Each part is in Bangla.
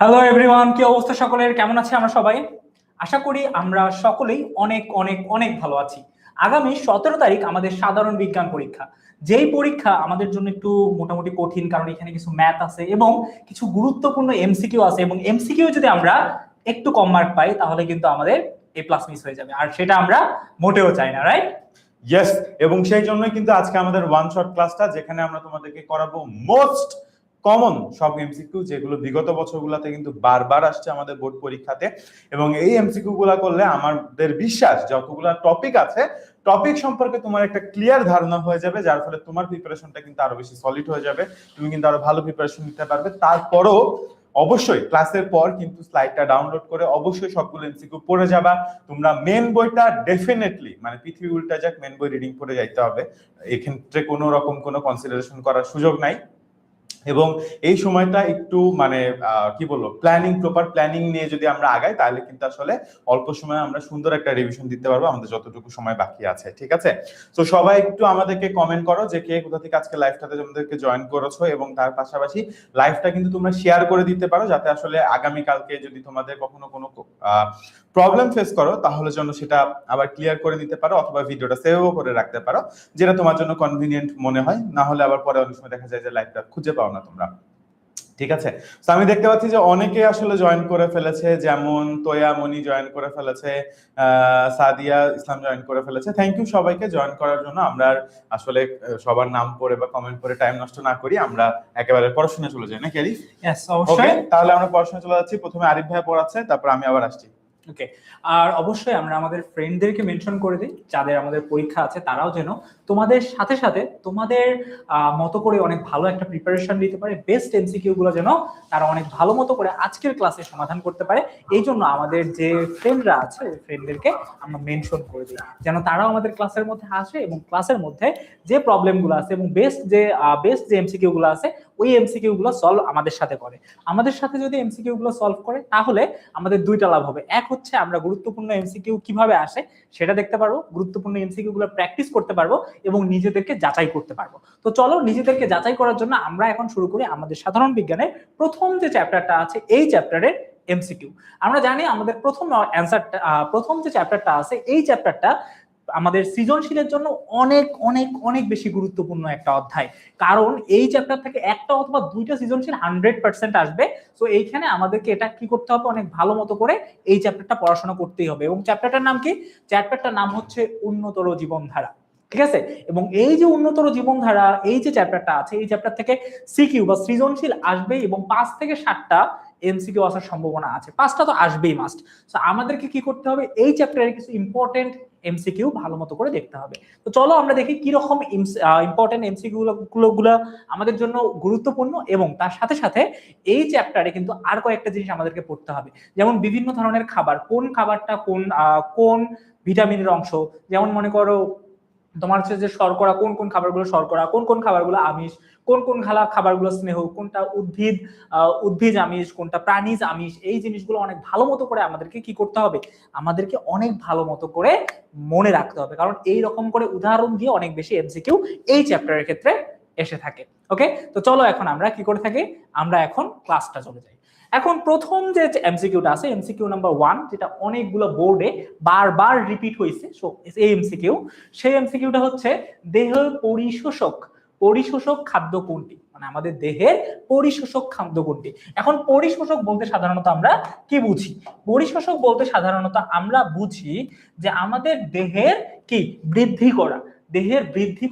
হ্যালো এভরিওয়ান, কি অবস্থা সকলের? কেমন আছে আমরা সবাই? আশা করি আমরা সকলেই অনেক অনেক অনেক ভালো আছি। আগামী 17 তারিখ আমাদের সাধারণ বিজ্ঞান পরীক্ষা। যেই পরীক্ষা আমাদের জন্য একটু মোটামুটি কঠিন, কারণ এখানে কিছু ম্যাথ আছে এবং কিছু গুরুত্বপূর্ণ এমসিকিউ আছে, এবং এমসিকিউ যদি আমরা একটু কম মার্ক পাই তাহলে কিন্তু আমাদের এ প্লাস মিস হয়ে যাবে, আর সেটা আমরা মোটেও চাই না, রাইট? ইয়েস, এবং সেই জন্যই কিন্তু আজকে আমাদের ওয়ান শট ক্লাসটা, যেখানে আমরা তোমাদেরকে করাবো মোস্ট কমন সব এমসিকিউ, যেগুলো বিগত বছরগুলোতে কিন্তু বারবার আসছে আমাদের বোর্ড পরীক্ষাতে। এবং এই এমসিকিউ গুলা করলে আমাদের বিশ্বাস যতগুলা টপিক আছে, টপিক সম্পর্কে তোমার একটা ক্লিয়ার ধারণা হয়ে যাবে, যার ফলে তোমার প্রিপারেশনটা কিন্তু আরো বেশি সলিড হয়ে যাবে, তুমি কিন্তু আরো ভালো প্রিপারেশন নিতে পারবে। তারপরও অবশ্যই ক্লাসের পর কিন্তু স্লাইডটা ডাউনলোড করে অবশ্যই সবগুলো এমসিকিউ পড়ে যাবা। তোমরা মেন বইটা ডেফিনেটলি, মানে পৃথিবী উল্টা যাক, মেন বই রিডিং করে যাইতে হবে, এক্ষেত্রে কোনো রকম কোনো কনসিডারেশন করার সুযোগ নাই। এবং এই সময়টা একটু মানে কি বলবো, প্রপার প্ল্যানিং নিয়ে যদি আমরা আগাই, তাহলে কিন্তু আসলে অল্প সময়ে আমরা সুন্দর একটা রিভিশন দিতে পারবো আমাদের যতটুকু সময় বাকি আছে। ঠিক আছে, তো সবাই একটু আমাদেরকে কমেন্ট করো যে কে কোথা থেকে আজকে লাইভটাতে আমাদেরকে জয়েন করেছো, এবং তার পাশাপাশি লাইভটা কিন্তু তোমরা শেয়ার করে দিতে পারো, যাতে আসলে আগামীকালকে যদি তোমাদের কখনো কোনো প্রবলেম ফেস করো, তাহলে যেন সেটা আবার ক্লিয়ার করে নিতে পারো, অথবা ভিডিওটা সেভও করে রাখতে পারো, যেটা তোমার জন্য কনভিনিয়েন্ট মনে হয়। না হলে আবার পরে অনেক সময় দেখা যায় যে লাইভটা খুঁজে পাও না তোমরা। ঠিক আছে, তো আমি দেখতে পাচ্ছি যে অনেকে আসলে জয়েন করে ফেলেছে, যেমন তোয়া মনি জয়েন করে ফেলেছে, সাদিয়া ইসলাম জয়েন করে ফেলেছে। থ্যাংক ইউ সবাইকে জয়েন করার জন্য। আমরা আসলে সবার নাম পড়ে বা কমেন্ট করে টাইম নষ্ট না করি, আমরা একেবারে পড়াশোনা চলে যাই, নাকি আরিফ? यस, অবশ্যই। তাহলে আমরা পড়াশোনা চলে যাচ্ছি। প্রথমে আরিফ ভাই পড়াচ্ছে, তারপর আমি আবার আসছি। ওকে, আর অবশ্যই আমরা আমাদের ফ্রেন্ডদেরকে মেনশন করে দিই, যাদের আমাদের পরীক্ষা আছে তারাও যেন তোমাদের সাথে সাথে তোমাদের মতো করে অনেক ভালো একটা প্রিপারেশন নিতে পারে, বেস্ট এমসিকিউ গুলো যেন তারা অনেক ভালো মতো করে আজকের ক্লাসে সমাধান করতে পারে। এই জন্য আমাদের যে ফ্রেন্ডরা আছে ওই ফ্রেন্ডদেরকে আমরা মেনশন করে দিই, যেন তারাও আমাদের ক্লাসের মধ্যে আসে এবং ক্লাসের মধ্যে যে প্রবলেমগুলো আছে এবং বেস্ট যে এমসিকিউ গুলো আছে ওই এমসিকিউ গুলো সলভ আমাদের সাথে করে। আমাদের সাথে যদি এমসিকিউ গুলো সলভ করে তাহলে আমাদের দুইটা লাভ হবে। এক হচ্ছে আমরা গুরুত্বপূর্ণ এমসিকিউ কিভাবে আসে সেটা দেখতে পারবো, গুরুত্বপূর্ণ এমসিকিউ গুলো প্র্যাকটিস করতে পারবো এবং নিজেদেরকে যাচাই করতে পারবো। তো চলো নিজেদেরকে যাচাই করার জন্য আমরা এখন শুরু করি আমাদের সাধারণ বিজ্ঞানের প্রথম যে চ্যাপ্টারটা আছে এই চ্যাপ্টারের এমসিকিউ। আমরা জানি আমাদের প্রথম যে চ্যাপ্টারটা আছে এই চ্যাপ্টারটা আমাদের সৃজনশীলের জন্য অনেক অনেক অনেক বেশি গুরুত্বপূর্ণ একটা অধ্যায়, কারণ এই চ্যাপ্টার থেকে একটা অথবা দুইটা সৃজনশীল 100% আসবে। তো এইখানে আমাদেরকে এটা কি করতে হবে, অনেক ভালো মতো করে এই চ্যাপ্টারটা পড়াশোনা করতেই হবে। এবং চ্যাপ্টারটার নাম কি? চ্যাপ্টারটার নাম হচ্ছে উন্নতর জীবনধারা। ঠিক আছে, এবং এই যে উন্নতর জীবনধারা এই যে চ্যাপ্টারটা আছে এই চ্যাপ্টার থেকে সিকিউ বা সৃজনশীল আসবে, এবং 5 থেকে 7টা এমসিকিউ আসার সম্ভাবনা আছে, 5টা তো আসবেই মাস্ট। তো আমাদেরকে কি করতে হবে, এই চ্যাপ্টারের কিছু ইম্পর্টেন্ট এমসিকিউ ভালো মতো করে দেখতে হবে। তো চলো আমরা দেখি কি রকম ইম্পর্টেন্ট এমসিকিউ গুলো আমাদের জন্য গুরুত্বপূর্ণ, এবং তার সাথে সাথে এই চ্যাপ্টারে কিন্তু আর কয়েকটা জিনিস আমাদেরকে পড়তে হবে, যেমন বিভিন্ন ধরনের খাবার, কোন খাবারটা কোন ভিটামিনের অংশ। যেমন মনে করো তোমার হচ্ছে যে শর্করা, কোন কোন খাবারগুলো শর্করা, কোন কোন খাবারগুলো আমিষ, কোন কোন খাবারগুলো স্নেহ, কোনটা উদ্ভিদ আমিষ, কোনটা প্রাণীজ আমিষ। এই জিনিসগুলো অনেক ভালো মতো করে আমাদেরকে কি করতে হবে, আমাদেরকে অনেক ভালো মতো করে মনে রাখতে হবে, কারণ এই রকম করে উদাহরণ দিয়ে অনেক বেশি এমসিকিউ এই চ্যাপ্টারের ক্ষেত্রে এসে থাকে। ওকে, তো চলো এখন আমরা কি করে থাকি, আমরা এখন ক্লাসটা চলে যাই। এখন প্রথম যে এমসিকিউটা আছে এমসিকিউ নাম্বার 1, যেটা অনেকগুলো বোর্ডে বারবার রিপিট হয়েছে, সো এই এমসিকিউ, সেই এমসিকিউটা হচ্ছে দেহ পরিশোষক খাদ্য কোনটি, মানে আমাদের দেহের পরিশোষক খাদ্য কোনটি। এখন পরিশোষক বলতে সাধারণত আমরা কি বুঝি? পরিশোষক বলতে সাধারণত আমরা বুঝি যে আমাদের দেহের কি বৃদ্ধি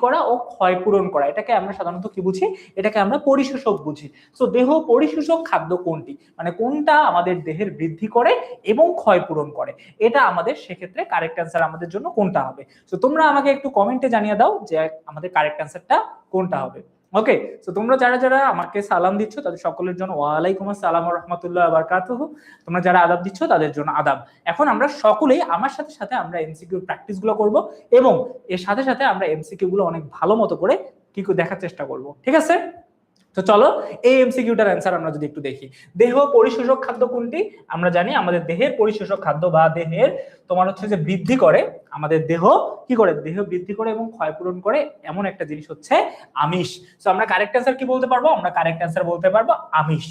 করা ও ক্ষয়পূরণ করা, এটাকে আমরা সাধারণত কি বুঝি, এটাকে আমরা পরিশোষক বুঝি। সো দেহ পরিশোষক খাদ্য কোনটি, মানে কোনটা আমাদের দেহের বৃদ্ধি করে এবং ক্ষয়পূরণ করে, এটা আমাদের সেক্ষেত্রে কারেক্ট অ্যান্সার আমাদের জন্য কোনটা হবে। তো তোমরা আমাকে একটু কমেন্টে জানিয়ে দাও যে আমাদের কারেক্ট অ্যান্সারটা কোনটা হবে। ওকে, তো তোমরা যারা যারা আমাকে সালাম দিচ্ছ তাদের সকলের জন্য ওয়ালাইকুম আসসালাম ওয়া রাহমাতুল্লাহি ওয়া বারাকাতুহু, তোমরা যারা আদাব দিচ্ছ তাদের জন্য আদাব। এখন আমরা সকলেই আমার সাথে সাথে আমরা এমসিকিউ প্র্যাকটিস গুলো করব, এবং এর সাথে সাথে আমরা এমসিকিউ গুলো অনেক ভালো মতো করে কি দেখার চেষ্টা করব। ঠিক আছে, তো চলো এই এমসিকিউটার অ্যান্সার আমরা যদি একটু দেখি। দেহ পরিশোষক খাদ্য কোনটি? আমরা জানি আমাদের দেহের পরিশোষক খাদ্য বা দেহের তোমার হচ্ছে যে বৃদ্ধি করে, আমাদের দেহ কি করে, দেহ বৃদ্ধি করে এবং ক্ষয়পূরণ করে এমন একটা জিনিস হচ্ছে আমিষ। তো আমরা কারেক্ট অ্যান্সার কি বলতে পারবো? আমরা কারেক্ট অ্যান্সার বলতে পারবো আমিষ।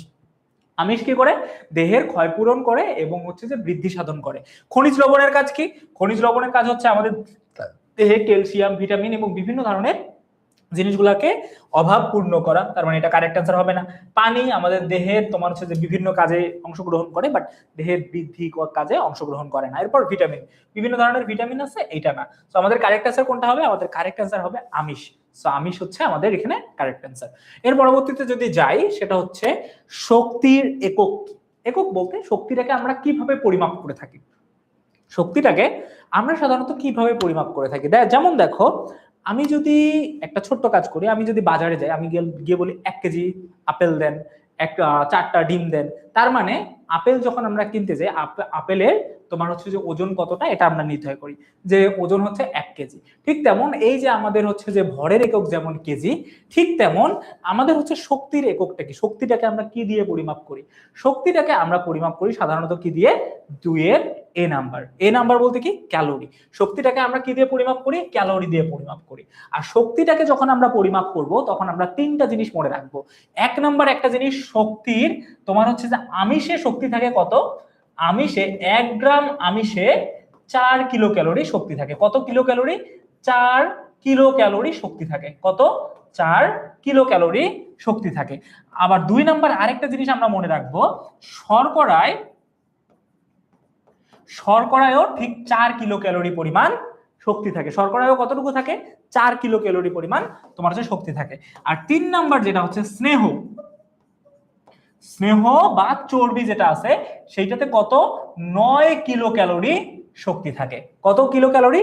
আমিষ কি করে? দেহের ক্ষয়পূরণ করে এবং হচ্ছে যে বৃদ্ধি সাধন করে। খনিজ লবণের কাজ কি? খনিজ লবণের কাজ হচ্ছে আমাদের দেহে ক্যালসিয়াম, ভিটামিন এবং বিভিন্ন ধরনের জিনিসগুলোকে অভাব পূর্ণ করা। তার মানে এটা কারেক্ট অ্যান্সার হবে না। পানি আমাদের দেহের তোমার হচ্ছে যে বিভিন্ন কাজে অংশগ্রহণ করে, বাট দেহের বৃদ্ধি কাজে অংশগ্রহণ করে না। এরপর ভিটামিন, বিভিন্ন ধরনের ভিটামিন আছে, এইটা না। তো আমাদের কারেক্ট অ্যান্সার কোনটা হবে? আমাদের কারেক্ট অ্যান্সার হবে আমিষ। সো আমিষ হচ্ছে আমাদের এখানে কারেক্ট অ্যান্সার। এর পরবর্তীতে যদি যাই, সেটা হচ্ছে শক্তির একক। একক বলতে শক্তিটাকে আমরা কিভাবে পরিমাপ করে থাকি? শক্তিটাকে আমরা সাধারণত কিভাবে পরিমাপ করে থাকি? যেমন দেখো, আমি যদি একটা ছোট্ট কাজ করি, আমি যদি বাজারে যাই, আমি গিয়ে বলি 1 কেজি আপেল দেন, 4টা ডিম দেন। তার মানে আপেল যখন আমরা কিনতে যাই, আপেলের তোমার হচ্ছে যে ওজন কতটা এটা আমরা নির্ধারণ করি, যে ওজন হচ্ছে 1 কেজি। ঠিক তেমন এই যে আমাদের হচ্ছে যে ভরের একক যেমন কেজি, ঠিক তেমন আমাদের হচ্ছে শক্তির এককটা কি? শক্তিটাকে আমরা কি দিয়ে পরিমাপ করি? শক্তিটাকে আমরা পরিমাপ করি সাধারণত কি দিয়ে? 2 এর এ নাম্বার। এ নাম্বার বলতে কি? ক্যালোরি। শক্তিটাকে আমরা কি দিয়ে পরিমাপ করি? ক্যালোরি দিয়ে পরিমাপ করি। আর শক্তিটাকে যখন আমরা পরিমাপ করব, তখন আমরা 3টা জিনিস মনে রাখবো। 1 নাম্বার একটা জিনিস, শক্তির তোমার হচ্ছে যে আমিষে শক্তি থাকে কত? আমিষে 1 গ্রাম আমিষে 4 কিলো ক্যালোরি শক্তি থাকে। কত কিলো ক্যালোরি? 4 কিলো ক্যালোরি শক্তি থাকে। কত? 4 কিলো ক্যালোরি শক্তি থাকে। আবার 2 নাম্বার আরেকটা জিনিস আমরা মনে রাখবো, শর্করায়ও ঠিক 4 কিলো ক্যালোরি পরিমাণ শক্তি থাকে। শর্করায়ও কতটুকু থাকে? 4 কিলো ক্যালোরি পরিমাণ তোমার হচ্ছে শক্তি থাকে। আর 3 নাম্বার যেটা হচ্ছে স্নেহ বা চর্বি যেটা আছে, সেইটাতে কত? 9 কিলো ক্যালোরি শক্তি থাকে। কত কিলো ক্যালোরি?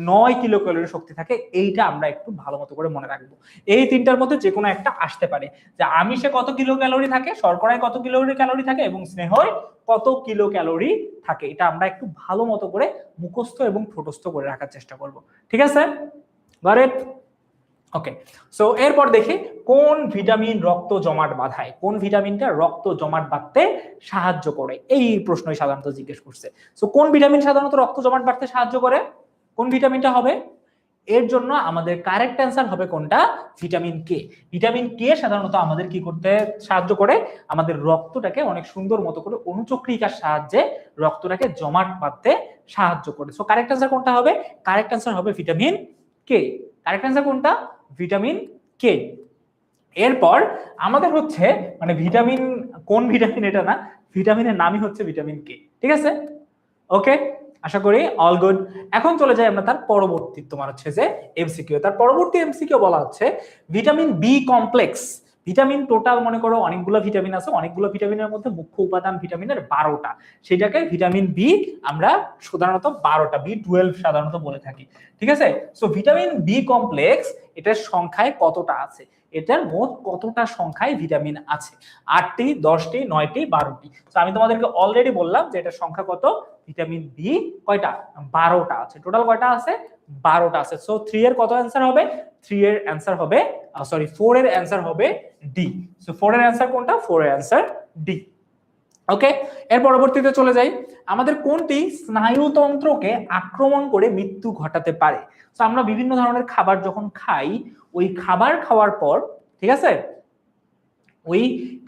9 কিলো ক্যালোরি শক্তি থাকে। এইটা আমরা একটু ভালো মতো করে মনে রাখবো। এই 3টার মধ্যে যে কোনো একটা আসতে পারে, যে আমিষে কত কিলো ক্যালোরি থাকে, শর্করায় কত কিলো ক্যালোরি থাকে এবং স্নেহয় কত কিলো ক্যালোরি থাকে। এটা আমরা একটু ভালো মতো করে মুখস্থ এবং ঠোঁটস্থ করে রাখার চেষ্টা করব। ঠিক আছে? Got it? ওকে। সো এরপর দেখি কোন ভিটামিন রক্ত জমাট বাঁধায়। কোন ভিটামিনটা রক্ত জমাট বাঁধতে সাহায্য করে? এই প্রশ্নই সাধারণত জিজ্ঞেস করছে। সো কোন ভিটামিন সাধারণত রক্ত জমাট বাঁধতে সাহায্য করে? কোন ভিটামিনটা হবে? এর জন্য আমাদের কারেক্ট অ্যান্সার হবে কোনটা? Vitamin K. ভিটামিন কে সাধারণত আমাদের কি করতে সাহায্য করে? আমাদের রক্তটাকে অনেক সুন্দর মতো করে অনুচক্রিকার সাহায্যে রক্তটাকে জমাট বাঁধতে সাহায্য করে। সো কারেক্ট অ্যান্সার কোনটা হবে? কারেক্ট অ্যান্সার হবে ভিটামিন কে। কারেক্ট অ্যান্সার কোনটা? Vitamin K. এরপর আমাদের হচ্ছে মানে ভিটামিন, কোন ভিটামিন এটা না, ভিটামিনের নামই হচ্ছে ভিটামিন কে। ঠিক আছে? ওকে, আশা করি অল গুড। এখন চলে যাই আমরা তার পরবর্তী তোমার হচ্ছে যে এমসিকিউ। তার পরবর্তী এমসিকিউ বলা হচ্ছে vitamin B complex. Vitamin total মনে করো অনেকগুলো ভিটামিন আছে, অনেকগুলো ভিটামিনের মধ্যে মুখ্য উপাদান ভিটামিনের 12টা। সেটাকে ভিটামিন বি আমরা সাধারণত 12টা, বি12 সাধারণত বলে থাকি। ঠিক আছে? সো ভিটামিন বি কমপ্লেক্স এটার সংখ্যায় কতটা আছে? এটার মোট কতটা সংখ্যায় ভিটামিন আছে? 8টি, 10টি, 9টি, 12টি? তো আমি তোমাদেরকে অলরেডি বললাম যে এটার সংখ্যা কত। ভিটামিন বি কয়টা? 12টা আছে। টোটাল কয়টা আছে? 12টা আছে। সো 3 এর কত অ্যান্সার হবে? 3 এর অ্যান্সার হবে 4 এর অ্যান্সার হবে ডি। সো 4 এর অ্যান্সার কোনটা? 4 এর অ্যান্সার ডি। ওকে, এর পরবর্তীতে চলে যাই। আমাদের কোনটি স্নায়ুতন্ত্রকে আক্রমণ করে মৃত্যু ঘটাতে পারে? তো আমরা বিভিন্ন ধরনের খাবার যখন খাই, ওই খাবার খাওয়ার পর, ঠিক আছে, ওই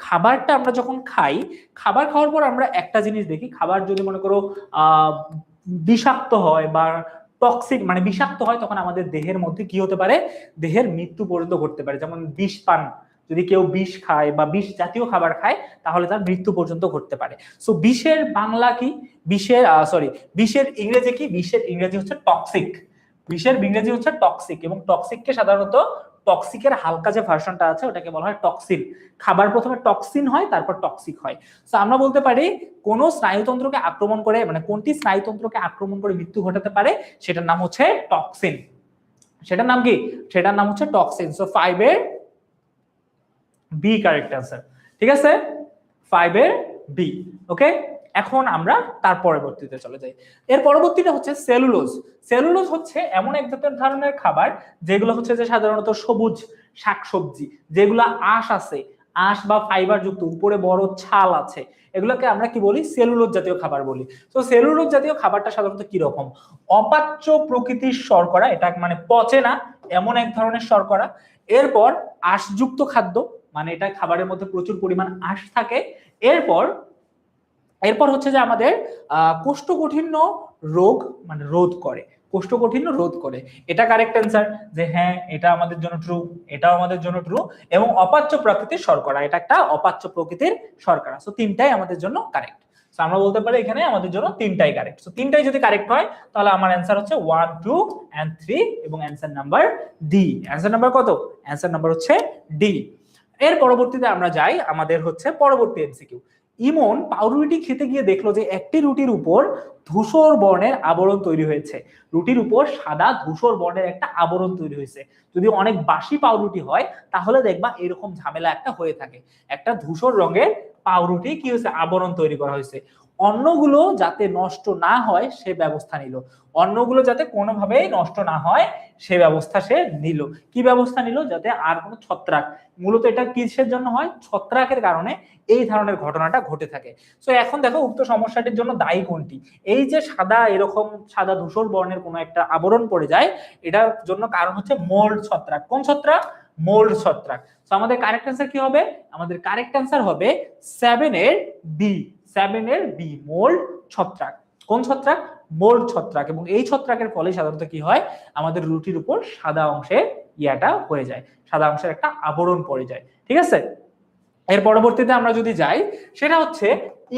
খাবারটা আমরা যখন খাই, খাবার খাওয়ার পর আমরা একটা জিনিস দেখি, খাবার যদি মনে করো বিষাক্ত হয় বা টক্সিক মানে বিষাক্ত হয়, তখন আমাদের দেহের মধ্যে কি হতে পারে? দেহের মৃত্যু পর্যন্ত ঘটতে পারে। যেমন বিষ পান, যদি কেউ বিষ খায় বা বিষ জাতীয় খাবার খায়, তাহলে তার মৃত্যু পর্যন্ত ঘটতে পারে। সো বিষের বাংলা কি? বিষের ইংরেজি কি? বিষের ইংরেজি হচ্ছে টক্সিক। বিষের ইংরেজি হচ্ছে টক্সিক, এবং টক্সিককে সাধারণত টক্সিকের হালকা যে ভার্সনটা আছে ওটাকে বলা হয় টক্সিন। খাবার প্রথমে টক্সিন হয়, তারপর টক্সিক হয়। তো আমরা বলতে পারি কোন স্নায়ুতন্ত্রকে আক্রমণ করে, মানে কোনটি স্নায়ুতন্ত্রকে আক্রমণ করে মৃত্যু ঘটাতে পারে, সেটার নাম হচ্ছে টক্সিন। সেটার নাম কি? সেটার নাম হচ্ছে টক্সিন। সো 5 এর বি কারেক্ট অ্যান্সার। ঠিক আছে? 5 এর বি। ওকে, এখন আমরা তার পরবর্তীতে চলে যাই। এর পরবর্তীটা হচ্ছে সেলুলোজ। সেলুলোজ হচ্ছে এমন এক ধরনের খাবার যেগুলো হচ্ছে যে সাধারণত সবুজ শাকসবজি, যেগুলো আঁশ আছে, আঁশ বা ফাইবার যুক্ত, উপরে বড় ছাল আছে, এগুলোকে আমরা কি বলি? সেলুলোজ জাতীয় খাবার বলি। তো সেলুলোজ জাতীয় খাবারটা সাধারণত কি রকম? অপাচ্য প্রকৃতির শর্করা, এটা মানে পচে না এমন এক ধরনের শর্করা। এরপর আঁশযুক্ত খাদ্য, মানে এটা খাবারের মধ্যে প্রচুর পরিমাণ আঁশ থাকে। এরপর এরপর হচ্ছে যে আমাদের কোষ্ঠকাঠিন্য রোগ মানে রোধ করে, কোষ্ঠকাঠিন্য রোধ করে। এটা কারেক্ট অ্যান্সার, যে হ্যাঁ এটা আমাদের জন্য ট্রু, এটাও আমাদের জন্য ট্রু। এবং অপাচ্য প্রকৃতির শর্করা, এটা একটা অপাচ্য প্রকৃতির শর্করা। সো তিনটাই আমাদের জন্য কারেক্ট। সো আমরা বলতে পারি এখানে আমাদের জন্য তিনটাই কারেক্ট। সো তিনটাই যদি কারেক্ট হয় তাহলে আমার অ্যান্সার হচ্ছে 1 2 and 3 এবং answer number D. Answer number কত? অ্যান্সার নাম্বার হচ্ছে ডি। এর পরবর্তীতে আমরা যাই আমাদের হচ্ছে পরবর্তী এমসিকিউ। ইমন পাউরুটি খেতে গিয়ে দেখলো যে একটি রুটির উপর ধূসর বর্ণের আবরণ তৈরি হয়েছে। রুটির উপর সাদা ধূসর বর্ণের একটা আবরণ তৈরি হয়েছে। যদি অনেক বাসি পাউরুটি হয় তাহলে দেখবা এরকম ঝামেলা একটা হয়ে থাকে, একটা ধূসর রঙের পাউরুটি কি হয়েছে, আবরণ তৈরি করা হয়েছে। অন্নগুলো যাতে নষ্ট না হয় সে ব্যবস্থা নিল, অন্নগুলো যাতে কোনোভাবেই নষ্ট না হয় সে ব্যবস্থা সে নিল। কি ব্যবস্থা নিল? যাতে আর কোনো ছত্রাক, মূলত এটা কিসের জন্য হয়? ছত্রাকের কারণে এই ধরনের ঘটনাটা ঘটে থাকে। সো এখন দেখো উক্ত সমস্যাটির জন্য দায়ী কোনটি? এই যে সাদা এরকম সাদা ধূসর বর্ণের কোনো একটা আবরণ পড়ে যায়, এটার জন্য কারণ হচ্ছে মোল্ড ছত্রাক। কোন ছত্রাক? মোল্ড ছত্রাক। সো আমাদের কারেক্ট অ্যান্সার কি হবে? আমাদের কারেক্ট অ্যান্সার হবে 7 এর বি। 7 এর বি, মোল্ড ছত্রাক। কোন ছত্রাক? মোল্ড ছত্রাক। এবং এই ছত্রাকের ফলে সাধারণত কি হয়, আমাদের রুটির উপর সাদা অংশে ইয়াটা হয়ে যায়, সাদা অংশের একটা আবরণ পড়ে যায়। ঠিক আছে, এর পরবর্তীতে আমরা যদি যাই, সেটা হচ্ছে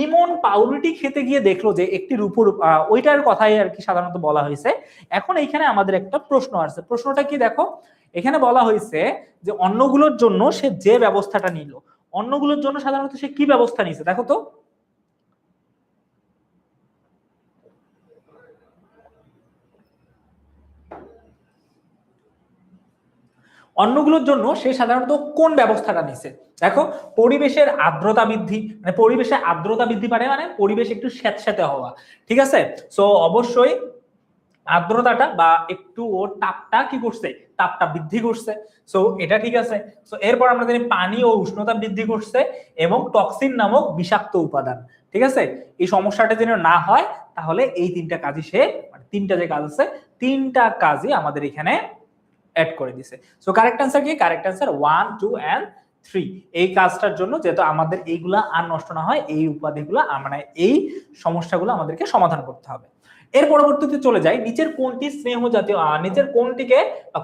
ইমন পাউরুটি খেতে গিয়ে দেখলো যে একটি রূপোর, ওইটার কথাই আর কি সাধারণত বলা হয়েছে। এখন এইখানে আমাদের একটা প্রশ্ন আছে, প্রশ্নটা কি দেখো, এখানে বলা হয়েছে যে অন্নগুলোর জন্য সে যে ব্যবস্থাটা নিল, অন্নগুলোর জন্য সাধারণত সে কি ব্যবস্থা নিছে দেখো তো। অন্নগুলোর জন্য সে সাধারণত কোন ব্যবস্থাটা নিছে দেখো। পরিবেশের আর্দ্রতা বৃদ্ধি, মানে পরিবেশে আর্দ্রতা বৃদ্ধি পারে মানে পরিবেশ একটু স্যাঁতস্যাঁতে হওয়া। ঠিক আছে, সো অবশ্যই আর্দ্রতাটা বা একটু ওর তাপটা কি করছে, তাপটা বৃদ্ধি করছে। সো এটা ঠিক আছে। সো এরপর আমরা জানি পানি ও উষ্ণতা বৃদ্ধি করছে এবং টক্সিন নামক বিষাক্ত উপাদান। ঠিক আছে, এই সমস্যাটা যেন না হয় তাহলে এই তিনটা কাজই সে, মানে তিনটা যে কাজ আছে তিনটা কাজই আমাদের এখানে অ্যাড করে দিছে। সো কারেক্ট অ্যান্সার কি? Correct answer 1 2 and 3। এই কাজটার জন্য যেহেতু আমাদের এইগুলা আর নষ্ট না হয়, এই উপাধিগুলো মানে এই সমস্যাগুলো আমাদেরকে সমাধান করতে হবে। এর পরবর্তীতে চলে যাই, নিচের কোনটি স্নেহ জাতীয়, নিচের কোনটিকে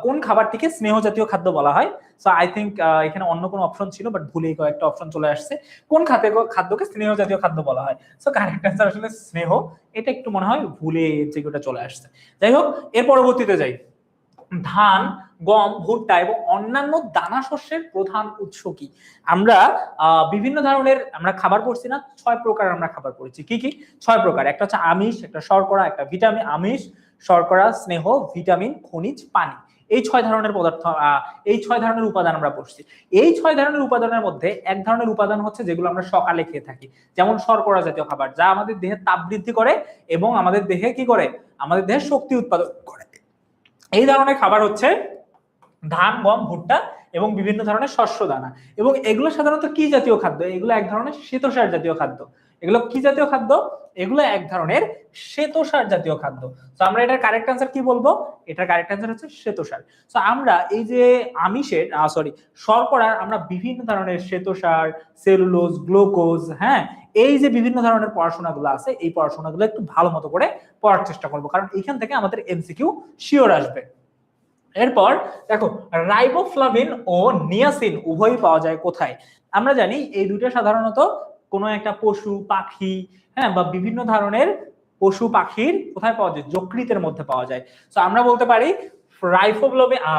কোন খাবারটিকে স্নেহ জাতীয় খাদ্য বলা হয়? সো আই থিংক এখানে অন্য কোনো অপশন ছিল বাট ভুলেই কয়েকটা অপশন চলে আসছে। কোন খাদ্যকে স্নেহ জাতীয় খাদ্য বলা হয়? সো কারেক্ট অ্যান্সার আসলে স্নেহ। এটা একটু মনে হয় ভুলে যেটা চলে আসছে। যাই হোক, এর পরবর্তীতে যাই। ধান, গম, ভুট্টা এবং অন্যান্য দানা শস্যের প্রধান উৎস কি? আমরা বিভিন্ন ধরনের আমরা খাবার পড়ছি না, 6 প্রকার আমরা খাবার পড়েছি। কি কি? 6 প্রকার। একটা হচ্ছে আমিষ, একটা শর্করা, একটা ভিটামিন, আমিষ, শর্করা, স্নেহ, ভিটামিন, খনিজ, পানি। এই 6 ধরনের পদার্থ, এই 6 ধরনের উপাদান আমরা পড়ছি। এই 6 ধরনের উপাদানের মধ্যে এক ধরনের উপাদান হচ্ছে যেগুলো আমরা সকালে খেয়ে থাকি, যেমন শর্করা জাতীয় খাবার, যা আমাদের দেহে তাপ বৃদ্ধি করে এবং আমাদের দেহে কি করে, আমাদের দেহে শক্তি উৎপাদন করে। এই ধরনের খাবার হচ্ছে ধান, গম, ভুট্টা এবং বিভিন্ন ধরনের শস্য দানা। এবং এগুলো সাধারণত কি জাতীয় খাদ্য? এগুলো এক ধরনের শ্বেতসার জাতীয় খাদ্য। এগুলো কি জাতীয় খাদ্য? এগুলো এক ধরনের শ্বেতসার জাতীয় খাদ্য। তো আমরা এটার কারেক্ট অ্যান্সার কি বলবো? এটার কারেক্ট অ্যান্সার হচ্ছে শ্বেতসার। তো আমরা এই যে আমিষের শর্করার আমরা বিভিন্ন ধরনের শ্বেতসার, সেলুলোজ, গ্লুকোজ, হ্যাঁ, এই যে বিভিন্ন ধরনের পড়াশোনাগুলো আছে, এই পড়াশোনাগুলো একটু ভালো মতো করে পড়ার চেষ্টা করবো, কারণ এখান থেকে আমাদের এমসিকিউ শিওর আসবে। এরপর দেখো, রাইবোফ্লাভিন ও নিয়াসিন উভয়ই পাওয়া যায় কোথায়? আমরা জানি এই দুটো সাধারণত কোনো একটা পশু, পাখি, হ্যাঁ, বা বিভিন্ন ধরনের পশু পাখির কোথায় পাওয়া যায়? যকৃতের মধ্যে পাওয়া যায়। তো আমরা বলতে পারি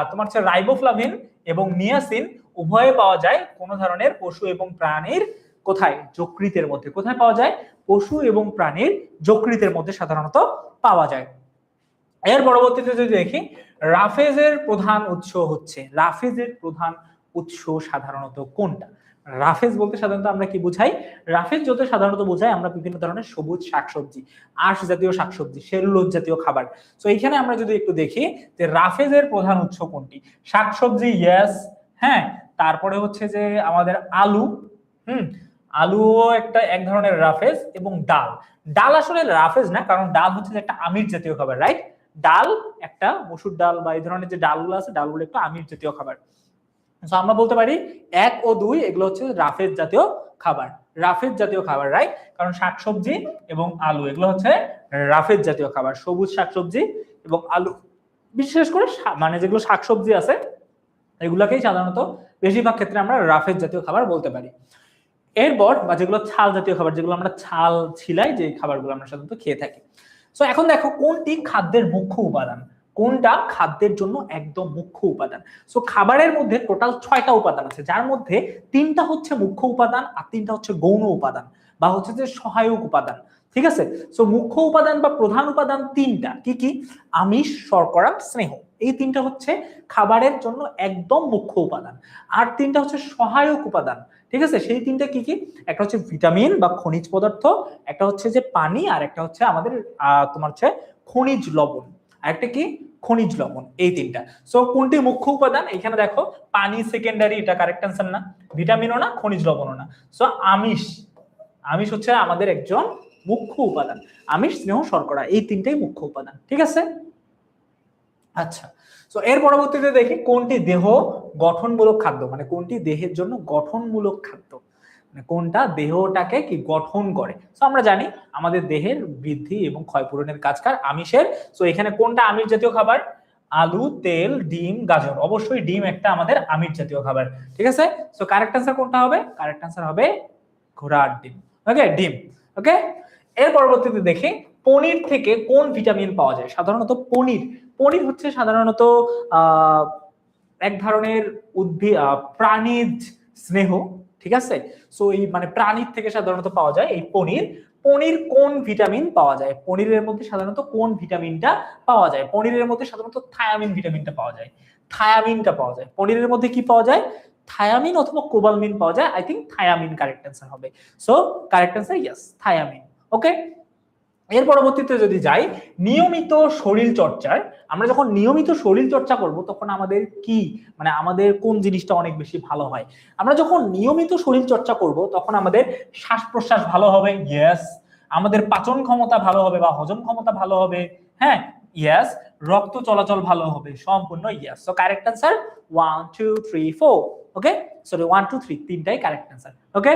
তোমার হচ্ছে রাইবোফ্লাভিন এবং নিয়াসিন উভয়ে পাওয়া যায় কোন ধরনের পশু এবং প্রাণীর কোথায়? যকৃতের মধ্যে। কোথায় পাওয়া যায়? পশু এবং প্রাণীর যকৃতের মধ্যে সাধারণত পাওয়া যায়। এর পরবর্তীতে যদি দেখি, রাফেজের প্রধান উৎস হচ্ছে, রাফেজের প্রধান উৎস সাধারণত কোনটা? রাফেজ বলতে সাধারণত আমরা কি বুঝাই? রাফেজ যত সাধারণত বোঝাই আমরা বিভিন্ন ধরনের সবুজ শাকসবজি, আঁশ জাতীয় শাকসবজি, সেলুলোজ জাতীয় খাবার। তো এইখানে আমরা যদি একটু দেখি যে রাফেজের প্রধান উৎস কোনটি? শাকসবজি, ইয়েস, হ্যাঁ। তারপরে হচ্ছে যে আমাদের আলু, আলুও একটা এক ধরনের রাফেজ, এবং ডাল। ডাল আসলে রাফেজ না, কারণ ডাল হচ্ছে একটা আমিষ জাতীয় খাবার, রাইট? ডাল একটা মসুর ডাল বা এই ধরনের যে ডালগুলো আছে, ডালগুলো একটু আমিষ জাতীয় খাবার। সো আমরা বলতে পারি 1 ও 2 এগুলো হচ্ছে রাফেজ জাতীয় খাবার, রাফেজ জাতীয় খাবার, রাইট? কারণ শাকসবজি এবং আলু এগুলো হচ্ছে রাফেজ জাতীয় খাবার, সবুজ শাকসবজি এবং আলু, বিশেষ করে মানে যেগুলো শাকসবজি আছে এগুলোকেই সাধারণত বেশিরভাগ ক্ষেত্রে আমরা রাফেজ জাতীয় খাবার বলতে পারি। এরপর বা যেগুলো ছাল জাতীয় খাবার, যেগুলো আমরা ছাল ছিলাই, যে খাবারগুলো আমরা সাধারণত খেয়ে থাকি। সো এখন দেখো কোনটি খাদ্যের মুখ্য উপাদান, কোনটা খাদ্যের জন্য একদম মুখ্য উপাদান। সো খাবারের মধ্যে টোটাল 6টা উপাদান আছে, যার মধ্যে 3টা হচ্ছে মুখ্য উপাদান আর 3টা হচ্ছে গৌণ উপাদান বা হচ্ছে যে সহায়ক উপাদান, ঠিক আছে? সো মুখ্য উপাদান বা প্রধান উপাদান 3টা, কি কি? আমিষ, শর্করা, স্নেহ, এই 3টা হচ্ছে খাবারের জন্য একদম মুখ্য উপাদান। আর 3টা হচ্ছে সহায়ক উপাদান, ঠিক আছে? সেই 3টা কি কি? একটা হচ্ছে ভিটামিন বা খনিজ পদার্থ, একটা হচ্ছে যে পানি, আর একটা হচ্ছে আমাদের তোমার হচ্ছে খনিজ লবণ, আরেকটা কি? খনিজ লবণ, এই 3টা। সো কোনটি মুখ্য উপাদান? এখানে দেখো পানি সেকেন্ডারি, এটা কারেক্ট অ্যান্সার না, ভিটামিনও না, খনিজ লবণও না। সো আমিষ, আমিষ হচ্ছে আমাদের একজন মুখ্য উপাদান। আমিষ, স্নেহ, শর্করা, এই 3টাই মুখ্য উপাদান, ঠিক আছে? আচ্ছা, সো এর পরবর্তীতে দেখি কোনটি দেহ গঠনমূলক খাদ্য, মানে কোনটি দেহের জন্য গঠনমূলক খাদ্য, মানে কোনটা দেহটাকে কি গঠন করে। সো আমরা জানি আমাদের দেহের বৃদ্ধি এবং ক্ষয়পূরণের কাজকার আমিষের। সো এখানে কোনটা আমিষ জাতীয় খাবার? আলু, তেল, ডিম, গাজর, অবশ্যই ডিম একটা আমাদের আমিষ জাতীয় খাবার, ঠিক আছে? সো কারেক্ট অ্যান্সার কোনটা হবে? কারেক্ট অ্যান্সার হবে ঘোড়ার ডিম, ওকে, ডিম, ওকে। এর পরবর্তীতে দেখি পনির থেকে কোন ভিটামিন পাওয়া যায়। সাধারণত পনির, পনির হচ্ছে সাধারণত এক ধরনের উদ্ভিদ প্রাণীজ স্নেহ, ঠিক আছে? সো এই মানে প্রাণীর থেকে সাধারণত পাওয়া যায় এই পনির। পনির কোন ভিটামিন পাওয়া যায়? পনিরের মধ্যে সাধারণত কোন ভিটামিনটা পাওয়া যায়? পনিরের মধ্যে সাধারণত থায়ামিন ভিটামিনটা পাওয়া যায়, থায়ামিনটা পাওয়া যায়। পনিরের মধ্যে কি পাওয়া যায়? থায়ামিন অথবা কোবালমিন পাওয়া যায়। I think thiamine correct answer হবে। So correct answer yes, thiamine, okay. এর পরবর্তীতে যদি যাই নিয়মিত শরীর চর্চার, আমরা যখন নিয়মিত শরীর চর্চা করব তখন আমাদের কি মানে আমাদের কোন জিনিসটা অনেক বেশি ভালো হয়? আমরা যখন নিয়মিত শরীর চর্চা করব তখন আমাদের শ্বাস প্রশ্বাস ভালো হবে, ইয়েস। আমাদের পাচন ক্ষমতা ভালো হবে বা হজম ক্ষমতা ভালো হবে, হ্যাঁ, ইয়েস। রক্ত চলাচল ভালো হবে, সম্পূর্ণ ইয়েস। সো কারেক্ট অ্যান্সার 1 2 3 4, ওকে, সরি 1 2 3 তিনটাই কারেক্ট অ্যান্সার, ওকে।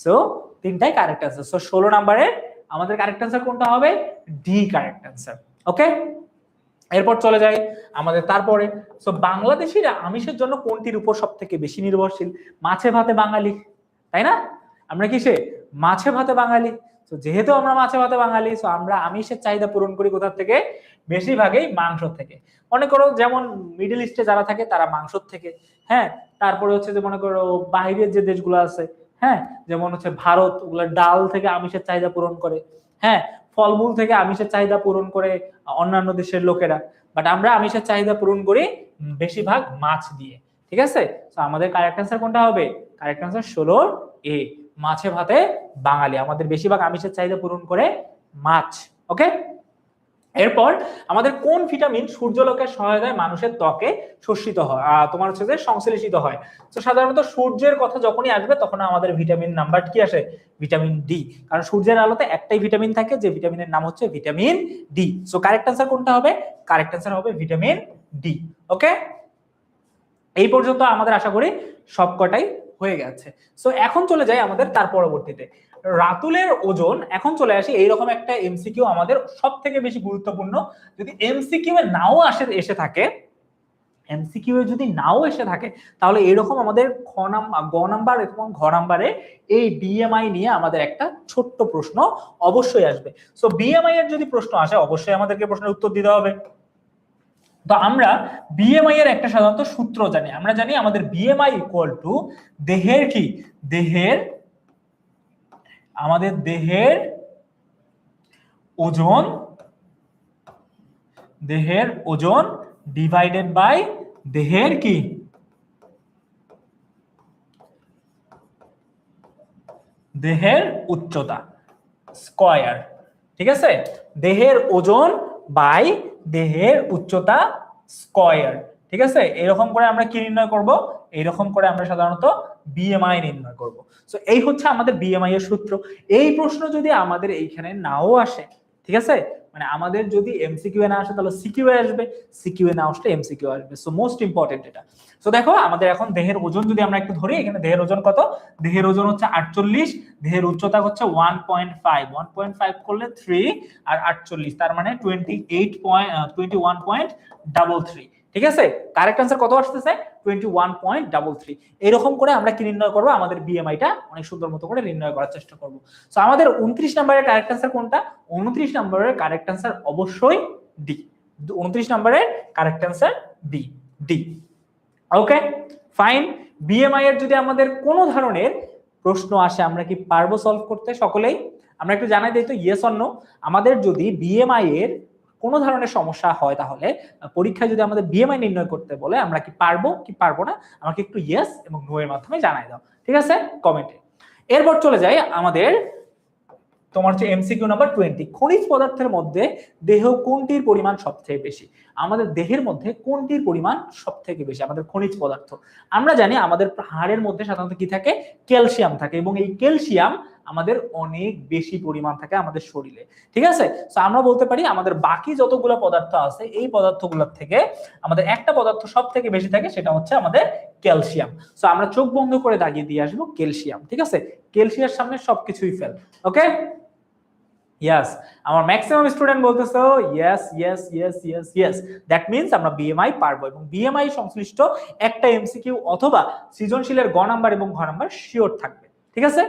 সো তিনটাই কারেক্ট অ্যান্সার। সো 16 নম্বরে আমাদের কারেক্ট অ্যান্সার কোনটা হবে? ডি কারেক্ট অ্যান্সার, ওকে। এরপর চলে যাই আমাদের তারপরে। সো বাংলাদেশিরা আমিষের জন্য কোনটির উপর সবথেকে বেশি নির্ভরশীল? মাছে ভাতে বাঙালি, তাই না? আমরা কিসে? মাছে ভাতে বাঙালি। তো যেহেতু আমরা মাছে ভাতে বাঙালি, সো আমরা আমিষের চাহিদা পূরণ করি কোথা থেকে? বেশিরভাগই মাংস থেকে। মনে করো যেমন মিডল ইস্টে যারা থাকে তারা মাংস থেকে, হ্যাঁ। তারপরে হচ্ছে যে মনে করো বাইরের যে দেশগুলো আছে, হ্যাঁ, যেমন হচ্ছে ভারত, ওগুলো ডাল থেকে আমিষের চাহিদা পূরণ করে, হ্যাঁ। ফলমূল থেকে আমিষের চাহিদা পূরণ করে অন্যান্য দেশের লোকেরা, বাট আমরা আমিষের চাহিদা পূরণ করি বেশিরভাগ মাছ দিয়ে, ঠিক আছে? তো আমাদের কারেক্ট অ্যান্সার কোনটা হবে? কারেক্ট অ্যান্সার 16 এ, মাছে ভাতে বাঙালি। আমাদের বেশিরভাগ আমিষের চাহিদা পূরণ করে মাছ, ওকে। এরপর আমাদের কোন ভিটামিন সূর্যালোকের সহায়তায় মানুষের ত্বকে শোষিত হয়, তোমার হচ্ছে যে সংশ্লেষিত হয়? তো সাধারণত সূর্যের কথা যখনই আসবে তখন আমাদের ভিটামিন নাম্বার কি আসে? Vitamin D. কারণ সূর্যের আলোতে একটাই ভিটামিন থাকে, যে ভিটামিনের নাম হচ্ছে vitamin D. So correct answer কোনটা হবে? কারেক্ট অ্যান্সার হবে ভিটামিন ডি, ওকে। এই পর্যন্ত আমাদের আশা করি সবকটাই হয়ে গেছে। সো এখন চলে যাই আমাদের তার পরবর্তীতে রাতুলের ওজন। এখন চলে আসি এইরকম একটা এমসিকিউ আমাদের সব থেকে বেশি গুরুত্বপূর্ণ। যদি এমসিকিউ এ নাও এসে থাকে, এমসিকিউ এ যদি নাও এসে থাকে তাহলে এরকম আমাদের গ নাম্বার এবং ঘ নাম্বারে এই বিএমআই নিয়ে আমাদের একটা ছোট্ট প্রশ্ন অবশ্যই আসবে। সো বিএমআই এর যদি প্রশ্ন আসে অবশ্যই আমাদেরকে প্রশ্নের উত্তর দিতে হবে। তো আমরা বিএমআই এর একটা সাধারণত সূত্র জানি। আমরা জানি আমাদের বিএমআই ইকুয়াল টু দেহের কি? আমাদের দেহের ওজন ডিভাইডেড বাই দেহের কি? দেহের উচ্চতা স্কয়ার, ঠিক আছে? দেহের ওজন বাই দেহের উচ্চতা স্কয়ার, ঠিক আছে? এরকম করে আমরা কি নির্ণয় করব? এইরকম করে আমরা সাধারণত বিএমআই নির্ণয় করব। সো এই হচ্ছে আমাদের বিএমআই এর সূত্র। এই প্রশ্ন যদি আমাদের এইখানে নাও আসে, ঠিক আছে, মানে আমাদের যদি এমসিকিউ এ না আসে তাহলে সিকিউ এ আসবে, সিকিউ এ না আসলে এমসিকিউ আসবে। সো মোস্ট ইম্পর্টেন্ট এটা। সো দেখো আমাদের এখন দেহের ওজন যদি আমরা একটু ধরি, এখানে দেহের ওজন কত? দেহের ওজন হচ্ছে 48, দেহের উচ্চতা হচ্ছে 1.5, 1.5 করলে 3 আর 48 তার মানে 21.33। ঠিক আছে, কারেক্ট आंसर কত আসতেছে? 21.33। এরকম করে আমরা কি নির্ণয় করব? আমাদের বিএমআইটা অনেক সুন্দর মতো করে নির্ণয় করার চেষ্টা করব। সো আমাদের 29 নম্বরের কারেক্ট आंसर কোনটা? 29 নম্বরের কারেক্ট आंसर অবশ্যই ডি। 29 নম্বরের correct answer B, D. Okay fine. BMI এর যদি আমাদের কোনো ধরনের প্রশ্ন আসে আমরা কি পারবো সলভ করতে সকলেই? আমরা একটু জানাই দিই তো ইয়েস অর নো। আমাদের যদি বিএমআই এর কোনো ধরনের সমস্যা হয় তাহলে পরীক্ষায় যদি আমাদের বিএমআই নির্ণয় করতে বলে আমরা কি পারবো কি পারবো না আমাকে একটু ইয়েস এবং নো এর মাধ্যমে জানাই দাও, ঠিক আছে, কমেন্টে। এরপর চলে যাই আমাদের তোমার হচ্ছে এমসিকিউ নাম্বার 20। খনিজ পদার্থের মধ্যে দেহ কোনটির পরিমাণ সবথেকে বেশি? আমাদের দেহের মধ্যে কোনটির পরিমাণ সবথেকে বেশি? আমাদের খনিজ পদার্থ আমরা জানি আমাদের হাড়ের মধ্যে সাধারণত কি থাকে? ক্যালসিয়াম থাকে, এবং এই ক্যালসিয়াম আমাদের অনেক বেশি পরিমাণ থাকে আমাদের শরীরে, ঠিক আছে। সো আমরা বলতে পারি আমাদের বাকি যতগুলো পদার্থ আছে এই পদার্থগুলোর থেকে আমাদের একটা পদার্থ সবথেকে বেশি থাকে, সেটা হচ্ছে আমাদের ক্যালসিয়াম। সো আমরা চোখ বন্ধ করে দাগিয়ে দিয়ে আসবো ক্যালসিয়াম, ঠিক আছে। ক্যালসিয়ামের সামনে সবকিছুই ফেল। ওকে, ইয়েস, আমার ম্যাক্সিমাম স্টুডেন্ট বলতেছো yes yes yes yes yes. That means আমরা বিএমআই পারবো, এবং বিএমআই সংশ্লিষ্ট একটা এমসিকিউ অথবা সৃজনশীলের গ নাম্বার এবং ঘ নাম্বার শিওর থাকবে, ঠিক আছে।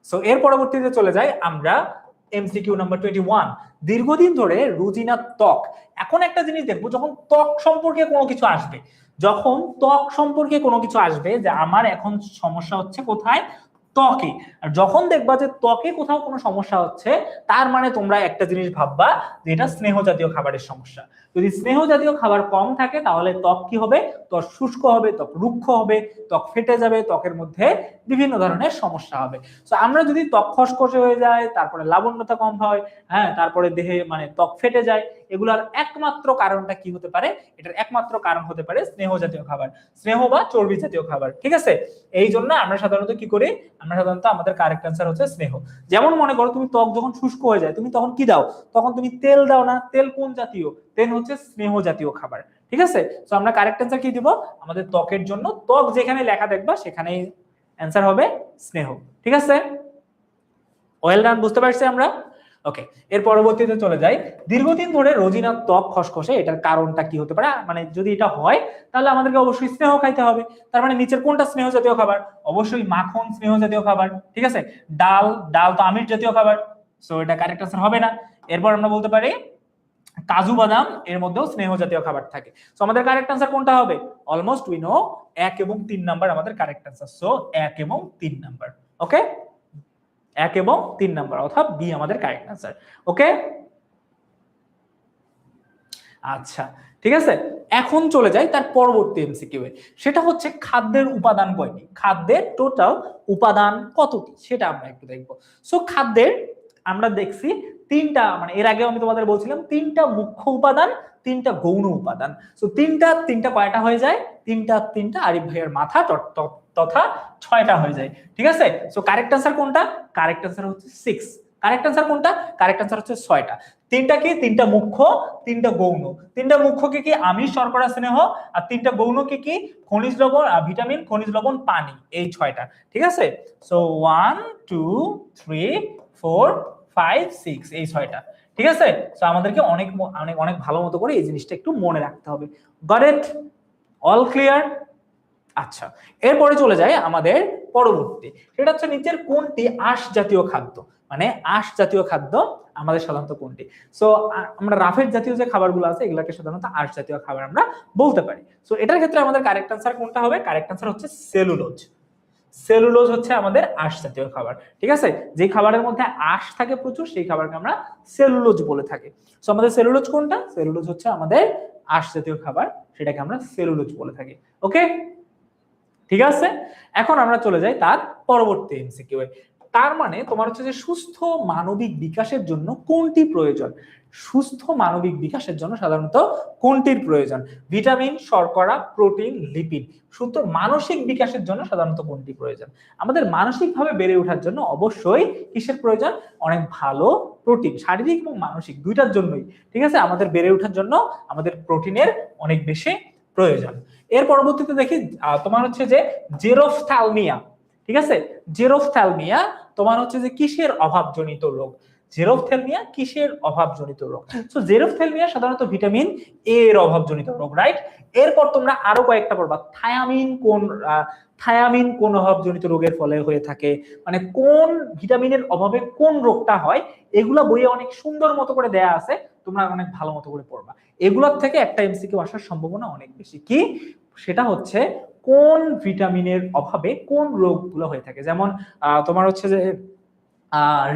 সো এর পরবর্তীতে চলে যাই আমরা এমসিকিউ নাম্বার 21। দীর্ঘদিন ধরে রুজিনা ত্বক। এখন একটা জিনিস দেখবো, যখন ত্বক সম্পর্কে কোনো কিছু আসবে, যখন ত্বক সম্পর্কে কোনো কিছু আসবে যে আমার এখন সমস্যা হচ্ছে কোথায়? ত্বকে। আর যখন দেখবা যে ত্বকে কোথাও কোনো সমস্যা হচ্ছে, তার মানে তোমরা একটা জিনিস ভাববা যে এটা স্নেহ জাতীয় খাবারের সমস্যা। যদি স্নেহ জাতীয় খাবার কম থাকে তাহলে ত্বক কি হবে? ত্বক শুষ্ক হবে, ত্বক রুক্ষ হবে, ত্বক ফেটে যাবে, ত্বকের মধ্যে বিভিন্ন ধরনের সমস্যা হবে। তো আমরা যদি ত্বক খসখসে হয়ে যায়, তারপরে লাবণ্যতা কম হয়, হ্যাঁ, তারপরে দেহে মানে ত্বক ফেটে যায়, এগুলার একমাত্র কারণটা কি হতে পারে? এটার একমাত্র কারণ হতে পারে স্নেহ জাতীয় খাবার, স্নেহ বা চর্বি জাতীয় খাবার, ঠিক আছে। এই জন্য আমরা সাধারণত কি করি? আমরা সাধারণত আমাদের কারেক্ট आंसर হচ্ছে স্নেহ। যেমন মনে করো তুমি ত্বক যখন শুষ্ক হয়ে যায় তুমি তখন কি দাও? তখন তুমি তেল দাও না? তেল কোন জাতীয়? তেল হচ্ছে স্নেহ জাতীয় খাবার, ঠিক আছে। তো আমরা কারেক্ট आंसर কি দিব? আমাদের ত্বকের জন্য ত্বক যেখানে লেখা দেখবা সেখানেই आंसर হবে স্নেহ, ঠিক আছে। ওয়েল ডান, বুঝতে পারছি আমরা। ওকে, এর পরবর্তীতে চলে যাই। দীর্ঘদিন ধরে রোজিনার ত্বক খসখসে, এটার কারণটা কি হতে পারে? মানে যদি এটা হয় তাহলে আমাদেরকে অবশ্যই স্নেহ খাইতে হবে। তার মানে নিচের কোনটা স্নেহ জাতীয় খাবার? অবশ্যই মাখন স্নেহ জাতীয় খাবার, ঠিক আছে। ডাল, ডাল তো আমিষ জাতীয় খাবার, সো এটা কারেক্ট आंसर হবে না। এরপর আমরা বলতে পারি কাজু বাদাম, এর মধ্যেও স্নেহ জাতীয় খাবার থাকে। সো আমাদের কারেক্ট आंसर কোনটা হবে? অলমোস্ট উই নো 1 এবং 3 নাম্বার আমাদের কারেক্ট आंसर। সো 1 এবং 3 নাম্বার, ওকে, 1 এবং 3 নাম্বার অর্থাৎ বি আমাদের কারেক্ট आंसर। ওকে, আচ্ছা, ঠিক আছে। এখন চলে যাই তার পরবর্তী এমসিকিউ এ। সেটা হচ্ছে খাদ্যের উপাদান কয়টি? খাদ্যের টোটাল উপাদান কতটি সেটা আমরা একটু দেখব। সো খাদ্যের আমরা দেখছি তিনটা, মানে এর আগে আমি তোমাদের বলছিলাম তিনটা মুখ্য উপাদান, তিনটা গৌণ উপাদান। সো তিনটা কয়টা হয়ে যায়? তিনটা আরিফ ভাইয়ের মাথা তথা 6টা হয়ে যায়, ঠিক আছে। সো কারেক্ট आंसर কোনটা? কারেক্ট आंसर হচ্ছে 6। কারেক্ট आंसर কোনটা? কারেক্ট आंसर হচ্ছে 6টা। তিনটা কি? তিনটা মুখ্য, তিনটা গৌণ। তিনটা মুখ্য কি কি? আমিষ, শর্করা, স্নেহ। আর তিনটা গৌণ কি কি? খনিজ লবণ, ভিটামিন, খনিজ লবণ, পানি, এই 6টা, ঠিক আছে। সো 1 2 3 4 5 6, এই 6টা, ঠিক আছে। সো আমাদেরকে অনেক অনেক অনেক ভালো মতো করে এই জিনিসটা একটু মনে রাখতে হবে। Got it? All clear? আচ্ছা, এরপরে চলে যায় আমাদের পরবর্তী। সেটা হচ্ছে নিচের কোনটি আঁশ জাতীয় খাদ্য? মানে আঁশ জাতীয় খাদ্য আমাদের সাধারণত কোনটি? সো আমরা রাফেজ জাতীয় যে খাবারগুলো আছে এগুলোকে সাধারণত আঁশ জাতীয় খাবার আমরা বলতে পারি। সো এটার ক্ষেত্রে আমাদের কারেক্ট आंसर কোনটা হবে? কারেক্ট आंसर হচ্ছে সেলুলোজ। সেলুলোজ হচ্ছে আমাদের আঁশ জাতীয় খাবার, ঠিক আছে। যে খাবারের মধ্যে আঁশ থাকে প্রচুর সেই খাবারকে আমরা সেলুলোজ বলে থাকি। সো আমাদের সেলুলোজ কোনটা? সেলুলোজ হচ্ছে আমাদের আঁশ জাতীয় খাবার, সেটাকে আমরা সেলুলোজ বলে থাকি। ওকে, ঠিক আছে। এখন আমরা চলে যাই তার পরবর্তী এমসিকিউ এ। তার মানে তোমার হচ্ছে যে সুস্থ মানবিক বিকাশের জন্য কোনটি প্রয়োজন? সুস্থ মানবিক বিকাশের জন্য সাধারণত কোনটির প্রয়োজন? ভিটামিন, শর্করা, প্রোটিন, লিপিড। সুস্থ মানসিক বিকাশের জন্য সাধারণত কোনটি প্রয়োজন? আমাদের মানসিকভাবে বেড়ে ওঠার জন্য অবশ্যই কিসের প্রয়োজন? অনেক ভালো প্রোটিন, শারীরিক এবং মানসিক দুইটার জন্যই, ঠিক আছে, আমাদের বেড়ে ওঠার জন্য আমাদের প্রোটিনের অনেক বেশি প্রয়োজন। এর পরবর্তীতে দেখি তোমার হচ্ছে যে জেরোফথ্যালমিয়া, ঠিক আছে, জেরোফথ্যালমিয়া তোমার হচ্ছে যে কিসের অভাবজনিত রোগ? জেরোফথ্যালমিয়া কিসের অভাবজনিত রোগ? সো জেরোফথ্যালমিয়া সাধারণত ভিটামিন এ এর অভাবজনিত রোগ, রাইট। এরপর তোমরা আরো কয়েকটা পড়বা, থায়ামিন কোন অভাবজনিত রোগের ফলে হয়ে থাকে, মানে কোন ভিটামিনের অভাবে কোন রোগটা হয়, এগুলা বইয়ে অনেক সুন্দর মতো করে দেয়া আছে, তোমরা অনেক ভালো মতো করে পড়বা। এগুলোর থেকে একটা এমসিকিউ আসার সম্ভাবনা অনেক বেশি। কি সেটা হচ্ছে কোন ভিটামিনের অভাবে কোন রোগগুলো হয়ে থাকে, যেমন তোমার হচ্ছে যে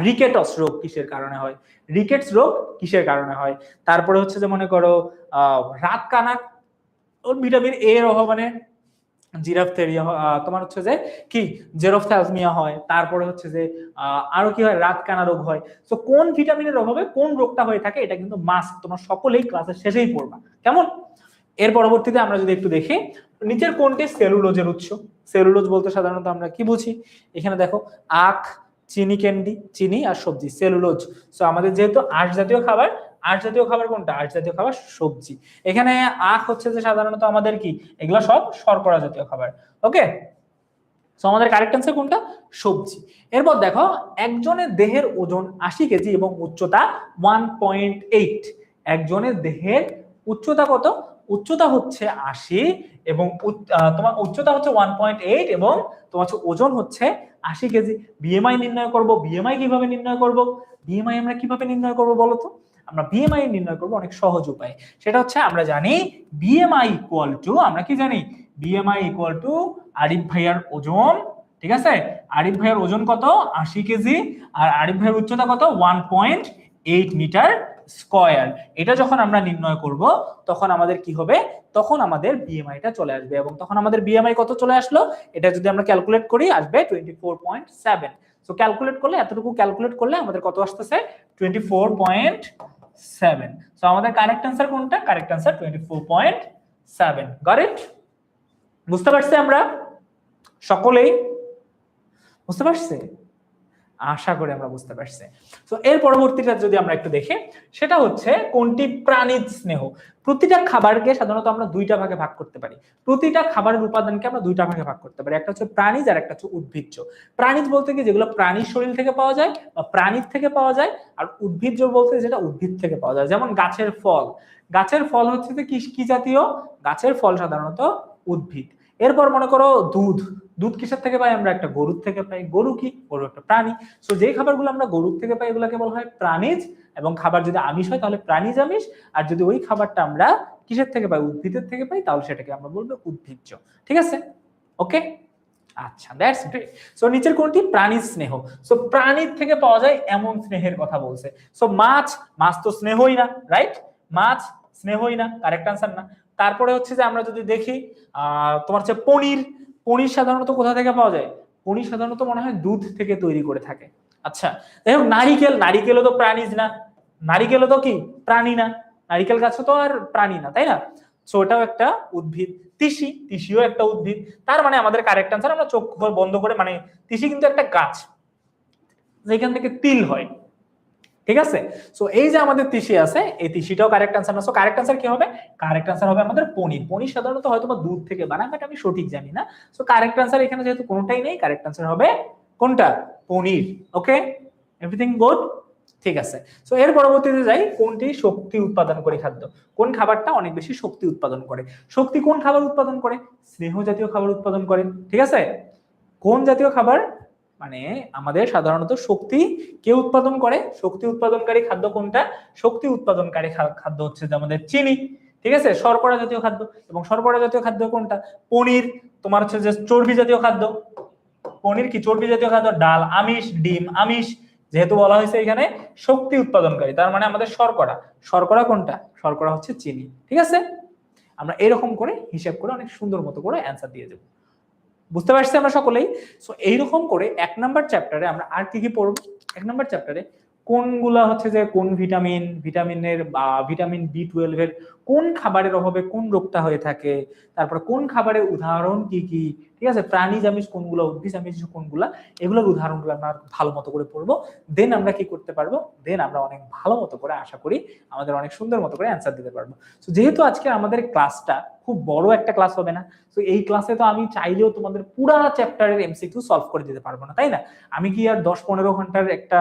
রিকেটস রোগ কিসের কারণে হয়, রিকেটস রোগ কিসের কারণে হয়, তারপরে হচ্ছে যে মনে করো রাতকানা ভিটামিন এ এর অভাব, মানে জিরাফথেরিয়া, তোমার হচ্ছে যে কি জেরোফথ্যালমিয়া হয়, তারপরে হচ্ছে যে আরো কি হয়, রাতকানা রোগ হয়। তো কোন ভিটামিনের অভাবে কোন রোগটা হয়ে থাকে এটা কিন্তু মাস্ট তোমরা সকলেই ক্লাসের শেষেই পড়বা, কেমন? এর পরবর্তীতে আমরা যদি একটু দেখি, নিচের কোনটি সেলুলোজের উৎস? সেলুলোজ বলতে সাধারণত আমরা কি বুঝি? এখানে দেখো আখ, চিনি ক্যান্ডি, চিনি আর সবজি, সেলুলোজ। সো আমাদের যেহেতু আঁশ জাতীয় খাবার, আঁশ জাতীয় খাবার কোনটা? আঁশ জাতীয় খাবার সবজি। এখানে আখ হচ্ছে যে সাধারণত আমাদের কি, এগুলা সব শর্করা জাতীয় খাবার, ওকে। সো আমাদের কারেক্ট অ্যান্সার কোনটা? সবজি। এরপর দেখো, একজনের দেহের ওজন 80 কেজি এবং উচ্চতা 1.8। একজনের দেহের উচ্চতা কত? উচ্চতা হচ্ছে 80 এবং তোমার উচ্চতা হচ্ছে 1.8 এবং তোমার হচ্ছে ওজন হচ্ছে 80 কেজি। বিএমআই নির্ণয় করব। বিএমআই কিভাবে নির্ণয় করব? বিএমআই আমরা কিভাবে নির্ণয় করব বলো তো? আমরা বিএমআই নির্ণয় করব অনেক সহজ উপায়। সেটা হচ্ছে আমরা জানি বিএমআই ইকুয়াল টু, আমরা কি জানি? বিএমআই ইকুয়াল টু আরিফ ভাইয়ার ওজন, ঠিক আছে, আরিফ ভাইয়ার ওজন কত? 80 কেজি, আর আরিফ ভাইয়ের উচ্চতা কত? 1.8 মিটার স্কয়ার। এটা যখন আমরা নির্ণয় করব তখন আমাদের কি হবে? তখন আমাদের বিএমআইটা চলে আসবে, এবং তখন আমাদের বিএমআই কত চলে আসলো? এটা যদি আমরা ক্যালকুলেট করি আসবে 24.7। সো ক্যালকুলেট করলে, এতটুকু ক্যালকুলেট করলে আমাদের কত আসতেছে? 24.7। সো আমাদের কারেক্ট অ্যান্সার কোনটা? Correct answer 24.7। Got it? বুঝতে পারছি আমরা সকলেই? বুঝতে পারছে? আশা করি আমরা বুঝতে পারছি। তো এর পরবর্তীটা যদি আমরা একটু দেখি, সেটা হচ্ছে কোনটি প্রাণিজ স্নেহ? প্রতিটা খাবারকে সাধারণত আমরা দুইটা ভাগে ভাগ করতে পারি। প্রতিটা খাবারের উপাদানকে আমরা দুইটা ভাগে ভাগ করতে পারি, একটা হচ্ছে প্রাণিজ আর একটা হচ্ছে উদ্ভিজ্জ। প্রাণিজ বলতে কি যেগুলো প্রাণীর শরীর থেকে পাওয়া যায় বা প্রাণীর থেকে পাওয়া যায়, আর উদ্ভিজ্জ বলতে যেটা উদ্ভিদ থেকে পাওয়া যায়, যেমন গাছের ফল। গাছের ফল হচ্ছে যে কি জাতীয়? গাছের ফল সাধারণত উদ্ভিদ। এরপর মনে করো দুধ। দুধ কিসের থেকে পাই আমরা? একটা গরুর থেকে পাই। গরু কি? গরু একটা প্রাণী। সো যে খাবারগুলো আমরা গরুর থেকে পাই এগুলোকে বলা হয় প্রাণীজ, এবং খাবার যদি আমিষ হয় তাহলে প্রাণীজ আমিষ, আর যদি ওই খাবারটা আমরা কিসের থেকে পাই? উদ্ভিদের থেকে পাই, তাহলে সেটাকে আমরা বলবো উদ্ভিজ্জ। ঠিক আছে, ওকে, আচ্ছা, দ্যাটস গ্রেট। সো নিচের কোনটি প্রাণীর স্নেহ? সো প্রাণীর থেকে পাওয়া যায় এমন স্নেহের কথা বলছে। সো মাছ, মাছ তো স্নেহই না, রাইট? মাছ স্নেহই না, কারেক্ট আনসার না। তারপরে হচ্ছে যে আমরা যদি দেখি তোমার হচ্ছে পনির। পনির সাধারণত কোথা থেকে পাওয়া যায়? পনির সাধারণত মনে হয় দুধ থেকে তৈরি করে থাকে। আচ্ছা, যাই হোক, নারিকেল, নারিকেলও তো প্রাণীজ না, নারিকেলও তো কি প্রাণী না, নারিকেল গাছও তো আর প্রাণী না, তাই না? সো ওটাও একটা উদ্ভিদ। তিসি, তিসিও একটা উদ্ভিদ। তার মানে আমাদের কারেক্ট আনসার, আমরা চোখ বন্ধ করে, মানে তিসি কিন্তু একটা গাছ যেখান থেকে তিল হয়, ঠিক আছে? সো এই যে আমাদের তিসি আছে, এই তিসিটাও কারেক্ট আনসার না। সো কারেক্ট আনসার কি হবে? কারেক্ট আনসার হবে আমাদের পনির। পনির সাধারণত হয়তো বা দুধ থেকে বানায়, বাট আমি সঠিক জানি না। সো কারেক্ট আনসার এখানে যেহেতু কোনোটাই নেই, কারেক্ট আনসার হবে কোনটা? পনির। ওকে, এভরিথিং গুড? ঠিক আছে। সো এর পরবর্তীতে যাই, কোনটি শক্তি উৎপাদনকারী খাদ্য? কোন খাবারটা অনেক বেশি শক্তি উৎপাদন করে? শক্তি কোন খাবার উৎপাদন করে? স্নেহ জাতীয় খাবার উৎপাদন করে, ঠিক আছে? কোন জাতীয় খাবার? মানে আমাদের সাধারণত শক্তি কে উৎপাদন করে? শক্তি উৎপাদনকারী খাদ্য কোনটা? শক্তি উৎপাদনকারী খাদ্য হচ্ছে যে আমাদের চিনি, ঠিক আছে, শর্করা জাতীয় খাদ্য। এবং শর্করা জাতীয় খাদ্য কোনটা? পনির। তোমার হচ্ছে যে চর্বি জাতীয় খাদ্য। পনির কি চর্বি জাতীয় খাদ্য? ডাল আমিষ, ডিম আমিষ। যেহেতু বলা হয়েছে এখানে শক্তি উৎপাদনকারী, তার মানে আমাদের শর্করা। শর্করা কোনটা? শর্করা হচ্ছে চিনি, ঠিক আছে? আমরা এরকম করে হিসাব করে অনেক সুন্দর মতো করে অ্যান্সার দিয়ে দেব। বুঝতে পারছি আমরা সকলেই। সো এইরকম করে 1 নাম্বার চ্যাপ্টারে আমরা আর কি কি পড়বো। 1 নাম্বার চ্যাপ্টারে কোনগুলা হচ্ছে যে কোন ভিটামিনের বা ভিটামিন B12 এর কোন খাবারের অভাবে কোন রোগটা হয়ে থাকে, তারপরে কোন খাবারের উদাহরণ কি কি, ঠিক আছে, প্রাণীজ আমিষ কোনগুলা, উদ্ভিজ আমিষ কোনগুলা, এগুলোর উদাহরণগুলো আমরা ভালো মতো করে পড়বো। দেন আমরা কি করতে পারবো, দেন আমরা অনেক ভালো মতো করে আশা করি আমাদের অনেক সুন্দর মতো করে অ্যান্সার দিতে পারবো। তো যেহেতু আজকে আমাদের ক্লাসটা খুব বড় একটা ক্লাস হবে না, তো এই ক্লাসে তো আমি চাইলেও তোমাদের পুরা চ্যাপ্টারের এমসিকিউ সলভ করে দিতে পারবো না, তাই না? আমি কি আর 10-15 ঘন্টার একটা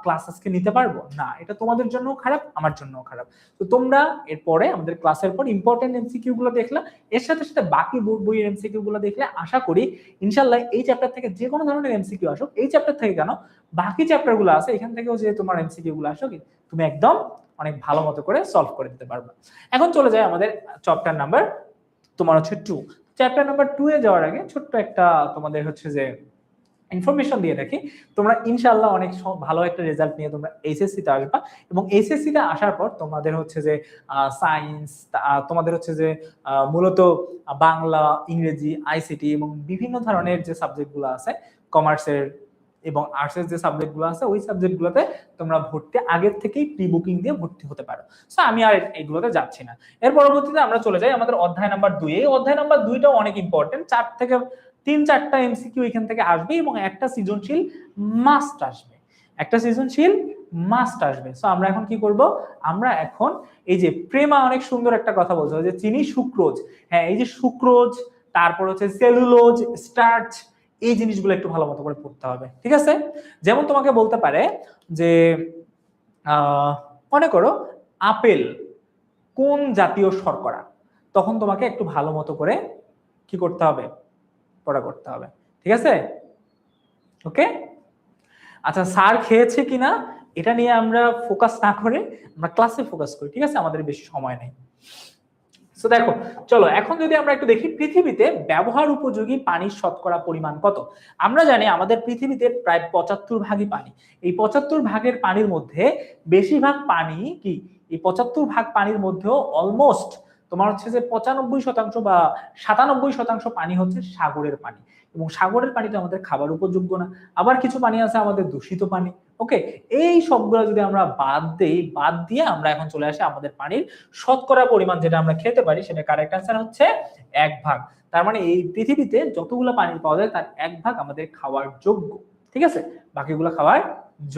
ক্লাস আজকে নিতে পারবো না? এটা তোমাদের জন্য খারাপ, আমার জন্য খারাপ। তো তোমরা এরপরে আমাদের ক্লাসের পর ইম্পর্টেন্ট এমসিকিউ গুলো দেখলা, এর সাথে সাথে বাকি বোর্ড বইয়ের এমসিকিউ গুলো দেখলে আশা করি ইনশাআল্লাহ এই চ্যাপ্টার থেকে যে কোনো ধরনের এমসিকিউ আসুক, এই চ্যাপ্টার থেকে কেন বাকি চ্যাপ্টার গুলো আছে এখান থেকেও যে তোমার এমসিকিউ গুলো আসুক, তুমি একদম অনেক ভালো মতো করে সলভ করে দিতে পারবে। এখন চলে যায় আমাদের চ্যাপ্টার নাম্বার তোমার হচ্ছে 2। চ্যাপ্টার নাম্বার 2 এ যাওয়ার আগে ছোট্ট একটা তোমাদের হচ্ছে যে ইনফরমেশন দিয়ে রাখি, তোমরা ইনশাআল্লাহ অনেক ভালো একটা রেজাল্ট নিয়ে তোমরা এইচএসসি তে আসবা, এবং এইচএসসি তে আসার পর তোমাদের হচ্ছে যে সায়েন্স, তোমাদের হচ্ছে যে মূলত বাংলা, ইংরেজি, আইসিটি এবং বিভিন্ন ধরনের যে সাবজেক্টগুলো আছে, কমার্সের এবং আর্টসের যে সাবজেক্টগুলো আছে, ওই সাবজেক্টগুলোতে তোমরা ভর্তি আগের থেকেই প্রি বুকিং দিয়ে ভর্তি হতে পারো। সো আমি আর এগুলোতে যাচ্ছি না। এর পরবর্তীতে আমরা চলে যাই আমাদের অধ্যায় নাম্বার 2। এই অধ্যায় নাম্বার 2টাও অনেক ইম্পর্টেন্ট। 3-4টা এমসিকিউ এখান থেকে আসবে এবং একটা সৃজনশীল মাস্ট আসবে, একটা সৃজনশীল মাস্ট আসবে। সো আমরা এখন কি করব, আমরা এখন এই যে প্রেমা অনেক সুন্দর একটা কথা বলছে যে চিনি, সুক্রোজ, হ্যাঁ এই যে সুক্রোজ, তারপর হচ্ছে সেলুলোজ, স্টার্চ, এই জিনিসগুলো একটু ভালো মতো করে পড়তে হবে, ঠিক আছে? যেমন তোমাকে বলতে পারে যে মনে করো আপেল কোন জাতীয় শর্করা, তখন তোমাকে একটু ভালো মতো করে কি করতে হবে, পড়া করতে হবে, ঠিক আছে? ওকে, আচ্ছা স্যার খেয়েছে কিনা এটা নিয়ে আমরা ফোকাস না করে আমরা ক্লাসে ফোকাস করি, ঠিক আছে? আমাদের বেশি সময় নেই। সো দেখো, চলো এখন যদি আমরা একটু দেখি পৃথিবীতে ব্যবহার উপযোগী পানির শতকরা পরিমাণ কত। আমরা জানি আমাদের পৃথিবীতে প্রায় 75 ভাগই পানি। এই 75 ভাগের পানির মধ্যে বেশিরভাগ পানি কি, এই 75 ভাগ পানির মধ্যেও অলমোস্ট তোমার হচ্ছে যে 95% বা 97% পানি হচ্ছে সাগরের পানি, এবং সাগরের পানিটা আমাদের খাবার উপযোগ্য না। আবার কিছু পানি আছে আমাদের দূষিত পানি। ওকে, এই সবগুলো যদি আমরা বাদ দেই, বাদ দিয়ে আমরা এখন চলে আসি আমাদের পানির শতকরা পরিমাণ যেটা আমরা খেতে পারি, সেটা কারেক্ট অ্যান্সার হচ্ছে 1 ভাগ। তার মানে এই পৃথিবীতে যতগুলো পানি পাওয়া যায় তার 1 ভাগ আমাদের খাওয়ার যোগ্য, ঠিক আছে? বাকিগুলো খাওয়ার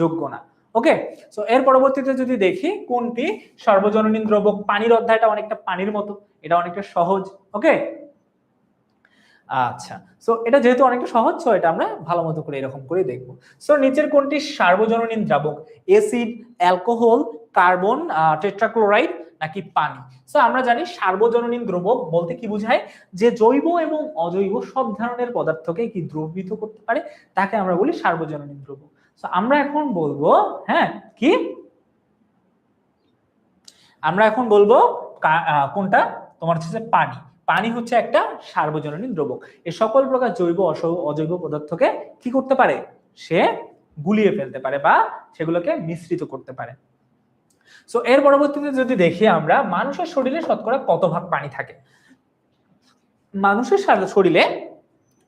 যোগ্য না। ওকে, সো এর পরবর্তীতে যদি দেখি কোনটি সর্বজনীন দ্রবক, পানির অধ্যায়টা অনেকটা পানির মতো, এটা অনেকটা সহজ। ওকে, আচ্ছা, সো এটা যেহেতু অনেকটা সহজ, সো এটা আমরা ভালো মতো করে এরকম করে দেখবো। সো নিচের কোনটি সার্বজনীন দ্রাবক, অ্যাসিড, অ্যালকোহল, কার্বন টেট্রাক্লোরাইড নাকি পানি? সো আমরা জানি সার্বজনীন দ্রবক বলতে কি বোঝায়, যে জৈব এবং অজৈব সব ধরনের পদার্থকে কি দ্রবীভূত করতে পারে, তাকে আমরা বলি সার্বজনীন দ্রবক। সো আমরা এখন বলবো, হ্যাঁ কি, আমরা এখন বলবো কোনটা, তোমার হচ্ছে পানি। পানি হচ্ছে একটা সার্বজনীন দ্রবক। এই সকল প্রকার জৈব অজৈব পদার্থকে কি করতে পারে, সে গুলিয়ে ফেলতে পারে বা সেগুলোকে মিশ্রিত করতে পারে। সো এর পরবর্তীতে যদি দেখি আমরা মানুষের শরীরে শতকরা কত ভাগ পানি থাকে। মানুষের শরীরে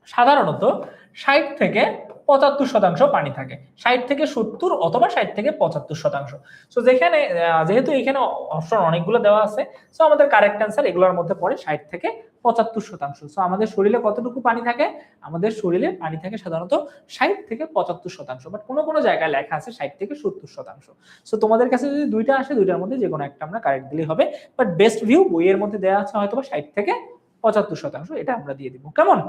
সাধারণত 60 থেকে 75% পানি থাকে, 60 থেকে 70 অথবা 60 থেকে 75%। সো যেখানে যেহেতু এখানে অপশন অনেকগুলো দেওয়া আছে, সো আমাদের কারেক্ট অ্যান্সার এগুলোর মধ্যে পড়ে 60 থেকে 75%। সো আমাদের শরীরে কতটুকু পানি থাকে, আমাদের শরীরে পানি থাকে সাধারণত 60 থেকে 75%, বাট কোনো কোনো জায়গায় লেখা আছে 60 থেকে 70%। সো তোমাদের কাছে যদি দুইটা আসে, দুইটার মধ্যে যে কোনো একটা আমরা কারেক্ট দিলেই হবে, বাট বেস্ট ভিউ বইয়ের মধ্যে দেওয়া আছে হয়তো 60 থেকে 75%, এটা আমরা দিয়ে দিব। কেমন?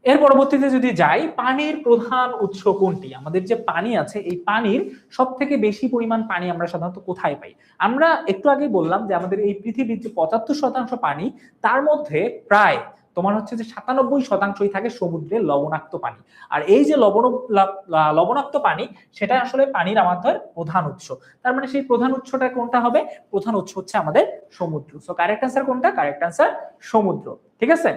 এর পরবর্তীতে যদি যাই, পানির প্রধান উৎস কোনটি? আমাদের যে পানি আছে, এই পানির সব থেকে বেশি পরিমাণ পানি আমরা সাধারণত কোথায় পাই? আমরা একটু আগে বললাম যে আমাদের এই পৃথিবীর যে 75% পানি, তার মধ্যে প্রায় তোমার হচ্ছে যে 97%ই থাকে সমুদ্রের লবণাক্ত পানি। আর এই যে লবণাক্ত পানি, সেটা আসলে পানির আমাদের প্রধান উৎস। তার মানে সেই প্রধান উৎসটা কোনটা হবে? প্রধান উৎস হচ্ছে আমাদের সমুদ্র। সো কারেক্ট অ্যান্সার কোনটা? কারেক্ট অ্যান্সার সমুদ্র, ঠিক আছে?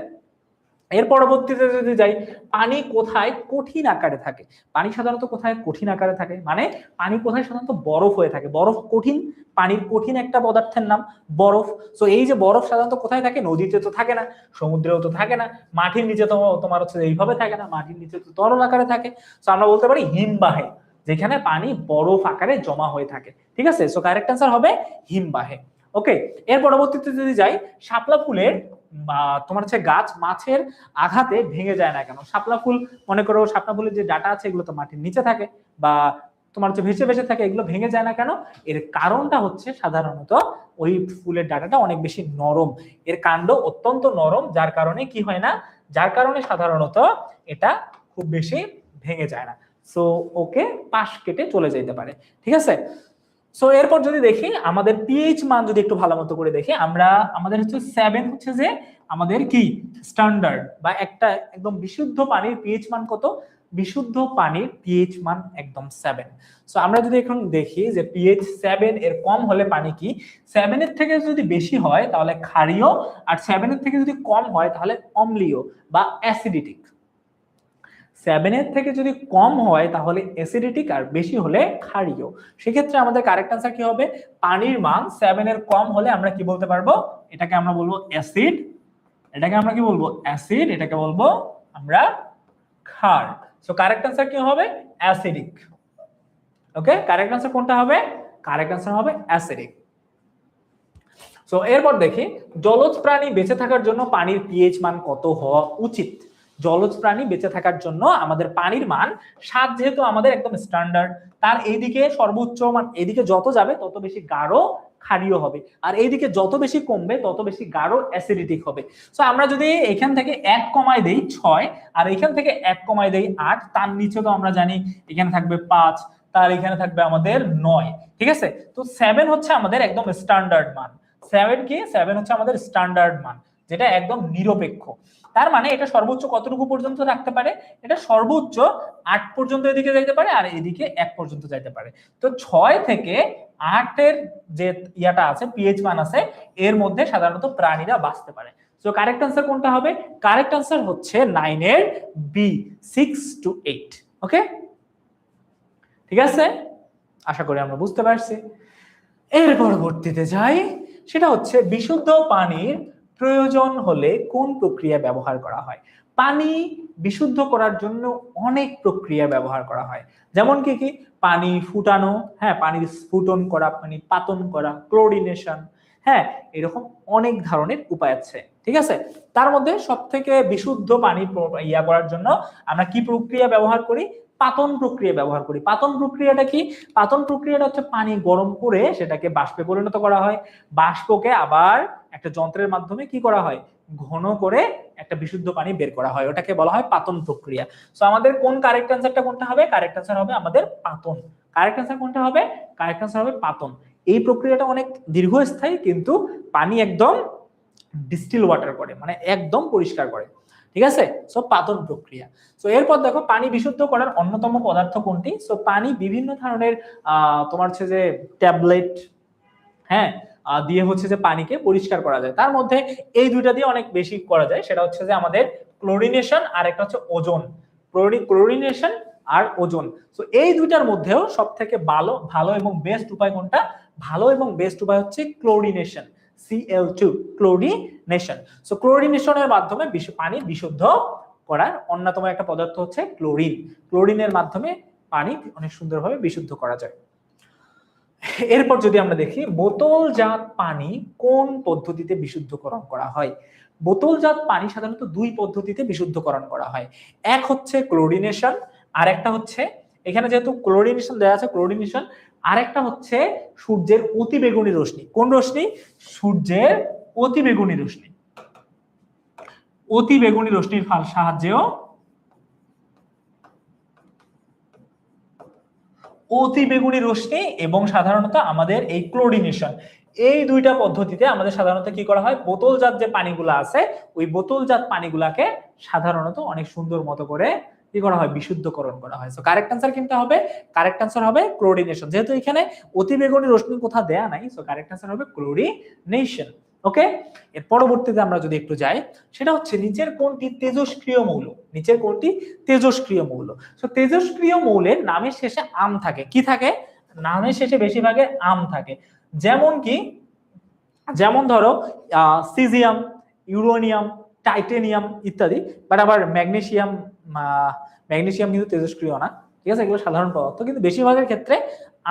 এর পরবর্তীতে যদি যাই, পানি কোথায় কঠিন আকারে থাকে? পানি সাধারণত কোথায় কঠিন আকারে থাকে, মানে পানি কোথায় সাধারণত বরফ হয়ে থাকে। বরফ কঠিন, পানির কঠিন একটা পদার্থের নাম বরফ। তো এই যে বরফ সাধারণত কোথায় থাকে? নদীতে তো থাকে না, সমুদ্রেও তো থাকে না, মাটির নিচে তো তোমার হচ্ছে এইভাবে থাকে না, মাটির নিচে তো তরল আকারে থাকে। তো আমরা বলতে পারি হিমবাহে, যেখানে পানি বরফ আকারে জমা হয়ে থাকে। ঠিক আছে, সো কারেক্ট অ্যান্সার হবে হিমবাহে। ওকে, এর পরবর্তীতে যদি যাই, শাপলা ফুলের তোমার হচ্ছে গাছ মাছের আঘাতে ভেঙে যায় না কেন? শাপলা ফুল, মনে করো শাপলা ফুলের যে ডাটা আছে এগুলো তো মাটির নিচে থাকে বা তোমার হচ্ছে ভেসে ভেসে থাকে, এগুলো ভেঙে যায় না কেন? এর কারণটা হচ্ছে সাধারণত ওই ফুলের ডাটাটা অনেক বেশি নরম, এর কাণ্ড অত্যন্ত নরম, যার কারণে কি হয় না, যার কারণে সাধারণত এটা খুব বেশি ভেঙে যায় না। সো ওকে, পাশ কেটে চলে যেতে পারে। ঠিক আছে, সো এরপর যদি দেখি আমাদের পিএইচ মান যদি একটু ভালো মতো করে দেখি, আমরা আমাদের হচ্ছে 7 হচ্ছে যে আমাদের কি স্ট্যান্ডার্ড বা একটা একদম বিশুদ্ধ পানির পিএইচ মান কত? বিশুদ্ধ পানির পিএইচ মান একদম 7। সো আমরা যদি এখন দেখি যে পিএইচ 7 এর কম হলে পানি কি, 7 এর থেকে যদি বেশি হয় তাহলে ক্ষারীয়, আর 7 এর থেকে যদি কম হয় তাহলে অম্লীয় বা অ্যাসিডিটিক। 7 এর থেকে যদি কম হয় তাহলে অ্যাসিডিটিক, আর বেশি হলে ক্ষারীয়। সেক্ষেত্রে আমাদের কারেক্ট আনসার কি হবে? পানির মান 7 এর কম হলে আমরা কি বলতে পারবো? এটাকে আমরা বলবো অ্যাসিড, এটাকে আমরা কি বলবো? অ্যাসিড, এটাকে বলবো আমরা ক্ষার। সো কারেক্ট আনসার কি হবে? অ্যাসিডিক। ওকে, কারেক্ট আনসার কোনটা হবে? কারেক্ট আনসার হবে অ্যাসিডিক। সো এরপর দেখি, জলজ প্রাণী বেঁচে থাকার জন্য পানির পিএইচ মান কত হওয়া উচিত? জলজ প্রাণী বেঁচে থাকার জন্য আমাদের পানির মান 7 যেহেতু আমাদের একদম স্ট্যান্ডার্ড, তার এইদিকে সর্বোচ্চ মান, এইদিকে যত যাবে তত বেশি গাঢ় ক্ষারীয় হবে, আর এইদিকে যত বেশি কমবে তত বেশি গাঢ় অ্যাসিডিটিক হবে। সো আমরা যদি এখান থেকে 1 কমায় দেই 6, আর এখান থেকে 1 কমায় দেই 8, তার নিচে তো আমরা জানি এখানে থাকবে 5, তার এখানে থাকবে আমাদের 9। ঠিক আছে, তো 7 হচ্ছে আমাদের একদম স্ট্যান্ডার্ড মান। 7 কি? 7 হচ্ছে আমাদের স্ট্যান্ডার্ড মান, যেটা একদম নিরপেক্ষ। তার মানে এটা সর্বোচ্চ কতটুকু পর্যন্ত রাখতে পারে? এটা সর্বোচ্চ 8 পর্যন্ত এদিকে যাইতে পারে, আর এদিকে 1 পর্যন্ত যাইতে পারে। তো 6 থেকে 8 এর যে ইয়াটা আছে, পিএইচ মান আছে, এর মধ্যে সাধারণত প্রাণীরা বাঁচতে পারে। সো কারেক্ট আনসার কোনটা হবে? কারেক্ট আনসার হচ্ছে 9 এর বি, 6 to 8। ওকে, ঠিক আছে, আশা করি আমরা বুঝতে পারছি। এর পরবর্তীতে যাই, সেটা হচ্ছে বিশুদ্ধ পানির প্রয়োজন হলে কোন প্রক্রিয়া ব্যবহার করা হয়? পানি বিশুদ্ধ করার জন্য অনেক প্রক্রিয়া ব্যবহার করা হয়, যেমন কি কি? পানি ফুটানো, হ্যাঁ, পানির স্ফুটন করা, পানি পাতন করা, ক্লোরিনেশন, হ্যাঁ, এরকম অনেক ধরনের উপায় আছে। ঠিক আছে, তার মধ্যে সব থেকে বিশুদ্ধ পানি ইয়া করার জন্য আমরা কি প্রক্রিয়া ব্যবহার করি? পাতন প্রক্রিয়া ব্যবহার করি। পাতন প্রক্রিয়াটা কি? পাতন প্রক্রিয়াটা হচ্ছে পানি গরম করে সেটাকে বাষ্পে পরিণত করা হয়, বাষ্পকে আবার একটা যন্ত্রের মাধ্যমে কি করা হয়? ঘন করে একটা বিশুদ্ধ পানি বের করা হয়, ওটাকে বলা হয় পাতন প্রক্রিয়া। সো আমাদের কোন কারেক্ট অ্যান্সারটা কোনটা হবে? কারেক্ট অ্যান্সার হবে আমাদের পাতন। কারেক্ট অ্যান্সার কোনটা হবে? কারেক্ট অ্যান্সার হবে পাতন। এই প্রক্রিয়াটা অনেক দীর্ঘস্থায়ী, কিন্তু পানি একদম ডিস্টিল ওয়াটার করে, মানে একদম পরিষ্কার করে। ঠিক আছে, সো পাতন প্রক্রিয়া। সো এরপর দেখো, পানি বিশুদ্ধ করার অন্যতম পদার্থ কোনটি? সো পানি বিভিন্ন ধরনের তোমার হচ্ছে যে ট্যাবলেট, হ্যাঁ, দিয়ে হচ্ছে যে পানিকে পরিষ্কার করা যায়। তার মধ্যে এই দুইটা দিয়ে অনেক বেশি করা যায়, সেটা হচ্ছে যে আমাদের ক্লোরিনেশন আর একটা হচ্ছে ওজোন। ক্লোরিনেশন আর ওজোন। সো এই দুইটার মধ্যেও সব থেকে ভালো ভালো এবং বেস্ট উপায় কোনটা? ভালো এবং বেস্ট উপায় হচ্ছে ক্লোরিনেশন, Cl2, ক্লোরিনেশন। সো ক্লোরিনেশনের মাধ্যমে পানি বিশুদ্ধ করার অন্যতম একটা পদার্থ হচ্ছে ক্লোরিন। ক্লোরিনের মাধ্যমে পানি অনেক সুন্দরভাবে বিশুদ্ধ করা যায়। এরপর যদি আমরা দেখি, বোতলজাত পানি কোন পদ্ধতিতে বিশুদ্ধকরণ করা হয়? বোতলজাত পানি সাধারণত 2 পদ্ধতিতে বিশুদ্ধকরণ করা হয়। এক হচ্ছে ক্লোরিনেশন, আর একটা হচ্ছে, এখানে যেহেতু ক্লোরিনেশন দেওয়া আছে, ক্লোরিনেশন, আর একটা হচ্ছে সূর্যের অতিবেগুনি রশ্মি। কোন রশ্মি? সূর্যের অতিবেগুনি রশ্মি। অতিবেগুনি রশ্মির সাহায্যেও অতিবেগুনি রশ্মি এবং সাধারণত আমাদের এই ক্লোরিনেশন, এই দুইটা পদ্ধতিতে আমাদের সাধারণত কি করা হয়? বোতলজাত যে পানিগুলো আছে, ওই বোতলজাত পানিগুলাকে সাধারণত অনেক সুন্দর মতো করে কি করা হয়? বিশুদ্ধকরণ করা হয়। সো কারেক্ট আনসার কিন্তু হবে, কারেক্ট আনসার হবে ক্লোরিনেশন। যেহেতু এখানে অতিবেগুনি রশ্মি কোথাও দেয়া নাই, সো কারেক্ট আনসার হবে ক্লোরিনেশন। ওকে, এর পরবর্তীতে আমরা যদি একটু যাই, সেটা হচ্ছে নিচের কোনটি তেজস্ক্রিয় মৌল, নিচের কোনটি তেজস্ক্রিয় মৌল। তো তেজস্ক্রিয় মৌলের নামের শেষে আম থাকে, কি থাকে, নামের শেষে বেশিরভাগে আম থাকে। যেমন কি, যেমন ধরো সিজিয়াম, ইউরেনিয়াম, টাইটেনিয়াম ইত্যাদি। বাট আবার ম্যাগনেসিয়াম, ম্যাগনেসিয়াম কিন্তু তেজস্ক্রিয় না, ঠিক আছে, এগুলো সাধারণ পদার্থ, কিন্তু বেশিরভাগের ক্ষেত্রে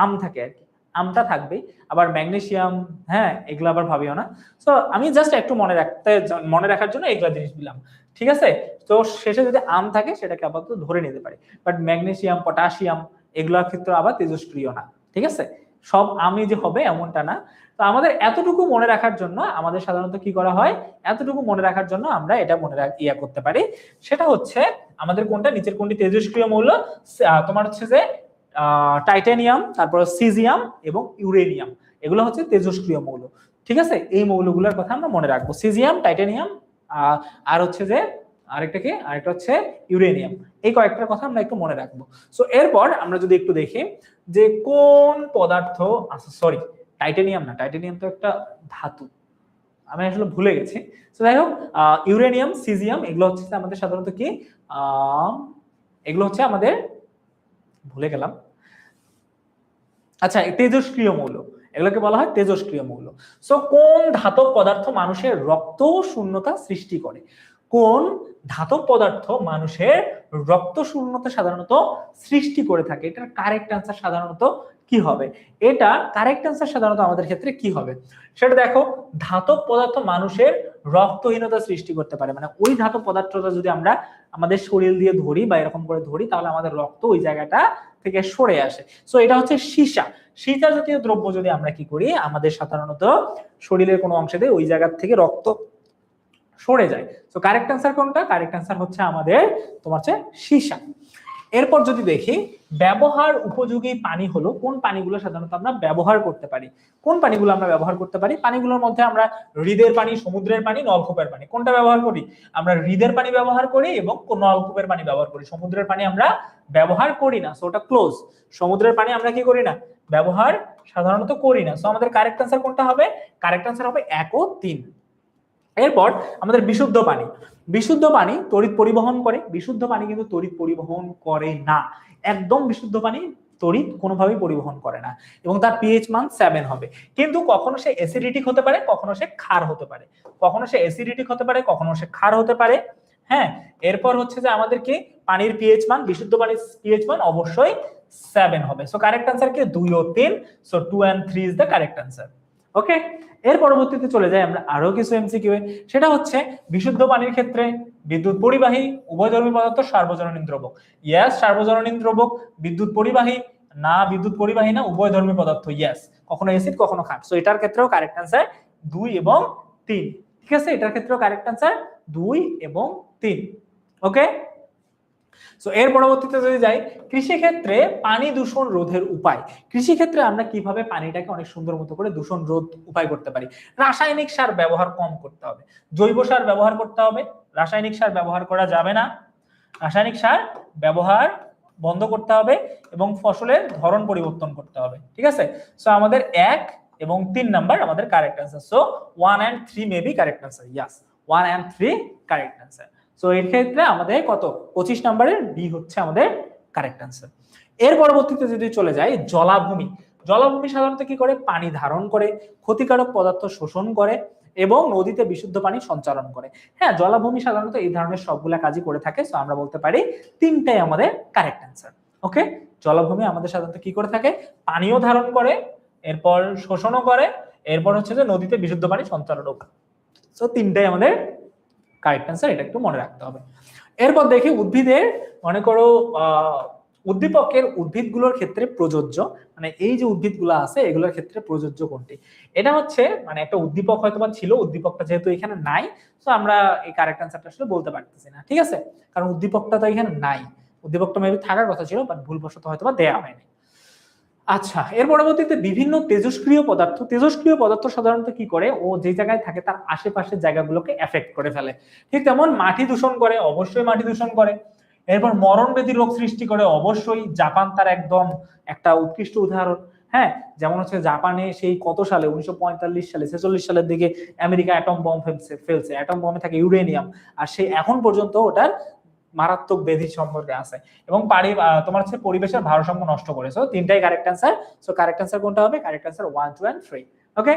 আম থাকে আর কি, আমটা থাকবে। আবার ম্যাগনেসিয়াম, হ্যাঁ, এগুলো আবার ভাবিও না। তো আমি জাস্ট একটু মনে রাখার জন্য এগুলা জিনিস দিলাম, ঠিক আছে। তো শেষে যদি আম থাকে সেটাকে আপাতত ধরে নিতে পারি। বাট ম্যাগনেসিয়াম, পটাশিয়াম এগুলোর ক্ষেত্রে আবার তেজস্ক্রিয় না, ঠিক আছে। সব আমি যে হবে এমনটা না। তো আমাদের এতটুকু মনে রাখার জন্য আমাদের সাধারণত কি করা হয়, এতটুকু মনে রাখার জন্য আমরা এটা করতে পারি, সেটা হচ্ছে আমাদের কোনটা, নিচের কোনটি তেজস্ক্রিয় মৌল, তোমার হচ্ছে যে টাইটানিয়াম, তারপর সিজিয়াম এবং ইউরেনিয়াম, এগুলো হচ্ছে তেজস্ক্রিয় মৌল, ঠিক আছে। এই মৌলগুলোর কথা আমরা মনে রাখবো, সিজিয়াম, টাইটানিয়াম, আর হচ্ছে যে আরেকটা হচ্ছে ইউরেনিয়াম, এই কয়েকটার কথা আমরা একটু মনে রাখবো। সো এরপর আমরা যদি একটু দেখি যে কোন পদার্থ, আচ্ছা সরি, টাইটানিয়াম না, টাইটানিয়াম তো একটা ধাতু, আমি আসলে ভুলে গেছি। তো যাই হোক, ইউরেনিয়াম, সিজিয়াম এগুলো হচ্ছে আমাদের সাধারণত কি, এগুলো হচ্ছে আমাদের, ভুলে গেলাম, আচ্ছা, তেজস্ক্রিয় মৌল, এগুলোকে বলা হয় তেজস্ক্রিয় মৌল। সো কোন ধাতব পদার্থ মানুষের রক্ত শূন্যতা সৃষ্টি করে, কোন ধাতব পদার্থ মানুষের রক্ত শূন্যতা সাধারণত সৃষ্টি করে থাকে, এটার কারেক্ট অ্যান্সার সাধারণত কি হবে, এটা কারেক্ট অ্যান্সার সাধারণত আমাদের ক্ষেত্রে কি হবে সেটা দেখো। ধাতব পদার্থ মানুষের রক্তহীনতা সৃষ্টি করতে পারে, মানে ওই ধাতব পদার্থটা যদি আমরা আমাদের শরীর দিয়ে ধরি বা এরকম করে ধরি, তাহলে আমাদের রক্ত ওই জায়গাটা থেকে সরে আসে। সো এটা হচ্ছে সীসা, সীসা জাতীয় দ্রব্য যদি আমরা কি করি, আমাদের সাধারণত শরীরের কোনো অংশে ওই জায়গা থেকে রক্ত সরে যায়। সো কারেক্ট অ্যান্সার কোনটা, কারেক্ট অ্যান্সার হচ্ছে আমাদের তোমার হচ্ছে সীসা। এরপর যদি দেখি ব্যবহার উপযোগী পানি হলো কোন পানিগুলো সাধারণত আমরা ব্যবহার করতে পারি, কোন পানিগুলো আমরা ব্যবহার করতে পারি, পানিগুলোর মধ্যে আমরা হ্রদের পানি, সমুদ্রের পানি, নলকূপের পানি, কোনটা ব্যবহার করি, আমরা হ্রদের পানি ব্যবহার করি এবং নলকূপের পানি ব্যবহার করি, সমুদ্রের পানি আমরা ব্যবহার করি না। সো ওটা ক্লোজ, সমুদ্রের পানি আমরা কি করি না, ব্যবহার সাধারণত করি না। সো আমাদের কারেক্ট অ্যান্সার কোনটা হবে, কারেক্ট অ্যান্সার হবে 1 ও 3। এরপর আমাদের বিশুদ্ধ পানি, বিশুদ্ধ পানি তড়িৎ পরিবহন করে, বিশুদ্ধ পানি কিন্তু তড়িৎ পরিবহন করে না, একদম বিশুদ্ধ পানি তড়িৎ কোনোভাবেই পরিবহন করে না, এবং তার পিএইচ মান 7 হবে। কিন্তু কখনো সে অ্যাসিডিক হতে পারে, কখনো সে ক্ষার হতে পারে, কখনো সে অ্যাসিডিক হতে পারে, কখনো সে ক্ষার হতে পারে। হ্যাঁ, এরপর হচ্ছে যে আমাদের কি পানির পিএইচ মান, বিশুদ্ধ পানির পিএইচ মান অবশ্যই 7 হবে। সো কারেক্ট অ্যান্সার কি 2 ও 3, so 2 and 3 is the correct answer. Okay, এর পরবর্তীতে চলে যাই আমরা আরো কিছু এমসিকিউ এ, সেটা হচ্ছে বিশুদ্ধ পানির ক্ষেত্রে বিদ্যুৎ পরিবাহী উভয়ধর্মী পদার্থ সার্বজনীন দ্রবক। ইয়েস, সার্বজনীন দ্রবক। বিদ্যুৎ পরিবাহী না, বিদ্যুৎ পরিবাহী না, উভয়ধর্মী পদার্থ। ইয়েস, কখনো অ্যাসিড কখনো ক্ষার। সো এটার ক্ষেত্রেও কারেক্ট অ্যান্সার 2 এবং 3, ঠিক আছে, এটার ক্ষেত্রেও কারেক্ট অ্যান্সার 2 এবং 3। ওকে, সো এর পরবর্তীতে যদি যাই কৃষি ক্ষেত্রে পানি দূষণ রোধের উপায়, কৃষি ক্ষেত্রে আমরা কিভাবে পানিটাকে অনেক সুন্দর মতো করে দূষণ রোধ উপায় করতে পারি। রাসায়নিক সার ব্যবহার কম করতে হবে, জৈব সার ব্যবহার করতে হবে, রাসায়নিক সার ব্যবহার করা যাবে না, রাসায়নিক সার ব্যবহার বন্ধ করতে হবে এবং ফসলের ধরন পরিবর্তন করতে হবে, ঠিক আছে। সো আমাদের 1 এবং 3 নাম্বার আমাদের correct answer. So 1 and 3 may be correct answer. Yes, 1 and 3 correct answer. So এর ক্ষেত্রে আমাদের কত, 25 নম্বরের বি হচ্ছে আমাদের কারেক্ট অ্যান্সার। এর পরবর্তীতে যদি চলে যাই জলাভূমি, জলাভূমি সাধারণত কি করে, পানি ধারণ করে, ক্ষতিকারক পদার্থ শোষণ করে এবং নদীতে বিশুদ্ধ পানি সঞ্চালন করে। হ্যাঁ, জলাভূমি সাধারণত এই ধরনের সবগুলা কাজই করে থাকে। সো আমরা বলতে পারি 3টাই আমাদের কারেক্ট অ্যান্সার। ওকে, জলাভূমি আমাদের সাধারণত কি করে থাকে, পানিও ধারণ করে, এরপর শোষণও করে, এরপর হচ্ছে যে নদীতে বিশুদ্ধ পানি সঞ্চালনও করে। সো 3টাই আমাদের কারেক্ট অ্যান্সার, এটা একটু মনে রাখতে হবে। এরপর দেখি উদ্ভিদের, মনে করো উদ্দীপকের উদ্ভিদগুলোর ক্ষেত্রে প্রযোজ্য, মানে এই যে উদ্ভিদগুলো আছে এগুলোর ক্ষেত্রে প্রযোজ্য কোনটি, এটা হচ্ছে মানে একটা উদ্দীপক হয়তো বা ছিল, উদ্দীপকটা যেহেতু এখানে নাই, তো আমরা এই কারেক্ট অ্যান্সারটা আসলে বলতে পারতেছি না, ঠিক আছে, কারণ উদ্দীপকটা তো এখানে নাই, উদ্দীপকটা মেবি থাকার কথা ছিল বাট ভুলবশত হয়তো বা দেয়া হয়নি। আচ্ছা, এর পরবর্তীতে বিভিন্ন তেজস্ক্রিয় পদার্থ, তেজস্ক্রিয় পদার্থ সাধারণত কি করে, ও যে জায়গায় থাকে তার আশেপাশের জায়গাগুলোকে এফেক্ট করে ফেলে। ঠিক তেমন মাটি দূষণ করে, অবশ্যই মাটি দূষণ করে। এরপর মরণ ব্যাধি রোগ সৃষ্টি করে, অবশ্যই জাপান তার একদম একটা উৎকৃষ্ট উদাহরণ। হ্যাঁ, যেমন হচ্ছে জাপানে সেই কত সালে 1945 সালে 46 সালের দিকে আমেরিকা অ্যাটম বম ফেলছে, অ্যাটম বমে থাকে ইউরেনিয়াম, আর সে এখন পর্যন্ত ওটার মারাত্মক ব্যাধি সম্পর্কে আছে, এবং তোমার হচ্ছে পরিবেশের ভারসাম্য নষ্ট করেছে। তিনটাই correct answer. So correct answer কোনটা হবে? Correct answer 1, 2 and 3। ওকে,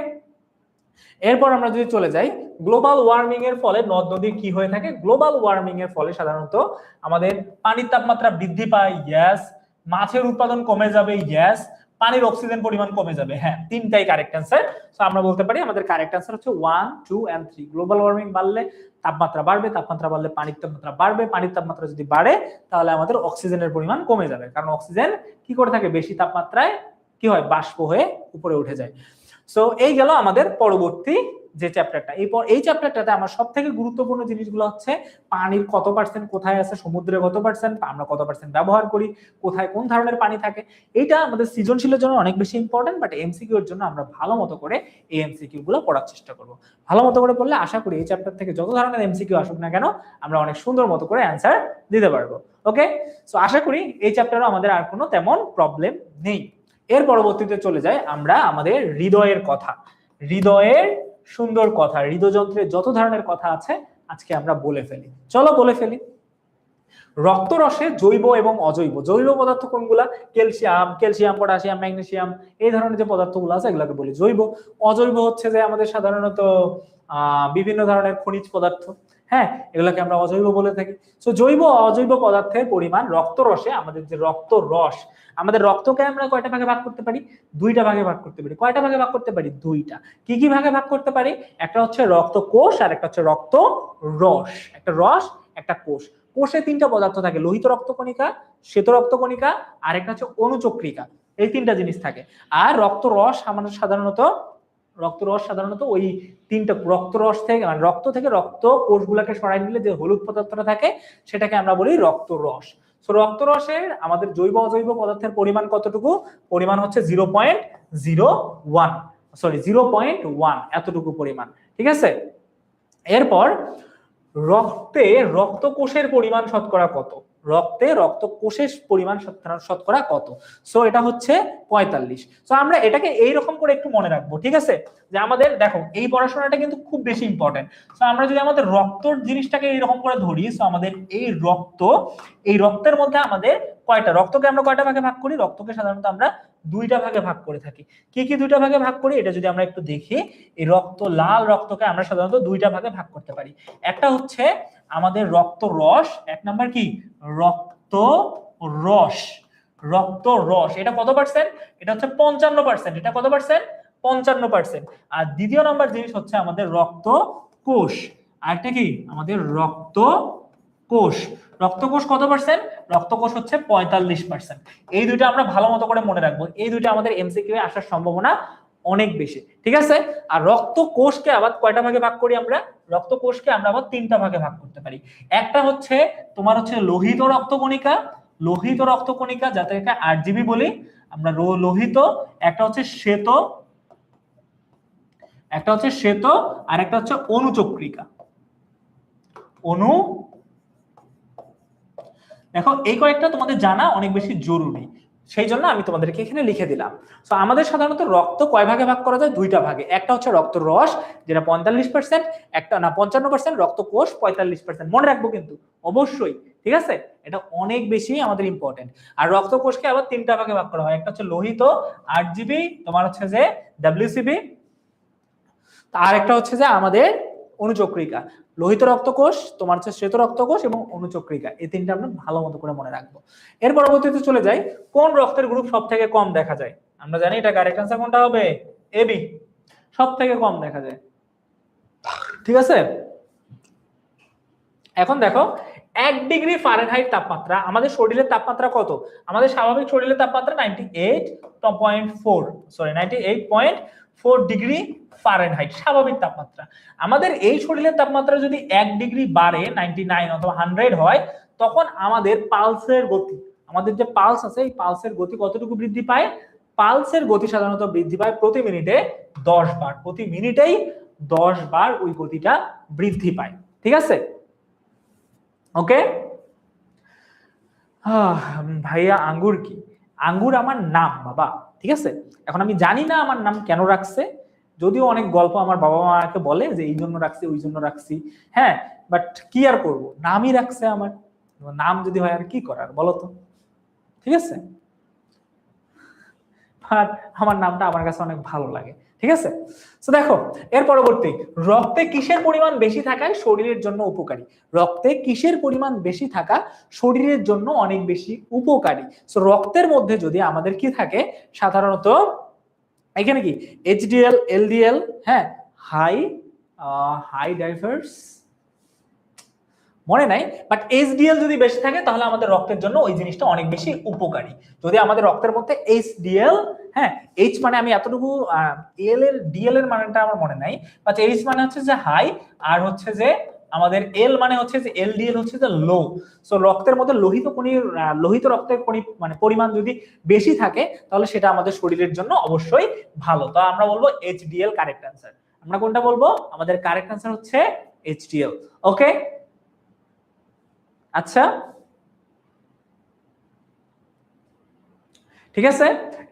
এরপর আমরা যদি চলে যাই, গ্লোবাল ওয়ার্মিং এর ফলে নদ নদীর কি হয়ে থাকে? গ্লোবাল ওয়ার্মিং এর ফলে সাধারণত আমাদের পানির তাপমাত্রা বৃদ্ধি পায়, ইয়েস। মাছের উৎপাদন কমে যাবে, ইয়েস। পানির অক্সিজেন পরিমাণ কমে যাবে, হ্যাঁ। তিনটাই কারেক্ট অ্যান্সার। সো আমরা বলতে পারি আমাদের কারেক্ট অ্যান্সার হচ্ছে 1, 2 and 3। গ্লোবাল ওয়ার্মিং বাড়লে তাপমাত্রা বাড়বে, তাপমাত্রা বাড়লে পানির তাপমাত্রা বাড়বে, পানির তাপমাত্রা যদি বাড়ে তাহলে আমাদের অক্সিজেনের পরিমাণ কমে যাবে, কারণ অক্সিজেন কি করে থাকে? বেশি তাপমাত্রায় কি হয়? বাষ্প হয়ে উপরে উঠে যায়। সো এই গেল আমাদের পরবর্তী যে চ্যাপ্টারটা। এই চ্যাপ্টারটাতে আমার সব থেকে গুরুত্বপূর্ণ জিনিসগুলো হচ্ছে পানির কত পার্সেন্ট কোথায় আছে, সমুদ্রে কত পার্সেন্ট, আমরা কত পার্সেন্ট ব্যবহার করি, কোথায় কোন ধরনের পানি থাকে। এটা আমাদের সৃজনশীলের জন্য অনেক বেশি ইম্পর্টেন্ট, বাট এমসিকিউ এর জন্য আমরা ভালো মতো করে এই এমসিকিউ গুলো পড়ার চেষ্টা করব। ভালো মতো করে পড়লে আশা করি এই চ্যাপ্টার থেকে যত ধরনের এমসিকিউ আসুক না কেন আমরা অনেক সুন্দর মতো করে অ্যান্সার দিতে পারবো। ওকে, সো আশা করি এই চ্যাপ্টারও আমাদের আর কোনো তেমন প্রবলেম নেই। এর পরবর্তীতে চলে যাই আমরা আমাদের হৃদয়ের কথা, হৃদয়ের সুন্দর কথা, হৃদযন্ত্রের যত ধরনের কথা আছে আজকে আমরা বলে ফেলি। চলো বলে ফেলি। রক্তরসে জৈব এবং অজৈব, জৈব পদার্থ কোনগুলা? ক্যালসিয়াম, পটাশিয়াম, ম্যাগনেসিয়াম, এই ধরনের যে পদার্থগুলো আছে এগুলোকে বলি জৈব। অজৈব হচ্ছে যে আমাদের সাধারণত বিভিন্ন ধরনের খনিজ পদার্থ, হ্যাঁ, এগুলোকে আমরা অজৈব বলে থাকি। সো জৈব অজৈব পদার্থের পরিমাণ রক্তরসে, আমাদের যে রক্তরস, আমাদের রক্তকে আমরা কয়টা ভাগে ভাগ করতে পারি? দুইটা ভাগে ভাগ করতে পারি। কয়টা ভাগে ভাগ করতে পারি? দুইটা। কি কি ভাগে ভাগ করতে পারি? একটা হচ্ছে রক্তকোষ আর একটা হচ্ছে রক্ত রস। একটা রস, একটা কোষ। কোষে তিনটা পদার্থ থাকে, লোহিত রক্তকণিকা, শ্বেত রক্তকণিকা আর একটা হচ্ছে অনুচক্রিকা। এই তিনটা জিনিস থাকে। আর আমাদের সাধারণত ওই তিনটা রক্তরস থেকে, মানে রক্ত থেকে রক্ত কোষগুলোকে সরাই নিলে যে হলুদ পদার্থটা থাকে সেটাকে আমরা বলি রক্তরস। সো রক্তরসের আমাদের জৈব অজৈব পদার্থের পরিমাণ কতটুকু? পরিমাণ হচ্ছে 0.1 এতটুকু পরিমাণ, ঠিক আছে। এরপর রক্তে রক্তকোষের পরিমাণ শতকরা কত? রক্তে রক্তকোষের পরিমাণ শতকরা কত? সো এটা হচ্ছে 45। সো আমরা এটাকে এইরকম করে একটু মনে রাখবো, ঠিক আছে, যে আমাদের দেখো এই পড়াশোনাটা কিন্তু খুব বেশি ইম্পর্টেন্ট। সো আমরা যদি আমাদের রক্তর জিনিসটাকে এইরকম করে ধরি, সো আমাদের এই রক্তের মধ্যে আমাদের কয়টা রক্তকে আমরা কয়টা ভাগে ভাগ করি? রক্তকে সাধারণত আমরা দুইটা ভাগে ভাগ করে থাকি। কি কি দুইটা ভাগে ভাগ করি? এটা যদি আমরা একটু দেখি, এই লাল রক্তকে আমরা সাধারণত দুইটা ভাগে ভাগ করতে পারি। একটা হচ্ছে আমাদের রক্ত রস, এক নাম্বার কি রক্ত রস, এটা কত পার্সেন্ট? এটা হচ্ছে 55%। এটা কত পার্সেন্ট? 55%। আর দ্বিতীয় নাম্বার জিনিস হচ্ছে আমাদের রক্ত কোষ। আরেকটা কি? আমাদের রক্তকোষ কত পার্সেন্ট? রক্তকোষ হচ্ছে 45%। এই দুইটা আমরা ভালো মতো করে মনে রাখবো, এই দুইটা আমাদের এমসিকিউ এ আসার সম্ভাবনা অনেক বেশি, ঠিক আছে। আর রক্তকোষকে আবার কয়টা ভাগে ভাগ করি আমরা? রক্তকোষকে আমরা আবার তিনটা ভাগে ভাগ করতে পারি। একটা হচ্ছে তোমার হচ্ছে লোহিত রক্তকণিকা, যাদেরকে আরজিবি বলি আমরা, লোহিত। একটা হচ্ছে শ্বেত আর একটা হচ্ছে অনুচক্রিকা। দেখো এই কয়েকটা তোমাদের জানা অনেক বেশি জরুরি, সেই জন্য আমি তোমাদেরকে এখানে লিখে দিলাম। তো আমাদের সাধারণত রক্ত কয় ভাগে ভাগ করা যায়? দুইটা ভাগে। একটা হচ্ছে রক্ত রস, যেটা 45%, একটা না 55%, রক্তকোষ 45%। মনে রাখবো কিন্তু অবশ্যই, ঠিক আছে, এটা অনেক বেশি আমাদের ইম্পর্টেন্ট। আর রক্তকোষকে আবার তিনটা ভাগে ভাগ করা হয়, একটা হচ্ছে লোহিত আরজিবি, তোমার হচ্ছে যে ডব্লিউসিবি, আর একটা হচ্ছে যে আমাদের অনুচক্রিকা। লোহিত রক্তকোষ, তোমার হচ্ছে শ্বেত রক্তকোষ এবং অনুচক্রিকা, এই তিনটা আমরা ভালো মতো করে মনে রাখবো। এর পরবর্তীতে চলে যাই, কোন রক্তের গ্রুপ সব থেকে কম দেখা যায়? আমরা জানি এটা কারেক্ট আনসার কোনটা হবে? এবি, সব থেকে কম দেখা যায়, ঠিক আছে। এখন দেখো 1 ডিগ্রি ফারেনহাইট তাপমাত্রা, আমাদের শরীরের তাপমাত্রা কত? আমাদের স্বাভাবিক শরীরের তাপমাত্রা 98.4 ডিগ্রি ফারেনহাইট স্বাভাবিক তাপমাত্রা। আমাদের এই শরীরের তাপমাত্রা যদি 1 ডিগ্রি বাড়ে, 99 অথবা 100 হয়, তখন আমাদের পালসের গতি, আমাদের যে পালস আছে এই পালসের গতি কতটুকু বৃদ্ধি পায়? পালসের গতি সাধারণত বৃদ্ধি পায় প্রতি মিনিটে 10 বার, প্রতি মিনিটেই 10 বার ওই গতিটা বৃদ্ধি পায়, ঠিক আছে। ওকে, ভাইয়া আঙ্গুর কি? আঙ্গুর আমার নাম বাবা, ঠিক আছে? এখন আমি জানি না আমার নাম কেন রাখছে, যদিও অনেক গল্প আমার বাবা মাকে বলে যে এই জন্য রাখছি ওই জন্য রাখছি, হ্যাঁ, বাট কি আর করব, নামই রাখছে আমার, নাম যদি হয় আর কি করার বলো তো, ঠিক আছে? আর আমার নামটা আমার কাছে অনেক ভালো লাগে, ঠিক আছে? তো দেখো এর পরবর্তী, রক্তে কিসের পরিমাণ বেশি থাকায় শরীরের জন্য উপকারী? রক্তে কিসের পরিমাণ বেশি থাকা শরীরের জন্য অনেক বেশি উপকারী? সো রক্তের মধ্যে যদি আমাদের কি থাকে সাধারণত, এখানে কি এইচডিএল, এলডিএল, হ্যাঁ, হাই হাই ডাইভার্স মনে নাই, বাট এইচডিএল যদি বেশি থাকে তাহলে আমাদের রক্তের জন্য ওই জিনিসটা অনেক বেশি উপকারী। যদি আমাদের রক্তের মধ্যে এইচডিএল, হ্যাঁ, এইচ মানে আমি এতটুকু, এল এর ডিএল এর মানেটা আমার মনে নাই, বাট এইচ মানে হচ্ছে যে হাই, আর হচ্ছে যে আমাদের এল মানে হচ্ছে যে এলডিএল হচ্ছে যে লো। সো রক্তের মধ্যে লোহিত কণির, লোহিত রক্তের কণি মানে পরিমাণ যদি বেশি থাকে তাহলে সেটা আমাদের শরীরের জন্য অবশ্যই ভালো। তো আমরা বলবো এইচডিএল কারেক্ট অ্যান্সার। আমরা কোনটা বলবো? আমাদের কারেক্ট অ্যান্সার হচ্ছে এইচডিএল। ওকে, আচ্ছা ঠিক আছে।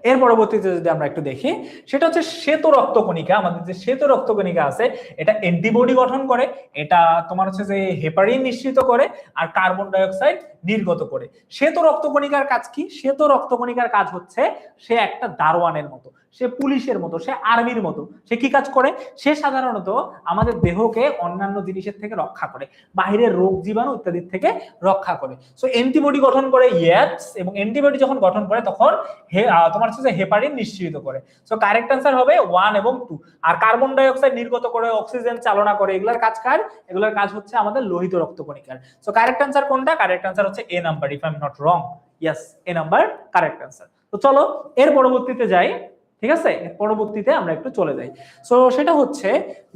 এর পরবর্তীতে যদি আমরা একটু দেখি, সেটা হচ্ছে শ্বেত রক্তকণিকা। আমাদের যে শ্বেত রক্তকণিকা আছে এটা অ্যান্টিবডি গঠন করে, এটা তোমার হচ্ছে যে হেপারিন নিঃসৃত করে আর কার্বন ডাই অক্সাইড নির্গত করে। শ্বেত রক্তকণিকার কাজ কি? শ্বেত রক্তকণিকার কাজ হচ্ছে সে একটা দারোয়ানের মতো, সে পুলিশের মতো, সে আর্মির মতো। সে কি কাজ করে? সে সাধারণত আমাদের দেহকে অন্যান্য জিনিসের থেকে রক্ষা করে, বাহিরের রোগ জীবাণু ইত্যাদির থেকে রক্ষা করে। সো অ্যান্টিবডি গঠন করে, ইয়েস, এবং অ্যান্টিবডি যখন গঠন করে তখন তোমার হচ্ছে যে হেপারিন নিঃসৃত করে। সো কারেক্ট অ্যান্সার হবে 1 এবং 2। আর কার্বন ডাই অক্সাইড নির্গত করে, অক্সিজেন চালনা করে, এগুলোর কাজ কার? এগুলোর কাজ হচ্ছে আমাদের লোহিত রক্তকণিকার। সো কারেক্ট অ্যান্সার কোনটা? কারেক্ট অ্যান্সার হচ্ছে A number, if I am not wrong. Yes, A number correct answer. তো চলো এর পরবর্তীতে যাই, ঠিক আছে? এর পরবর্তীতে আমরা একটু চলে যাই। সো সেটা হচ্ছে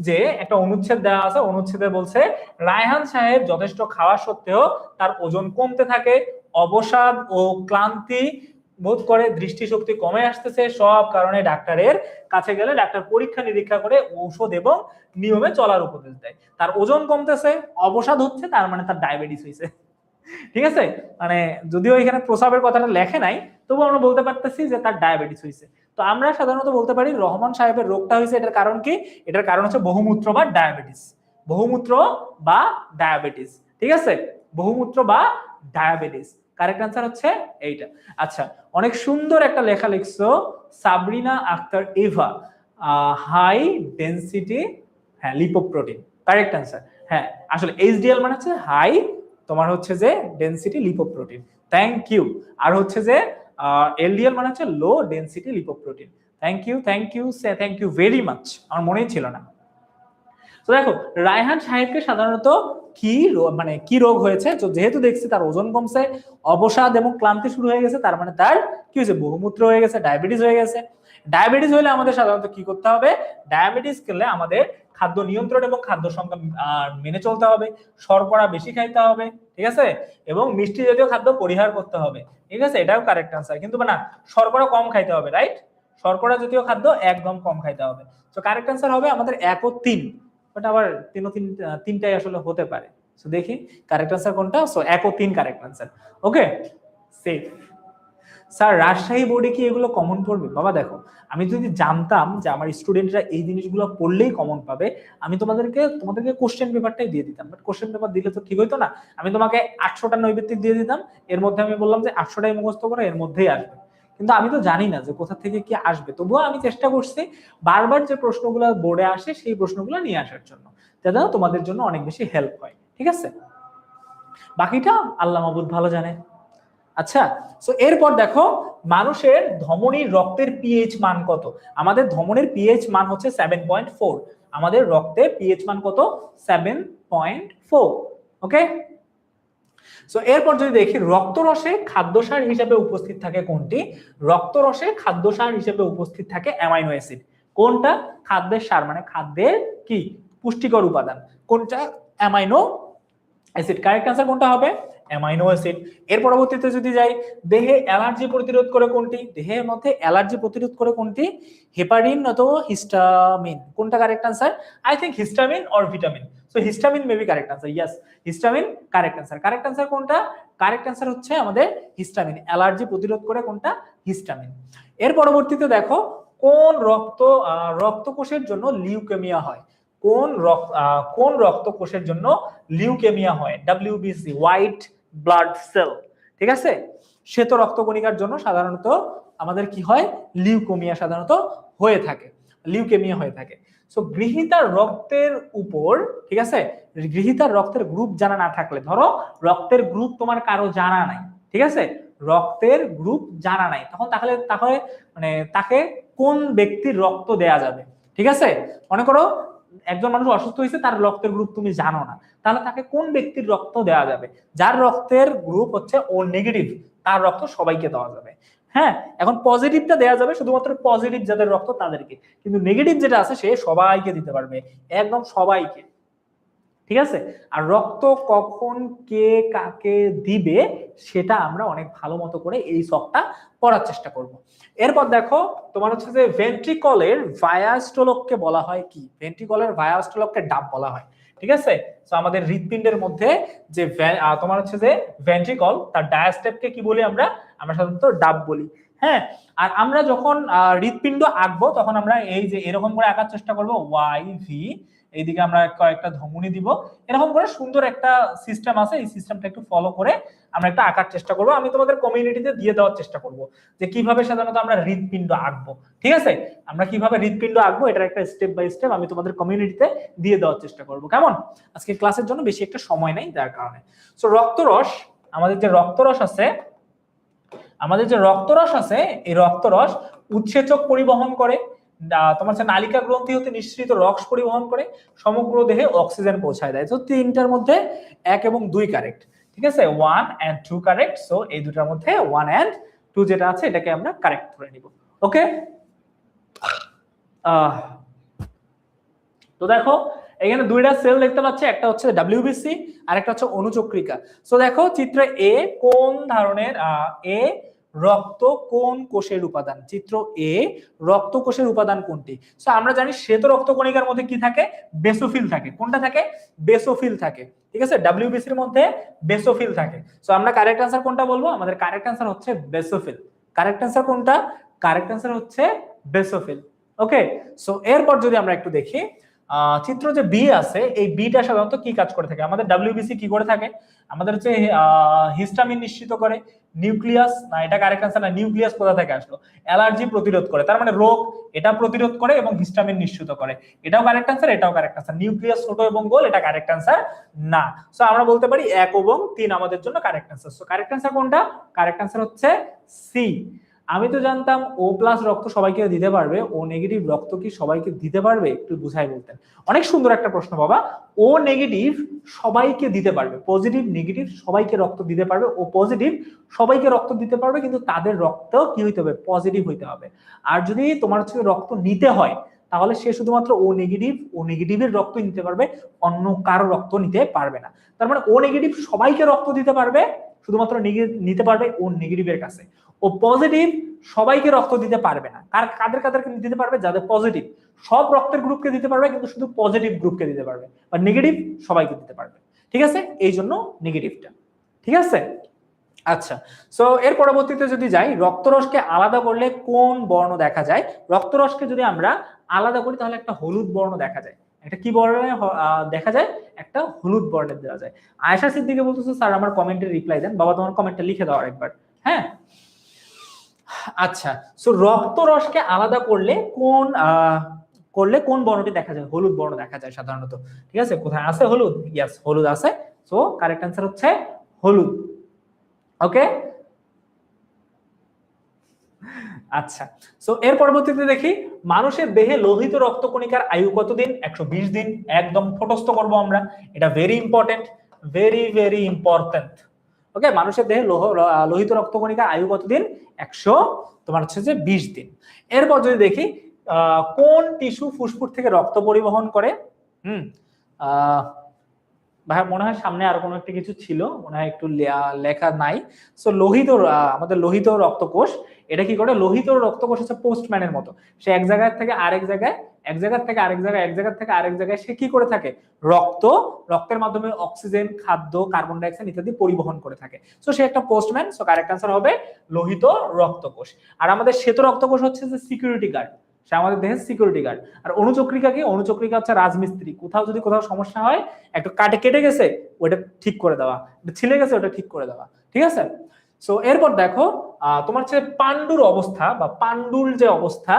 যে একটা অনুচ্ছেদ দেওয়া আছে, অনুচ্ছেদে বলছে রায়হান সাহেব যথেষ্ট খাওয়া সত্ত্বেও তার ওজন কমতে থাকে, অবসাদ ও ক্লান্তি বোধ করে, দৃষ্টিশক্তি কমে আসতেছে, সব কারণে ডাক্তারের কাছে গেলে ডাক্তার পরীক্ষা নিরীক্ষা করে ঔষধ এবং নিয়মে চলার উপদেশ দেয়। তার ওজন কমতেছে, অবসাদ হচ্ছে, তার মানে তার ডায়াবেটিস হয়েছে, ঠিক আছে? মানে যদিও এখানে প্রস্রাবের কথাটা লেখে নাই, তবু আমরা বলতে পারতেছি যে তার ডায়াবেটিস হয়েছে। তো আমরা সাধারণত বলতে পারি রহমান সাহেবের রোগটা হয়েছে, এটার কারণ কি? এটার কারণ হচ্ছে বহুমূত্র বা ডায়াবেটিস, বহুমূত্র বা ডায়াবেটিস, ঠিক আছে? বহুমূত্র বা ডায়াবেটিস, কারেক্ট অ্যান্সার হচ্ছে এইটা। আচ্ছা, অনেক সুন্দর একটা লেখা লিখছো সাবরিনা আক্তার এভা, হাই ডেনসিটি, হ্যাঁ, লিপোপ্রোটিন, কারেক্ট অ্যান্সার। হ্যাঁ, আসলে এইচডিএল মানে হচ্ছে হাই, তোমার হচ্ছে যে ডেনসিটি লিপোপ্রোটিন, থ্যাংক ইউ। আর হচ্ছে যে এলডিএল মানে হচ্ছে low density lipoprotein. Thank you, thank you, thank you very much, আমার মনেই ছিল না। তো দেখো রায়হান সাহেবকে সাধারণত কি মানে কি রোগ হয়েছে? তো যেহেতু দেখছি তার ওজন কমছে, অবসাদ এবং ক্লান্তি শুরু হয়ে গেছে, তার মানে তার কি হয়েছে? বহুমূত্র হয়ে গেছে, ডায়াবেটিস হয়ে গেছে। ডায়াবেটিস হলে আমাদের সাধারণত কি করতে হবে? ডায়াবেটিস খেলে আমাদের খাদ্য নিয়ন্ত্রণ এবং খাদ্য সংখ্যা মেনে চলতে হবে, শর্করা বেশি খাইতে হবে, ঠিক আছে, এবং মিষ্টি জাতীয় খাদ্য পরিহার করতে হবে, ঠিক আছে? এটাও কারেক্ট আনসার। কিন্তু না, শর্করা কম খাইতে হবে, রাইট? শর্করা জাতীয় খাদ্য একদম কম খাইতে হবে। তো কারেক্ট আনসার হবে আমাদের 1 ও 3, বাট আবার 3 ও 3টাই আসলে হতে পারে। সো দেখি কারেক্ট আনসার কোনটা। সো 1 ও 3 কারেক্ট আনসার। ওকে, সেফ। স্যার রাজশাহী বোর্ডে কি এগুলো কমন পড়বে? বাবা দেখো, আমি যদি জানতাম যে আমার স্টুডেন্টরা এই জিনিসগুলো পড়লেই কমন পাবে, আমি তোমাদেরকে কোশ্চেন পেপারটাই দিয়ে দিতাম। বাট কোশ্চেন পেপার দিলে তো ঠিক হইতো না। আমি তোমাকে 800টা নৈবেত্তিক দিয়ে দিতাম, এর মধ্যে আমি বললাম যে 800টাই মুখস্থ করে, এর মধ্যেই আসবে। কিন্তু আমি তো জানি না যে কোথা থেকে কি আসবে, তবুও আমি চেষ্টা করছি বারবার যে প্রশ্নগুলো বোর্ডে আসে সেই প্রশ্নগুলো নিয়ে আসার জন্য, যাতে তোমাদের জন্য অনেক বেশি হেল্প হয়, ঠিক আছে? বাকিটা আল্লাহ মাবুদ ভালো জানে। আচ্ছা, সো এরপর দেখো মানুষের ধমনীর রক্তের পিএইচ মান কত? আমাদের ধমনীর পিএইচ মান হচ্ছে 7.4। আমাদের রক্তের পিএইচ মান কত? 7.4। ওকে, সো এরপর যদি দেখি রক্তরসে খাদ্যসার হিসেবে উপস্থিত থাকে কোনটি? রক্তরসে খাদ্যসার হিসেবে উপস্থিত থাকে অ্যামাইনো অ্যাসিড। কোনটা? খাদ্যের সার মানে খাদ্যের কি পুষ্টিকর উপাদান, কোনটা? Amino acid. কারেক্ট আনসার কোনটা হবে? Amino acid. এর পরবর্তীতে যদি যাই, দেহে অ্যালার্জি প্রতিরোধ করে কোনটি? দেহের মধ্যে অ্যালার্জি প্রতিরোধ করে কোনটি? হেপারিন অথবা হিস্টামিন। কোনটা correct answer? I think histamine or vitamin. So histamine maybe correct answer. Yes, histamine correct answer. Correct answer কোনটা? কারেক্ট আনসার হচ্ছে আমাদের হিস্টামিন। অ্যালার্জি প্রতিরোধ করে কোনটা? হিস্টামিন। এর পরবর্তীতে দেখো কোন রক্ত কোষের জন্য লিউকেমিয়া হয়? কোন রক্ত কোষের জন্য লিউকেমিয়া হয়? WBC, white blood cell. ঠিক আছে, শ্বেত রক্তকণিকার জন্য সাধারণত আমাদের কি হয়? লিউকেমিয়া সাধারণত হয়ে থাকে, লিউকেমিয়া হয়ে থাকে। সো গৃহীতার রক্তের উপর, ঠিক আছে, গৃহীতার রক্তের গ্রুপ জানা না থাকলে, ধরো রক্তের গ্রুপ তোমার কারো জানা নাই, ঠিক আছে, রক্তের গ্রুপ জানা নাই, তখন তাহলে মানে তাকে কোন ব্যক্তির রক্ত দেয়া যাবে? ঠিক আছে, মনে করো একজন মানুষ অসুস্থ হয়েছে, তার রক্তের গ্রুপ তুমি জানো না, তাহলে তাকে কোন ব্যক্তির রক্ত দেওয়া যাবে? যার রক্তের গ্রুপ হচ্ছে ও নেগেটিভ, তার রক্ত সবাইকে দেওয়া যাবে। হ্যাঁ, এখন পজিটিভটা দেওয়া যাবে শুধুমাত্র পজিটিভ যাদের রক্ত তাদেরকে, কিন্তু নেগেটিভ যেটা আছে সে সবাইকে দিতে পারবে, একদম সবাইকে। ঠিক আছে, আর রক্ত কখন কে কাকে দিবে সেটা আমরা অনেক ভালো মতো করে এই সবটা পড়ার চেষ্টা করব। এরপর দেখো তোমার হচ্ছে যে ভেন্ট্রিকলের ভায়াস্টোলককে বলা হয় কি? ভেন্ট্রিকলের ভায়াস্টোলককে ডাব বলা হয়। ঠিক আছে, তো আমাদের হৃৎপিণ্ডের মধ্যে যে তোমার হচ্ছে যে ভেন্ট্রিকল, তার ডায়াস্টেপকে কি বলি আমরা? আমরা সাধারণত ডাব বলি। হ্যাঁ, আর আমরা যখন হৃৎপিণ্ড আঁকবো তখন আমরা এই যে এরকম করে আঁকার চেষ্টা করবো, ওয়াই ভি, এইদিকে আমরা কয়েকটা ধমনী দিব, এরকম করে সুন্দর একটা সিস্টেম আছে, এই সিস্টেমটা একটু ফলো করে আমরা একটা আঁকার চেষ্টা করব। আমি তোমাদের কমিউনিটিতে দিয়ে দেওয়ার চেষ্টা করব যে কিভাবে সাধারণত আমরা হৃৎপিণ্ড আঁকবো। ঠিক আছে, আমরা কিভাবে হৃৎপিণ্ড আঁকবো এটার একটা স্টেপ বাই স্টেপ আমি তোমাদের কমিউনিটিতে দিয়ে দেওয়ার চেষ্টা করব। কেমন? আজকে ক্লাসের জন্য বেশি একটা সময় নেই যার কারণে। সো রক্তরস, আমাদের যে রক্তরস আছে, এই রক্তরস উৎসেচক পরিবহন করে, তোমার হচ্ছে নালিকা গ্রন্থি হতে নিঃসৃত রক্ত পরিবহন করে, সমগ্র দেহে অক্সিজেন পৌঁছায় দেয়। তো তিনটার মধ্যে 1 এবং 2 কারেক্ট। ঠিক আছে, 1 and 2 কারেক্ট। সো এই দুটার মধ্যে 1 and 2 যেটা আছে এটাকে আমরা কারেক্ট করে নিব। ওকে, তো দেখো এখানে দুইটা সেল দেখতে পাচ্ছি, একটা হচ্ছে WBC আর একটা হচ্ছে অনুচক্রিকা। সো দেখো চিত্র এ কোন ধরনের রক্ত কোন কোষের উপাদান? চিত্র এ রক্ত কোষের উপাদান কোনটি? সো আমরা জানি শ্বেত রক্তকণিকার মধ্যে কি থাকে? বেসোফিল থাকে। কোনটা থাকে? বেসোফিল থাকে। ঠিক আছে, WBC এর মধ্যে বেসোফিল থাকে। সো আমরা কারেক্ট আনসার কোনটা বলবো? আমাদের কারেক্ট আনসার হচ্ছে বেসোফিল। কারেক্ট আনসার কোনটা? কারেক্ট আনসার হচ্ছে বেসোফিল। ওকে, সো এরপর যদি আমরা একটু দেখি চিত্র যে বি আছে, এই বিটা সাধারণত কি কাজ করে থাকে? আমাদের WBC কি করে থাকে? আমাদের হচ্ছে হিস্টামিন নিশ্চিত করে, নিউক্লিয়াস না, এটা কারেক্ট আনসার না, নিউক্লিয়াস কোথা থেকে আসলো? অ্যালার্জি প্রতিরোধ করে, তার মানে রোগ এটা প্রতিরোধ করে এবং হিস্টামিন নিশ্চিত করে, এটাও কারেক্ট আনসার, এটাও কারেক্ট আনসার। নিউক্লিয়াস ছোট এবং গোল, এটা কারেক্ট আনসার না। সো আমরা বলতে পারি 1 এবং 3 আমাদের জন্য correct answer. So correct answer কোনটা? কারেক্ট আনসার হচ্ছে সি। আমি তো জানতাম ও প্লাস রক্ত সবাইকে দিতে পারবে, ও নেগেটিভ রক্ত কি সবাইকে দিতে পারবে? একটু বুঝাই বলতেন। অনেক সুন্দর একটা প্রশ্ন বাবা। ও নেগেটিভ সবাইকে দিতে পারবে, পজিটিভ নেগেটিভ সবাইকে রক্ত দিতে পারবে, ও পজিটিভ সবাইকে রক্ত দিতে পারবে, কিন্তু তাদের রক্ত কি হইতে হবে? পজিটিভ হইতে হবে। আর যদি তোমার হচ্ছে রক্ত নিতে হয় তাহলে সে শুধুমাত্র ও নেগেটিভের রক্ত নিতে পারবে, অন্য কারো রক্ত নিতে পারবে না। তার মানে ও নেগেটিভ সবাইকে রক্ত দিতে পারবে, শুধুমাত্র নিতে পারবে ও নেগেটিভের কাছে। ও পজিটিভ সবাইকে রক্ত দিতে পারবে না। কাদেরকে দিতে পারবে? যাদের পজিটিভ। সব রক্তের গ্রুপকে দিতে পারবে কিন্তু শুধু পজিটিভ গ্রুপকে দিতে পারবে, আর নেগেটিভ সবাইকে দিতে পারবে। ঠিক আছে, এই জন্য নেগেটিভটা। ঠিক আছে, আচ্ছা। সো এর পরবর্তীতে যদি যাই, রক্তরসকে আলাদা করলে কোন বর্ণ দেখা যায়? রক্তরসকে যদি আমরা আলাদা করি তাহলে একটা হলুদ বর্ণ দেখা যায়। একটা কি বর্ণে দেখা যায়? একটা হলুদ বর্ণের দেওয়া যায়। আয়েশা সিদ্দিকী বলতেছে স্যার আমার কমেন্টে রিপ্লাই দেন। বাবা তোমার কমেন্টটা লিখে দাও আরেকবার। হ্যাঁ, আচ্ছা। সো রক্তরসকে আলাদা করলে কোন বর্ণটি দেখা যায়? হলুদ বর্ণ দেখা যায় সাধারণত। ঠিক আছে, কোথায় আছে হলুদ? ইয়েস, হলুদ আছে। সো কারেক্ট অ্যান্সার হচ্ছে হলুদ। ওকে, আচ্ছা। সো এর পরবর্তীতে দেখি মানুষের দেহে লোহিত রক্তকণিকার আয়ু কতদিন? 120 দিন। একদম ঠোঁটস্থ করব আমরা, এটা ভেরি ইম্পর্টেন্ট, ভেরি ইম্পর্টেন্ট। ওকে, মানুষের দেহে লোহিত রক্তকণিকার আয়ু কতদিন? 20 দিন। এরপর যদি দেখি কোন টিস্যু ফুসফুস থেকে রক্ত পরিবহন করে? ভাই মনে হয় সামনে আরো কোনো একটা কিছু ছিল, মনে হয় একটু লেখা নাই। সো আমাদের লোহিত রক্তকোষ, এটা কি করে, লোহিত রক্ত কোষ হচ্ছে পোস্টম্যানের মতো, সে এক জায়গা থেকে আরেক জায়গায়, এক জায়গা থেকে আরেক জায়গায়, এক জায়গা থেকে আরেক জায়গায় সে কি করে থাকে, রক্তের মাধ্যমে অক্সিজেন, খাদ্য, কার্বন ডাই অক্সাইড ইত্যাদি পরিবহন করে থাকে। সো সে একটা পোস্টম্যান। সো কারেক্ট আনসার হবে লোহিত রক্ত কোষ। আর আমাদের শ্বেত রক্ত কোষ হচ্ছে যে সিকিউরিটি গার্ড, সে আমাদের দেহের সিকিউরিটি গার্ড। আর অনুচক্রিকা কি, অনুচক্রিকা হচ্ছে রাজমিস্ত্রি, কোথাও যদি কোথাও সমস্যা হয়, একটু কেটে গেছে ওটা ঠিক করে দেওয়া, ছিলে গেছে ওটা ঠিক করে দেওয়া, ঠিক আছে। সো এরপর দেখো তোমার হচ্ছে পাণ্ডুর অবস্থা বা পাণ্ডুর যে অবস্থা,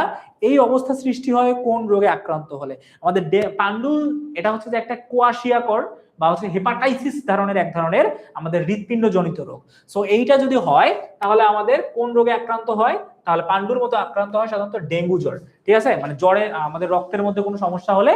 এই অবস্থা সৃষ্টি হয় কোন রোগে আক্রান্ত হলে। আমাদের পাণ্ডুল এটা হচ্ছে যে একটা কোয়াশিয়াকর বা হচ্ছে হেপাটাইটিস এক ধরনের আমাদের হৃৎপিণ্ড জনিত রোগ। সো এইটা যদি হয় তাহলে আমাদের কোন রোগে আক্রান্ত হয়, তাহলে পাণ্ডুর মতো আক্রান্ত হয় সাধারণত ডেঙ্গু জ্বর, ঠিক আছে। মানে জ্বরে আমাদের রক্তের মধ্যে কোনো সমস্যা হলে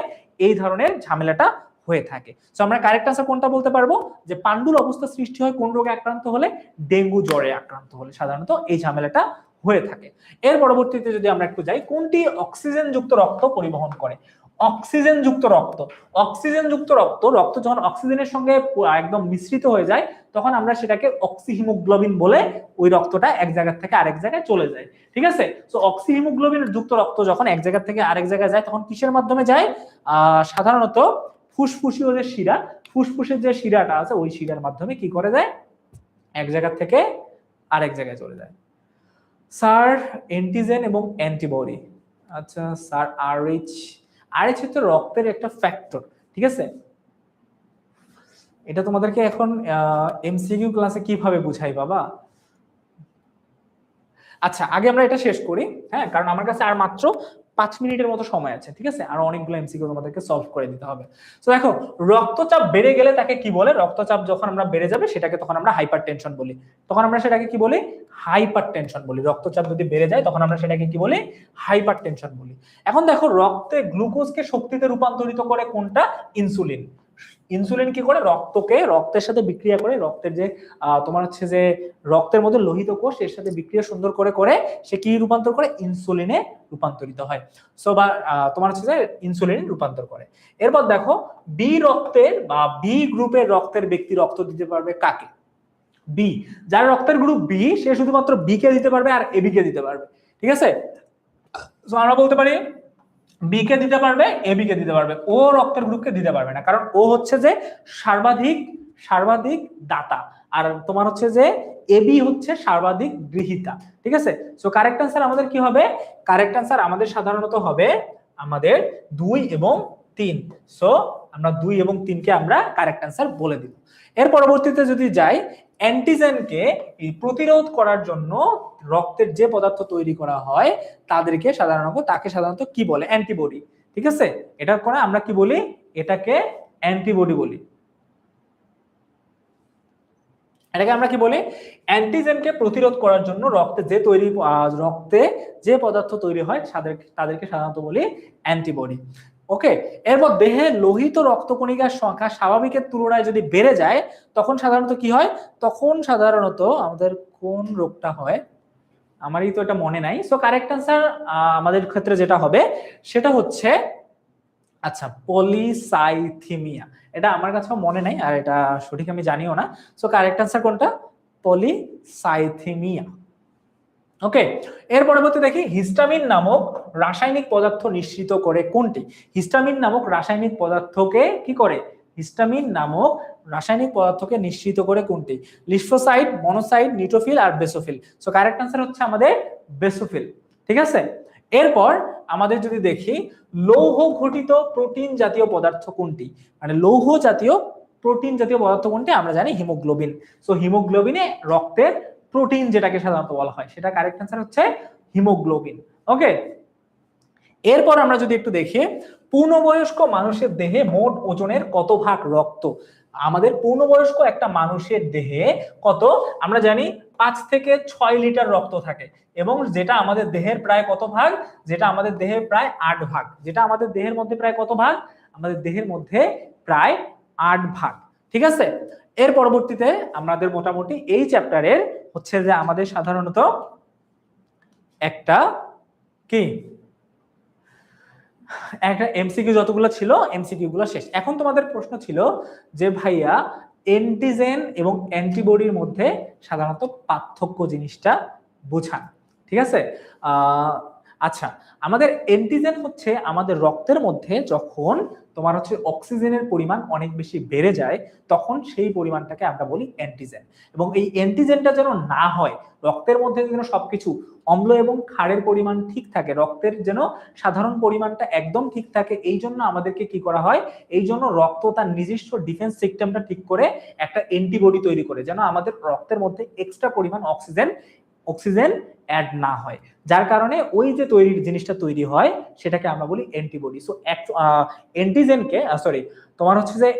এই ধরনের ঝামেলাটা হয়ে থাকে। সো আমরা কারেক্ট আনসার কোনটা বলতে পারবো, যে পাণ্ডুর অবস্থা সৃষ্টি হয় কোন রোগে আক্রান্ত হলে, ডেঙ্গু জ্বরে আক্রান্ত হলে সাধারণত এই ঝামেলাটা হয়ে থাকে। এর পরবর্তীতে যদি আমরা একটু যাই, কোনটি অক্সিজেন যুক্ত রক্ত পরিবহন করে। অক্সিজেন যুক্ত রক্ত, অক্সিজেন যুক্ত রক্ত, রক্ত যখন অক্সিজেনের সঙ্গে একদম মিশ্রিত হয়ে যায় তখন আমরা সেটাকে অক্সিহিমোগ্লোবিন বলে ওই রক্তটা এক জায়গা থেকে আরেক জায়গায় চলে যায়, ঠিক আছে। সো অক্সিহিমোগ্লোবিন যুক্ত রক্ত যখন এক জায়গা থেকে আরেক জায়গায় যায় তখন কিসের মাধ্যমে যায়, সাধারণত ফুসফুসীয় যে শিরা, ফুসফুসের যে শিরাটা আছে ওই শিরার মাধ্যমে কি করে যায়, এক জায়গা থেকে আরেক জায়গায় চলে যায়। স্যার অ্যান্টিজেন এবং অ্যান্টিবডি, আচ্ছা স্যার আরএইচ হচ্ছে রক্তের একটা ফ্যাক্টর, ঠিক আছে। এটা তোমাদেরকে এখন এমসিকিউ ক্লাসে কিভাবে বুঝাই বাবা। আচ্ছা আগে আমরা এটা শেষ করি, হ্যাঁ, কারণ আমার কাছে আর মাত্র 5 মিনিটের মতো সময় আছে, ঠিক আছে। আর অনেকগুলো এমসিকিউ তোমাদেরকে সলভ করে দিতে হবে। তো দেখো রক্তচাপ বেড়ে গেলে তাকে কি বলে, রক্তচাপ যখন আমরা বেড়ে যাবে সেটাকে তখন আমরা হাইপারটেনশন বলি, তখন আমরা সেটাকে কি বলি, হাইপারটেনশন বলি। রক্তচাপ যদি বেড়ে যায় তখন আমরা সেটাকে কি বলি, হাইপারটেনশন বলি। এখন দেখো রক্তে গ্লুকোজকে শক্তিতে রূপান্তরিত করে কোনটা, ইনসুলিন। ইনসুলিন কি করে, রক্তের সাথে বিক্রিয়া করে, রক্তের যে তোমার হচ্ছে যে রক্তের মধ্যে লোহিত কোষ এর সাথে বিক্রিয়া সুন্দর করে করে সে কি রূপান্তর করে, ইনসুলিনে রূপান্তরিত হয়। সো বা তোমার হচ্ছে যে ইনসুলিন রূপান্তর করে। এরপর দেখো বি রক্তের বা বি গ্রুপের রক্তের ব্যক্তি রক্ত দিতে পারবে কাকে, বি, যার রক্তের গ্রুপ বি সে শুধুমাত্র বি কে দিতে পারবে আর এবি কে দিতে পারবে, ঠিক আছে। সো আমরা বলতে পারি বি কে দিতে পারবে, এবি কে দিতে পারবে, ও রক্তের গ্রুপকে দিতে পারবে না, কারণ ও হচ্ছে যে সর্বাধিক দাতা, আর তোমার হচ্ছে যে এবি হচ্ছে সর্বাধিক গৃহীতা, ঠিক আছে। সো কারেক্ট আনসার আমাদের কি হবে, কারেক্ট আনসার আমাদের সাধারণত হবে আমাদের 2 এবং 3। সো আমরা 2 এবং 3 কে আমরা কারেক্ট আনসার বলে দিব। এর পরবর্তীতে যদি যাই, অ্যান্টিজেনকে প্রতিরোধ করার জন্য রক্তের যে পদার্থ তৈরি করা হয় তাকে সাধারণত কি বলে, অ্যান্টিবডি, ঠিক আছে। এটা করে আমরা কি বলি, এটাকে অ্যান্টিবডি বলি, এটাকে আমরা কি বলি, অ্যান্টিজেনকে প্রতিরোধ করার জন্য রক্তে যে পদার্থ তৈরি হয় তাদেরকে সাধারণত বলি অ্যান্টিবডি। ওকে, এরপর দেহে লোহিত রক্তকণিকার সংখ্যা স্বাভাবিকের তুলনায় যদি বেড়ে যায় তখন সাধারণত কি হয়, তখন সাধারণত আমাদের কোন রোগটা হয়, আমারই তো এটা মনে নাই। সো কারেক্ট আনসার আমাদের ক্ষেত্রে যেটা হবে সেটা হচ্ছে আচ্ছা পলিসাইথিমিয়া, এটা আমার কাছেও মনে নাই আর এটা সঠিক আমি জানিও না। সো কারেক্ট আনসার কোনটা, পলিসাইথিমিয়া। ওকে, এর পরবর্তী দেখি হিস্টামিন নামক রাসায়নিক পদার্থ নিঃসৃত করে কোনটি, হিস্টামিন নামক রাসায়নিক পদার্থকে কি করে, হিস্টামিন নামক রাসায়নিক পদার্থকে নিঃসৃত করে কোনটি, লিম্ফোসাইট, মনোসাইট, নিউট্রোফিল আর বেসোফিল। সো কারেক্ট আনসার হচ্ছে আমাদের বেসোফিল, ঠিক আছে। এরপর আমাদের যদি দেখি লৌহ ঘটিত প্রোটিন জাতীয় পদার্থ কোনটি, মানে লৌহ জাতীয় প্রোটিন জাতীয় পদার্থ কোনটি, আমরা জানি হিমোগ্লোবিন। সো হিমোগ্লোবিনে রক্তের প্রোটিন যেটাকে সাধারণত বলা হয় সেটা কারেক্ট আনসার হচ্ছে হিমোগ্লোবিন। ওকে, এরপর আমরা যদি একটু দেখি পূর্ণবয়স্ক মানুষের দেহে মোট ওজনের কত ভাগ রক্ত, আমাদের পূর্ণবয়স্ক একটা মানুষের দেহে কত, আমরা জানি 5 থেকে 6 লিটার রক্ত থাকে, এবং যেটা আমাদের দেহের প্রায় কত ভাগ, যেটা আমাদের দেহের প্রায় 8 ভাগ, যেটা আমাদের দেহের মধ্যে প্রায় কত ভাগ, আমাদের দেহের মধ্যে প্রায় 8 ভাগ, ঠিক আছে। এর পরবর্তীতে আমাদের মোটামুটি এই চ্যাপ্টারের হচ্ছে যে আমাদের সাধারণত একটা এমসিকিউ যতগুলো ছিল এমসিকিউ গুলো শেষ। এখন তোমাদের প্রশ্ন ছিল যে ভাইয়া অ্যান্টিজেন এবং অ্যান্টিবডির মধ্যে সাধারণত পার্থক্য জিনিসটা বোঝান। ঠিক আছে। আচ্ছা, আমাদের অ্যান্টিজেন হচ্ছে আমাদের রক্তের মধ্যে যখন তোমার হচ্ছে অক্সিজেনের পরিমাণ অনেক বেশি বেড়ে যায় তখন সেই পরিমাণটাকে আমরা বলি অ্যান্টিজেন। এবং এই অ্যান্টিজেনটা যেন না হয়, রক্তের মধ্যে যেন সবকিছু অম্ল এবং ক্ষারের পরিমাণ ঠিক থাকে, রক্তের যেন সাধারণ পরিমাণটা একদম ঠিক থাকে, এই জন্য আমাদেরকে কি করা হয়, এই জন্য রক্ত তার নিজস্ব ডিফেন্স সিস্টেমটা ঠিক করে একটা অ্যান্টিবডি তৈরি করে যেন আমাদের রক্তের মধ্যে এক্সট্রা পরিমাণ অক্সিজেন অ্যাড না হয়, যার কারণে ওই যে জিনিসটা তৈরি হয় সেটাকে আমরা বলি অ্যান্টিবডি। সো অ্যান্টিজেনকে তোমার হচ্ছে যে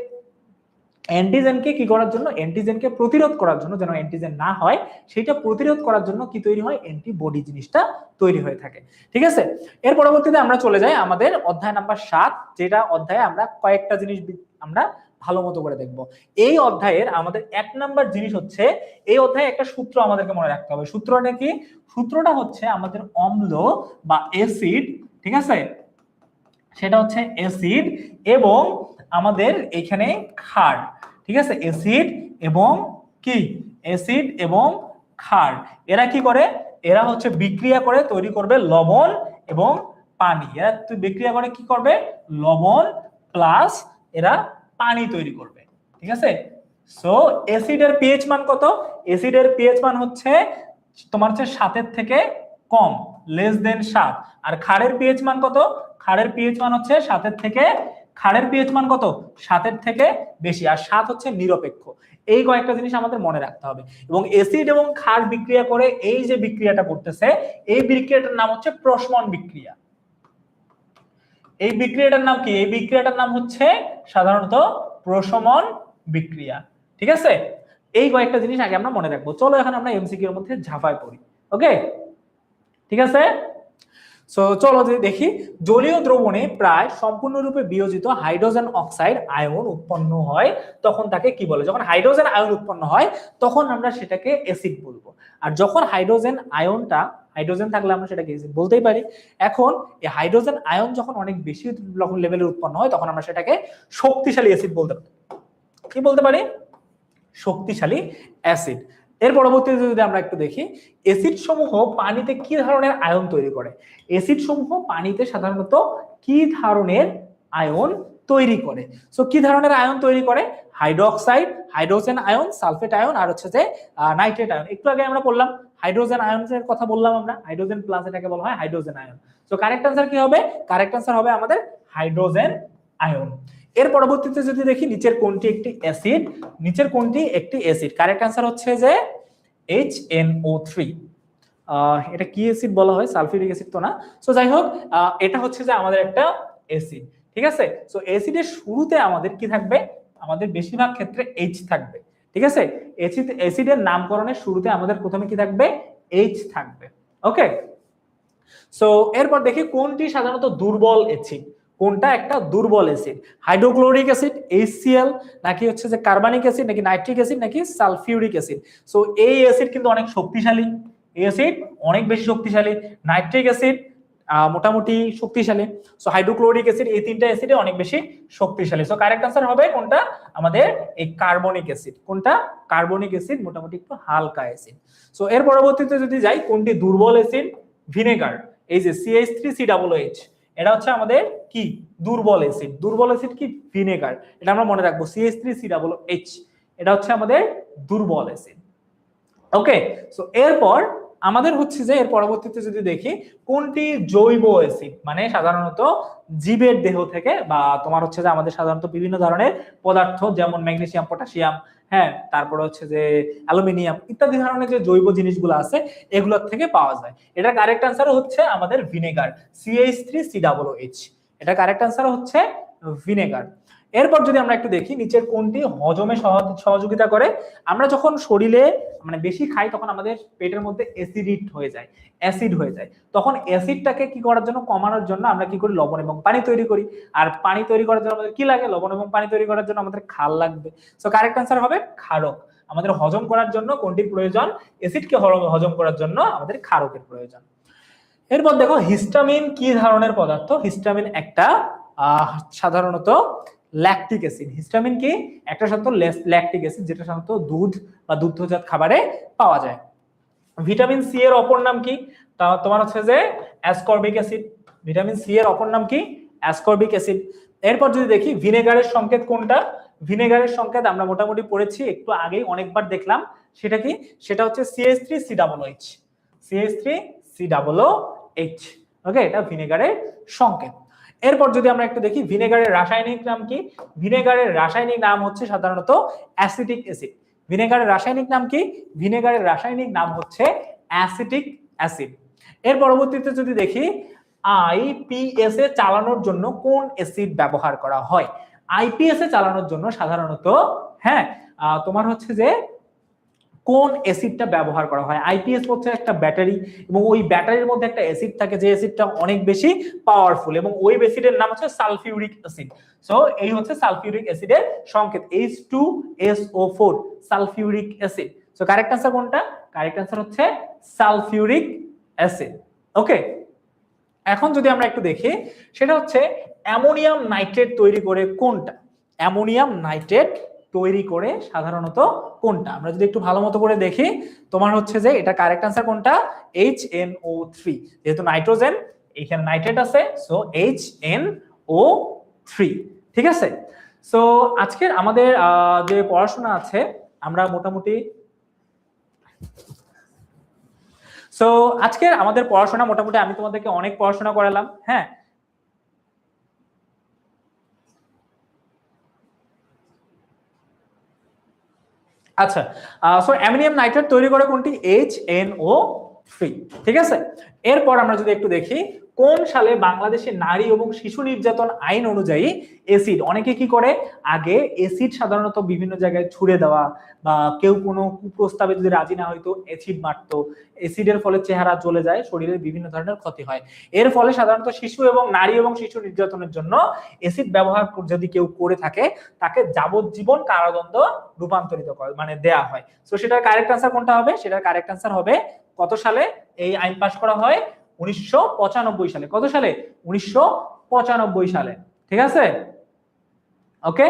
অ্যান্টিজেনকে কি করার জন্য, অ্যান্টিজেনকে প্রতিরোধ করার জন্য, যেন অ্যান্টিজেন না হয় সেটা প্রতিরোধ করার জন্য কি তৈরি হয়, অ্যান্টিবডি জিনিসটা তৈরি হয়ে থাকে। ঠিক আছে, এর পরবর্তীতে আমরা চলে যাই আমাদের অধ্যায় নাম্বার 7, যেটা অধ্যায়ে আমরা কয়েকটা জিনিস আমরা ভালো মতো করে দেখব। এই অধ্যায়ের আমাদের 1 নাম্বার জিনিস হচ্ছে, এই অধ্যায়ে একটা সূত্র আমাদেরকে মনে রাখতে হবে। সূত্রটা কি? সূত্রটা হচ্ছে আমাদের অম্ল বা অ্যাসিড, ঠিক আছে, সেটা হচ্ছে অ্যাসিড এবং আমাদের এখানে ক্ষার, ঠিক আছে, অ্যাসিড এবং কি, অ্যাসিড এবং ক্ষার, এরা কি করে, এরা হচ্ছে বিক্রিয়া করে তৈরি করবে লবণ এবং পানি। এরা বিক্রিয়া করে কি করবে, লবণ প্লাস এরা পানি তৈরি করবে। ঠিক আছে, সো অ্যাসিডের পিএইচ মান কত, অ্যাসিডের পিএইচ মান হচ্ছে তোমার হচ্ছে 7 থেকে কম, লেস দেন 7। আর ক্ষারের পিএইচ মান কত, ক্ষারের পিএইচ মান হচ্ছে 7 থেকে, ক্ষারের পিএইচ মান কত, 7 থেকে বেশি, আর 7 হচ্ছে নিরপেক্ষ। এই কয়েকটা জিনিস আমাদের মনে রাখতে হবে। এবং অ্যাসিড এবং ক্ষার বিক্রিয়া করে এই যে বিক্রিয়াটা করতেছে, এই বিক্রিয়াটার নাম হচ্ছে প্রশমন বিক্রিয়া। এই বিক্রিয়াটার নাম কি, এই বিক্রিয়াটার নাম হচ্ছে সাধারণত প্রশমন বিক্রিয়া। ঠিক আছে, এই কয়েকটা জিনিস আগে আমরা মনে রাখবো। চলো এখন আমরা এমসিকিউ এর মধ্যে ঝাঁপায় পড়ি। ওকে, ঠিক আছে, সো চলো দেখি, জলীয় দ্রবণে প্রায় সম্পূর্ণরূপে বিয়োজিত হাইড্রোজেন অক্সাইড আয়ন উৎপন্ন হয় তখন তাকে কি বলে? যখন হাইড্রোজেন আয়ন উৎপন্ন হয় তখন আমরা সেটাকে অ্যাসিড বলবো। আর যখন হাইড্রোজেন আয়নটা, হাইড্রোজেন থাকলে আমরা সেটাকে অ্যাসিড বলতেই পারি। এখন এই হাইড্রোজেন আয়ন যখন অনেক বেশি লেভেলের উৎপন্ন হয় তখন আমরা সেটাকে শক্তিশালী অ্যাসিড বলতে পারি। কি বলতে পারি? শক্তিশালী অ্যাসিড। এর পরবর্তীতে যদি আমরা একটু দেখি, অ্যাসিড সমূহ পানিতে কি ধরনের আয়ন তৈরি করে? অ্যাসিড সমূহ পানিতে সাধারণত কি ধরনের আয়ন তৈরি করে? সো কি ধরনের আয়ন তৈরি করে? Hydroxide, hydrogen ion, sulphate ion, আর হচ্ছে যে নাইট্রেট আয়ন। একটু আগে আমরা বললাম হাইড্রোজেন আয়নের কথা বললাম আমরা, হাইড্রোজেন প্লাস এটাকে বলা হয় hydrogen ion. So correct answer কি হবে? কারেক্ট আনসার হবে আমাদের হাইড্রোজেন আয়ন। এর পরবর্তীতে যদি দেখি, নিচের কোনটি একটি অ্যাসিড, নিচের কোনটি একটি অ্যাসিড? কারেক্ট আনসার হচ্ছে যে HNO3। এটা কি অ্যাসিড বলা হয়? সালফিউরিক অ্যাসিড তো না। সো যাই হোক, এটা হচ্ছে যে আমাদের একটা অ্যাসিড। ঠিক আছে, সো অ্যাসিডের শুরুতে আমাদের কি থাকবে? আমাদের বেশিরভাগ ক্ষেত্রে H থাকবে। ঠিক আছে, অ্যাসিডের নামকরণের শুরুতে আমাদের প্রথমে কি থাকবে? H থাকবে। ওকে, সো এরপর দেখি কোনটি সাধারণত দুর্বল অ্যাসিড। কোনটা একটা দুর্বল অ্যাসিড? হাইড্রোক্লোরিক অ্যাসিড, HCl, নাকি হচ্ছে যে কার্বনিক অ্যাসিড, নাকি নাইট্রিক অ্যাসিড, নাকি সালফিউরিক অ্যাসিড? সো এই অ্যাসিড কিন্তু অনেক শক্তিশালী, এই অ্যাসিড অনেক বেশি শক্তিশালী। নাইট্রিক অ্যাসিড মোটামুটি শক্তিশালী। সো হাইড্রোক্লোরিক অ্যাসিড, এই তিনটা অ্যাসিডে অনেক বেশি শক্তিশালী। সো কারেক্ট আনসার হবে কোনটা? আমাদের এই কার্বনিক অ্যাসিড। কোনটা? কার্বনিক অ্যাসিড মোটামুটি একটু হালকা অ্যাসিড। সো এর পরবর্তীতে যদি যাই, কোনটি দুর্বল অ্যাসিড? ভিনেগার, এই যে CH3COOH, এটা হচ্ছে আমাদের কি? দুর্বল অ্যাসিড। দুর্বল অ্যাসিড কি? ভিনেগার। এটা আমরা মনে রাখবো, CH3COOH, এটা হচ্ছে আমাদের দুর্বল অ্যাসিড। ওকে, সো এরপর আমাদের হচ্ছে যে এর পরবর্তীতে যদি দেখি, কোনটি জৈব অ্যাসিড? মানে সাধারণত জীবের দেহ থেকে বা তোমার হচ্ছে যে আমাদের সাধারণত বিভিন্ন ধরনের পদার্থ, যেমন ম্যাগনেসিয়াম, পটাশিয়াম, হ্যাঁ, তারপরে হচ্ছে যে অ্যালুমিনিয়াম ইত্যাদি ধরনের যে জৈব জিনিসগুলো আছে এগুলোর থেকে পাওয়া যায়। এটা কারেক্ট আনসার হচ্ছে আমাদের ভিনেগার, CH3COOH, এটা কারেক্ট আনসার হচ্ছে ভিনেগার। এরপর যদি আমরা একটু দেখি, নিচের কোনটি হজমে সহযোগিতা করে? আমরা যখন শরীরে মানে বেশি খাই তখন আমাদের পেটের মধ্যে অ্যাসিড হয়ে যায়। তখন অ্যাসিডটাকে কি করার জন্য, কমানোর জন্য আমরা কি করি? লবণ এবং পানি তৈরি করি। আর পানি তৈরি করার জন্য আমাদের কি লাগে? লবণ এবং পানি তৈরি করার জন্য আমাদের ক্ষার লাগবে। সো কারেক্ট আনসার হবে ক্ষারক। আমাদের হজম করার জন্য কোনটির প্রয়োজন? অ্যাসিডকে হজম করার জন্য আমাদের ক্ষারকের প্রয়োজন। এরপর দেখো, হিস্টামিন কি ধরনের পদার্থ? হিস্টামিন একটা সাধারণত ল্যাকটিক অ্যাসিড। হিস্টামিন কি? একটা সাধারণত ল্যাকটিক অ্যাসিড, যেটা সাধারণত দুধ বা দুগ্ধজাত খাবারে পাওয়া যায়। ভিটামিন সি এর অপর নাম কি? তা তোমার হচ্ছে যে অ্যাসকর্বিক অ্যাসিড। ভিটামিন সি এর অপর নাম কি? Ascorbic acid. এরপর যদি দেখি ভিনেগারের সংকেত কোনটা? ভিনেগারের সংকেত আমরা মোটামুটি পড়েছি একটু আগেই, অনেকবার দেখলাম। সেটা কি? সেটা হচ্ছে CH3COOH। CH3COOH। ওকে, এটা ভিনেগারের সংকেত। এরপর যদি আমরা একটু দেখি ভিনেগারের রাসায়নিক নাম কি? ভিনেগারের রাসায়নিক নাম হচ্ছে সাধারণত অ্যাসিটিক অ্যাসিড। ভিনেগারের রাসায়নিক নাম কি? ভিনেগারের রাসায়নিক নাম হচ্ছে অ্যাসিটিক অ্যাসিড। এর পরবর্তীতে যদি দেখি আইপিএস এ চালানোর জন্য কোন অ্যাসিড ব্যবহার করা হয়? আইপিএস এ চালানোর জন্য সাধারণত হ্যাঁ তোমার হচ্ছে যে কোন অ্যাসিডটা ব্যবহার করা হয়? আইপিএস হচ্ছে একটা ব্যাটারি এবং ওই ব্যাটারির মধ্যে একটা অ্যাসিড থাকে যে অ্যাসিডটা অনেক বেশি পাওয়ারফুল এবং ওই অ্যাসিডের নাম হচ্ছে সালফিউরিক অ্যাসিড। সো এই হচ্ছে সালফিউরিক অ্যাসিডের সংকেত H2SO4 sulphuric acid. So correct answer কোনটা? কারেক্ট आंसर হচ্ছে সালফিউরিক অ্যাসিড। ওকে, এখন যদি আমরা একটু দেখি সেটা হচ্ছে অ্যামোনিয়াম নাইট্রেট তৈরি করে কোনটা? অ্যামোনিয়াম নাইট্রেট তৈরি করে সাধারণত কোনটা? আমরা যদি একটু ভালো মতো করে দেখি তোমার হচ্ছে যে এটা কারেক্ট आंसर কোনটা? HNO3। যেহেতু নাইট্রোজেন এখানে নাইট্রেট আছে, সো HNO3। ঠিক আছে। সো আজকের আমাদের যে পড়াশোনা আছে আমরা মোটামুটি আজকের আমাদের পড়াশোনা মোটামুটি আমি তোমাদেরকে অনেক পড়াশোনা করালাম। হ্যাঁ, আচ্ছা, সো অ্যামোনিয়াম নাইট্রেট তৈরি করে কোনটি? HNO3। ঠিক আছে। এরপর আমরা যদি একটু দেখি কোন সালে বাংলাদেশে নারী এবং শিশু নির্যাতন আইন অনুযায়ী এসিড, অনেকে কি করে আগে এসিড সাধারণত বিভিন্ন জায়গায় ছুড়ে দেওয়া বা কেউ কোনো কুপ্রস্তাবে যদি রাজি না হইতো এসিড মারতো। এসিডের ফলে চেহারা জ্বলে যায়, শরীরের বিভিন্ন ধরনের ক্ষতি হয়। এর ফলে সাধারণত শিশু এবং নারী এবং শিশু নির্যাতনের জন্য এসিড ব্যবহার যদি কেউ করে থাকে তাকে যাবজ্জীবন কারাদণ্ড রূপান্তরিত করে মানে দেয়া হয়। সো সেটার কারেক্ট आंसर কোনটা হবে? সেটার কারেক্ট आंसर হবে কত সালে এই আইন পাস করা হয়? 1995 সালে। কত সালে? 1995 সালে। ঠিক আছে। ওকে,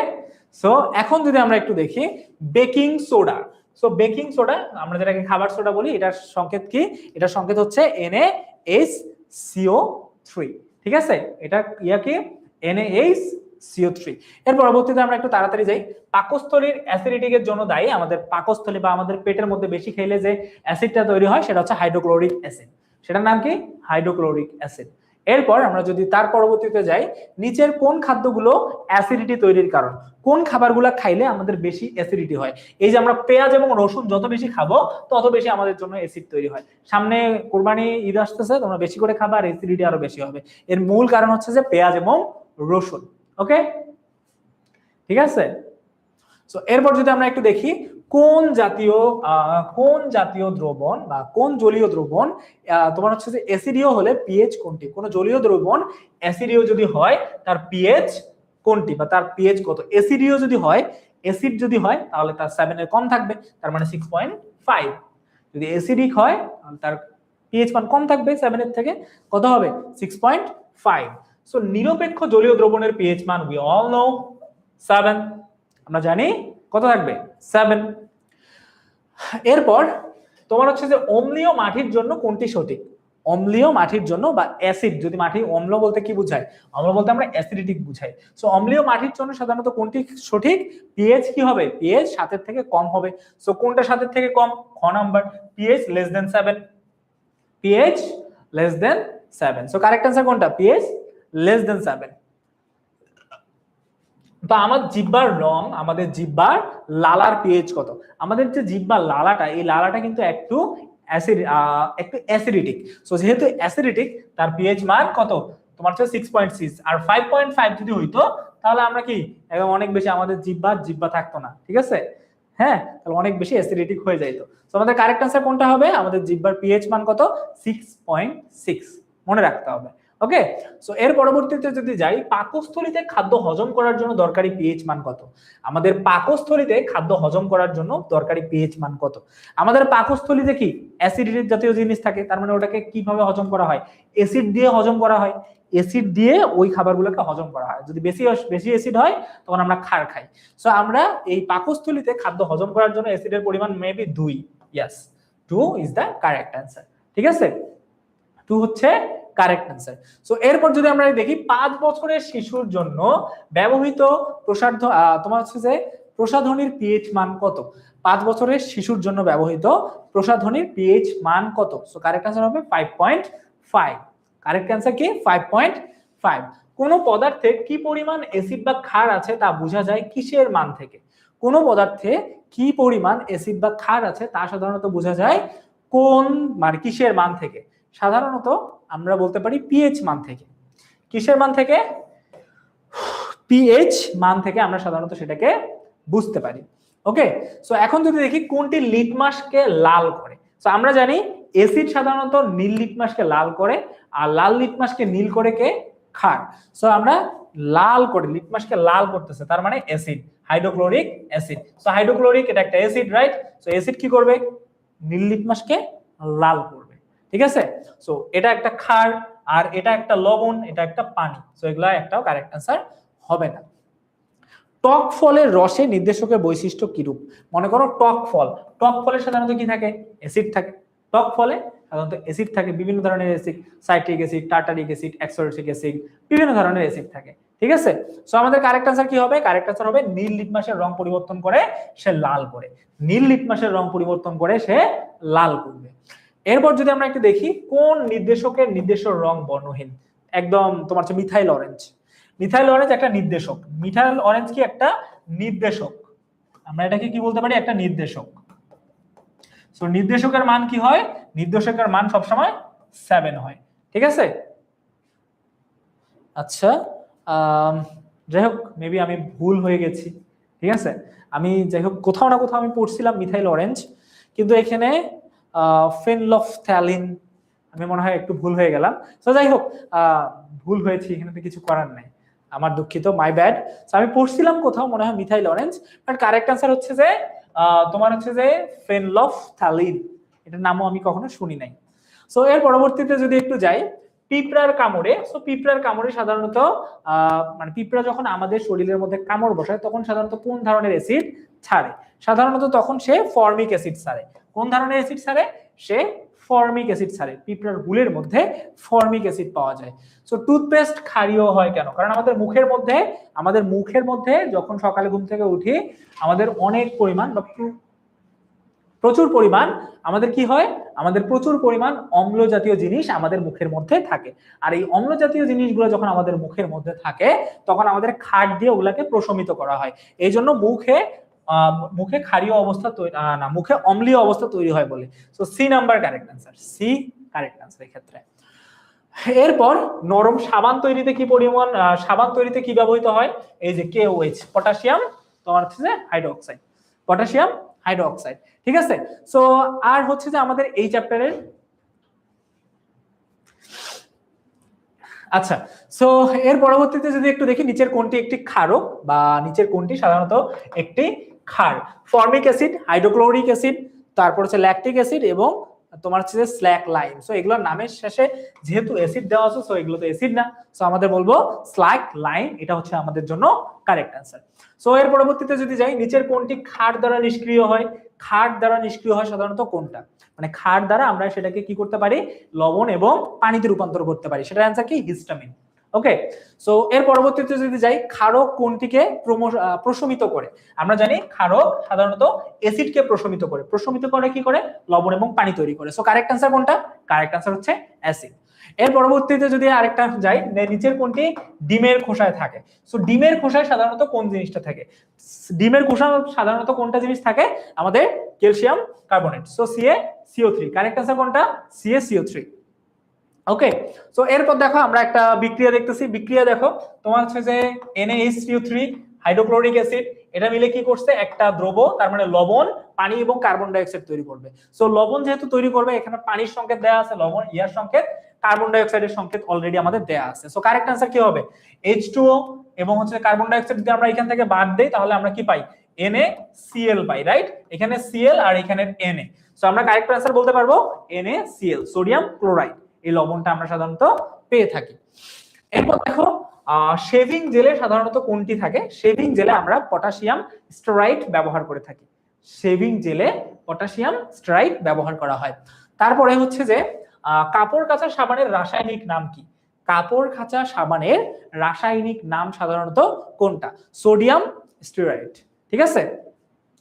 সো এখন যদি আমরা একটু দেখি baking soda. So baking soda আমরা যেটাকে খাবার সোডা বলি, এটার সংকেত কি? এটার সংকেত হচ্ছে NaHCO3। ঠিক আছে, এটা ইয়া কি? NaHCO3। এর পরবর্তীতে আমরা একটু তাড়াতাড়ি যাই। পাকস্থলীর অ্যাসিডিটিকের জন্য দায়ী আমাদের পাকস্থলী বা আমাদের পেটের মধ্যে বেশি খেলে যে অ্যাসিডটা তৈরি হয় সেটা হচ্ছে হাইড্রোক্লোরিক অ্যাসিড। সেটার নাম কি? Hydrochloric acid. এরপর আমরা যদি তার পরবর্তীতে যাই, নিচের কোন খাদ্যগুলো অ্যাসিডিটি তৈরির কারণ? কোন খাবারগুলো খাইলে আমাদের বেশি অ্যাসিডিটি হয়? এই যে আমরা পেঁয়াজ এবং রসুন যত বেশি খাবো তত বেশি আমাদের জন্য অ্যাসিড তৈরি হয়। সামনে কুরবানি ঈদ আসতেছে, তোমরা বেশি করে খাবা আর অ্যাসিডিটি আরো বেশি হবে। এর মূল কারণ হচ্ছে যে পেঁয়াজ এবং রসুন। ওকে, ঠিক আছে। সো এরপর যদি আমরা একটু দেখি কোন জাতীয় দ্রবণ বা কোন জলীয় দ্রবণ তোমার হচ্ছে যে অ্যাসিডীয় হলে পিএইচ কোনটি? কোন জলীয় দ্রবণ অ্যাসিডীয় যদি হয় তার পিএইচ কোনটি বা তার পিএইচ কত? অ্যাসিডীয় যদি হয়, অ্যাসিড যদি হয় তাহলে তার 7 এর কম থাকবে, তার মানে 6.5। যদি অ্যাসিডিক হয় তার পিএইচ মান কম থাকবে 7 এর থেকে, কত হবে? 6.5। সো নিরপেক্ষ জলীয় দ্রবণের পিএইচ মান উই অল নো 7। আমরা জানি কত থাকবে? 7। এরপর তোমার হচ্ছে যে অম্লীয় মাটির জন্য কোনটি সঠিক? অম্লীয় মাটির জন্য বা অ্যাসিড, যদি মাটি অম্ল বলতে কি বুঝায়? অম্ল বলতে আমরা অ্যাসিডিটিক বুঝাই। সো অম্লীয় মাটির জন্য সাধারণত কোনটি সঠিক? পিএইচ কি হবে? পিএইচ 7 এর থেকে কম হবে। সো কোনটা 7 এর থেকে কম? খ number, pH less than 7। PH less than 7। So correct answer কোনটা? PH less than 7। তো আমার জিহ্বার রং, আমাদের জিহ্বার লালার পিএইচ কত? আমাদের যে জিহ্বার লালাটা, এই লালাটা কিন্তু একটু অ্যাসিডিটিক। সো যেহেতু অ্যাসিডিটিক তার পিএইচ মান কত? তোমার হচ্ছে 6.6। আর 5.5 যদি হইতো তাহলে আমরা কি একদম অনেক বেশি আমাদের জিহ্বা থাকতো না। ঠিক আছে, হ্যাঁ, তাহলে অনেক বেশি অ্যাসিডিটিক হয়ে যাইতো। সো আমাদের কারেক্ট आंसर কোনটা হবে? আমাদের জিহ্বার পিএইচ মান কত? 6.6 মনে রাখতে হবে। ওকে, সো এর পরবর্তীতে যদি যাই, পাকস্থলীতে খাদ্য হজম করার জন্য দরকারি পিএইচ মান কত? আমাদের পাকস্থলীতে খাদ্য হজম করার জন্য দরকারি পিএইচ মান কত? আমাদের পাকস্থলীতে কি অ্যাসিডিটি জাতীয় জিনিস থাকে, তার মানে ওটাকে কিভাবে হজম করা হয়? অ্যাসিড দিয়ে হজম করা হয়। অ্যাসিড দিয়ে ওই খাবারগুলোকে হজম করা হয়। যদি বেশি অ্যাসিড হয় তখন আমরা ক্ষার খাই। সো আমরা এই পাকস্থলীতে খাদ্য হজম করার জন্য অ্যাসিডের পরিমাণ maybe 2। Yes, 2 is the correct answer. ঠিক আছে, 2 হচ্ছে কারেক্ট অ্যান্সার। সো এরপর যদি আমরা দেখি 5 বছরের শিশুর জন্য ব্যবহৃত তোমার হচ্ছে যে প্রসাধনীর পিএইচ মান কত? 5 বছরের শিশুর জন্য ব্যবহৃত প্রসাধনীর পিএইচ মান কত? সো কারেক্ট অ্যান্সার হবে 5.5। কারেক্ট অ্যান্সার কি 5.5। কোন পদার্থে কি পরিমাণ অ্যাসিড বা ক্ষার আছে তা বোঝা যায় কিসের মান থেকে? কোন পদার্থে কি পরিমাণ অ্যাসিড বা ক্ষার আছে তা সাধারণত বোঝা যায় কোন মানে কিসের মান থেকে? সাধারণত আমরা বলতে পারি পিএইচ মান থেকে। কিসের মান থেকে? পিএইচ মান থেকে আমরা সাধারণত সেটাকে বুঝতে পারি। ওকে, সো এখন যদি দেখি কোনটি লিটমাসকে লাল করে। সো আমরা জানি অ্যাসিড সাধারণত নীল লিটমাসকে লাল করে, আর লাল লিটমাসকে নীল করে কে? ক্ষার। সো আমরা লাল করে লিটমাসকে লাল করতেছে, তার মানে acid, hydrochloric acid. So hydrochloric এটা একটা অ্যাসিড, রাইট? সো অ্যাসিড কি করবে? নীল লিটমাসকে লাল করবে। ঠিক আছে, সো এটা একটা ক্ষার, আর এটা একটা লবণ, এটা একটা পানি। সো এগুলা একটাও কারেক্ট অ্যান্সার হবে না। টক ফলের রসে নির্দেশকের বৈশিষ্ট্য কিরূপ? মনে করো টক ফল, টক ফলে সাধারণত কি থাকে? অ্যাসিড থাকে। টক ফলে সাধারণত অ্যাসিড থাকে, বিভিন্ন ধরনের acid, citric acid, tartaric acid, এক্সোরেটিক অ্যাসিড, বিভিন্ন ধরনের অ্যাসিড থাকে। ঠিক আছে, সো আমাদের কারেক্ট অ্যান্সার কি হবে? কারেক্ট অ্যান্সার হবে নীল লিটমাসের রং পরিবর্তন করে সে লাল করে। নীল লিটমাসের রং পরিবর্তন করে সে লাল করবে। এরপর যদি আমরা একটু দেখি কোন নির্দেশকের নির্দেশক রং বর্ণহীন? একদম তোমার হচ্ছে মিথাইল অরেঞ্জ। মিথাইল অরেঞ্জ একটা নির্দেশক। মিথাইল অরেঞ্জ কি একটা নির্দেশক? আমরা এটাকে কি বলতে পারি? একটা নির্দেশক। সো নির্দেশকের মান কি হয়? নির্দেশকের মান সবসময় 7 হয়। ঠিক আছে, আচ্ছা যাই হোক, মেবি আমি ভুল হয়ে গেছি। ঠিক আছে, আমি যাই হোক কোথাও না কোথাও আমি পড়ছিলাম মিথাইল অরেঞ্জ, কিন্তু এখানে ফেনলফথ্যালিন, আমি মনে হয় একটু ভুল হয়ে গেলাম। তো যাই হোক, ভুল হয়েছে, এখানে তো কিছু করার নাই, আমার দুঃখিত, মাই ব্যাড। আমি পড়ছিলাম কোথাও মনে হয় methyl orange, but correct answer হচ্ছে যে তোমার হচ্ছে যে ফেনলফথ্যালিন। এটার নামও আমি কখনো শুনি নাই। সো এর পরবর্তীতে যদি একটু যাই, পিঁপড়ার কামড়ে। সো পিঁপড়ার কামড়ে সাধারণত মানে পিঁপড়া যখন আমাদের শরীরের মধ্যে কামড় বসায় তখন সাধারণত কোন ধরনের অ্যাসিড ছাড়ে? সাধারণত তখন সে ফর্মিক অ্যাসিড ছাড়ে। কোন ধরনের অ্যাসিড ছাড়ে? সে ফর্মিক অ্যাসিড ছাড়ে। পিঁপড়ার হুলের মধ্যে ফর্মিক অ্যাসিড পাওয়া যায়। সো টুথপেস্ট ক্ষারীয় হয় কেন? কারণ আমাদের মুখের মধ্যে যখন সকালে ঘুম থেকে উঠি আমাদের অনেক পরিমাণ বা প্রচুর পরিমাণ আমাদের কি হয়? আমাদের প্রচুর পরিমাণ অম্ল জাতীয় জিনিস আমাদের মুখের মধ্যে থাকে। আর এই অম্ল জাতীয় জিনিসগুলো যখন আমাদের মুখের মধ্যে থাকে তখন আমাদের খাট দিয়ে ওগুলাকে প্রশমিত করা হয়। এই জন্য মুখে ক্ষারীয় অবস্থা মুখে অম্লীয় অবস্থা তৈরি হয় বলে। So C number correct answer, C correct answer এই ক্ষেত্রে। এরপর নরম সাবান তৈরিতে কি পরিমাণ সাবান তৈরিতে কি ব্যবহৃত হয়? এই যে KOH, পটাশিয়াম তোমার হচ্ছে যে হাইড্রোক্সাইড, পটাশিয়াম হাইড্রোক্সাইড। ঠিক আছে, সো আর হচ্ছে যে আমাদের এই চ্যাপ্টারের আচ্ছা, সো এর পরবর্তীতে যদি একটু দেখি নিচের কোনটি একটি ক্ষারক বা নিচের কোনটি সাধারণত একটি ক্ষার? ফর্মিক অ্যাসিড, হাইড্রোক্লোরিক অ্যাসিড, তারপর হচ্ছে ল্যাকটিক অ্যাসিড এবং তোমার হচ্ছে যে স্ল্যাক লাইম। সো এগুলোর নামের শেষে যেহেতু অ্যাসিড দেওয়া আছে সো এগুলো তো অ্যাসিড না, সো আমাদের বলবো স্ল্যাক লাইম, এটা হচ্ছে আমাদের জন্য কারেক্ট অ্যান্সার। সো এর পরবর্তীতে যদি যাই, নিচের কোনটি ক্ষার দ্বারা নিষ্ক্রিয় হয়? ক্ষার দ্বারা নিষ্ক্রিয় হয় সাধারণত কোনটা? মানে ক্ষার দ্বারা আমরা সেটাকে কি করতে পারি? লবণ এবং পানিতে রূপান্তর করতে পারি। সেটার অ্যান্সার কি? হিস্টামিন। ওকে, সো এর পরবর্তীতে যদি যাই, ক্ষারক কোনটিকে প্রশমিত করে? আমরা জানি ক্ষারক সাধারণত অ্যাসিডকে প্রশমিত করে। প্রশমিত করে কি করে? লবণ এবং পানি তৈরি করে। সো কারেক্ট অ্যান্সার কোনটা? কারেক্ট অ্যান্সার হচ্ছে অ্যাসিড। এর পরবর্তীতে যদি আরেকটা যাই, নিচের কোনটি ডিমের খোসায় থাকে? সো ডিমের খোসায় সাধারণত কোন জিনিসটা থাকে? ডিমের খোসা সাধারণত কোনটা জিনিস থাকে? আমাদের calcium carbonate. So CaCO3, correct answer কোনটা? CaCO3। ওকে, সো এরপর দেখো আমরা একটা বিক্রিয়া দেখতেছি। বিক্রিয়া দেখো, তোমার হচ্ছে যে NaHCO3 হাইড্রোক্লোরিক অ্যাসিড, এটা মিলে কি করছে? একটা দ্রব, তার মানে লবণ, পানি এবং কার্বন ডাই অক্সাইড তৈরি করবে। সো লবণ যেহেতু তৈরি করবে, এখানে পানির সংকেত দেয়া আছে, লবণ ইয়ার সংকেত, কার্বন ডাই অক্সাইডের সংকেত অলরেডি আমাদের দেয়া আছে। সো কারেক্ট অ্যান্সার কি হবে? H2O এবং হচ্ছে কার্বন ডাই অক্সাইড যদি আমরা এখান থেকে বাদ দেই তাহলে আমরা কি পাই? NaCl পাই, রাইট? এখানে Cl আর এখানে Na। সো আমরা কারেক্ট অ্যান্সার বলতে পারবো NaCl, সোডিয়াম ক্লোরাইড। এই লবণটা আমরা সাধারণত পেয়ে থাকি। এরপর দেখো শেভিং জেলে সাধারণত কোনটি থাকে? শেভিং জেলে আমরা পটাশিয়াম স্টেরাইট ব্যবহার করে থাকি। শেভিং জেলে পটাশিয়াম স্ট্রাইট ব্যবহার করা হয়। তারপরে হচ্ছে যে কাপড় কাচা সাবানের রাসায়নিক নাম কি? কাপড় কাচা সাবানের রাসায়নিক নাম সাধারণত কোনটা? Sodium steroid. ঠিক আছে,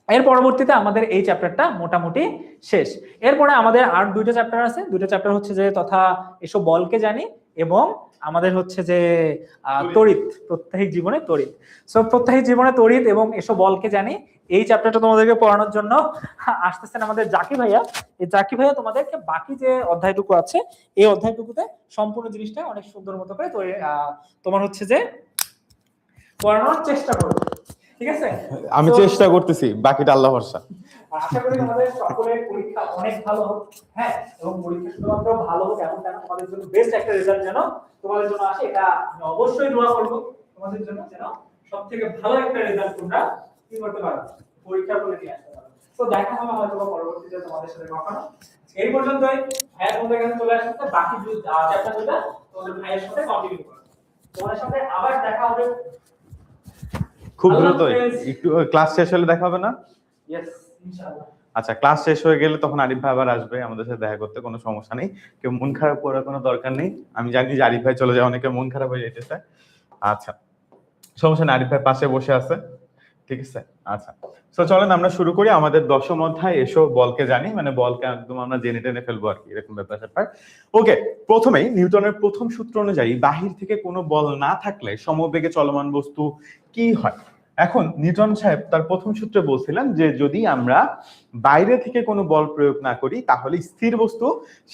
এর পরবর্তীতে আমাদের এই চ্যাপ্টারটা মোটামুটি শেষ। এরপরে আমাদের আর দুইটা চ্যাপ্টার আছে, দুইটা চ্যাপ্টার হচ্ছে যে তথা এসব বলকে জানি এবং আমাদের হচ্ছে যে তড়িৎ, প্রত্যাহিক জীবনে তড়িৎ। সো প্রত্যাহিক জীবনে তড়িৎ এবং এসব বলকে জানি, এই চ্যাপ্টারটা তোমাদেরকে পড়ানোর জন্য আসতেছেন আমাদের জাকি ভাইয়া। এই জাকি ভাইয়া তোমাদেরকে বাকি যে অধ্যায়টুকু আছে এই অধ্যায়টুকুতে সম্পূর্ণ জিনিসটা অনেক সুন্দর মতো করে তোমার হচ্ছে যে পড়ানোর চেষ্টা করবে। ঠিক আছে, আমি চেষ্টা করতেছি, বাকিটা আল্লাহ ভরসা। আশা করি তোমাদের সকলের পরীক্ষা অনেক ভালো হোক। হ্যাঁ, এবং পরীক্ষা শুধুমাত্র ভালো হোক এমন কেন, তোমাদের জন্য বেস্ট একটা রেজাল্ট যেন তোমাদের জন্য আসে, এটা আমি অবশ্যই দোয়া করব তোমাদের জন্য, যেন সবথেকে ভালো একটা রেজাল্ট তোমরা কি করতে পারো, পরীক্ষা করে নিয়ে আসতে পারো। তো দেখা হবে হয়তো পরবর্তীতে তোমাদের সাথে কখনো। এই পর্যন্তই, ভাইয়া তোমাদের কাছে চলে আসছে, বাকি চ্যাপ্টারগুলো তোমাদের ভাইয়ের সাথে কন্টিনিউ করো। তোমাদের সাথে আবার দেখা হবে খুব দ্রুত। একটু ক্লাস শেষ হলে দেখা হবে না? ইয়েস, ইনশাআল্লাহ। আচ্ছা, ক্লাস শেষ হয়ে গেলে তখন আরিফ ভাই আবার আসবে আমাদের সাথে দেখা করতে, কোনো সমস্যা নেই, কেউ মন খারাপ করার কোনো দরকার নেই। আমি জানি যে আরিফ ভাই চলে যায় অনেকে মন খারাপ হয়ে যেতেছে। আচ্ছা, সমস্যা নেই, আরিফ ভাই পাশে বসে আছে, ঠিক আছে। আচ্ছা, তো চলেন আমরা শুরু করি আমাদের 10ম অধ্যায় এসো বলকে জানি, মানে বলকে একদম আমরা জেনে টেনে ফেলবো আর কি, এরকম ব্যাপার স্যাপার। ওকে, প্রথমেই নিউটনের প্রথম সূত্র অনুযায়ী বাহির থেকে কোনো বল না থাকলে সমবেগে চলমান বস্তু কি হয়? এখন নিউটন সাহেব তার প্রথম সূত্রে বলছিলেন যে যদি আমরা বাইরে থেকে কোনো বল প্রয়োগ না করি তাহলে স্থির বস্তু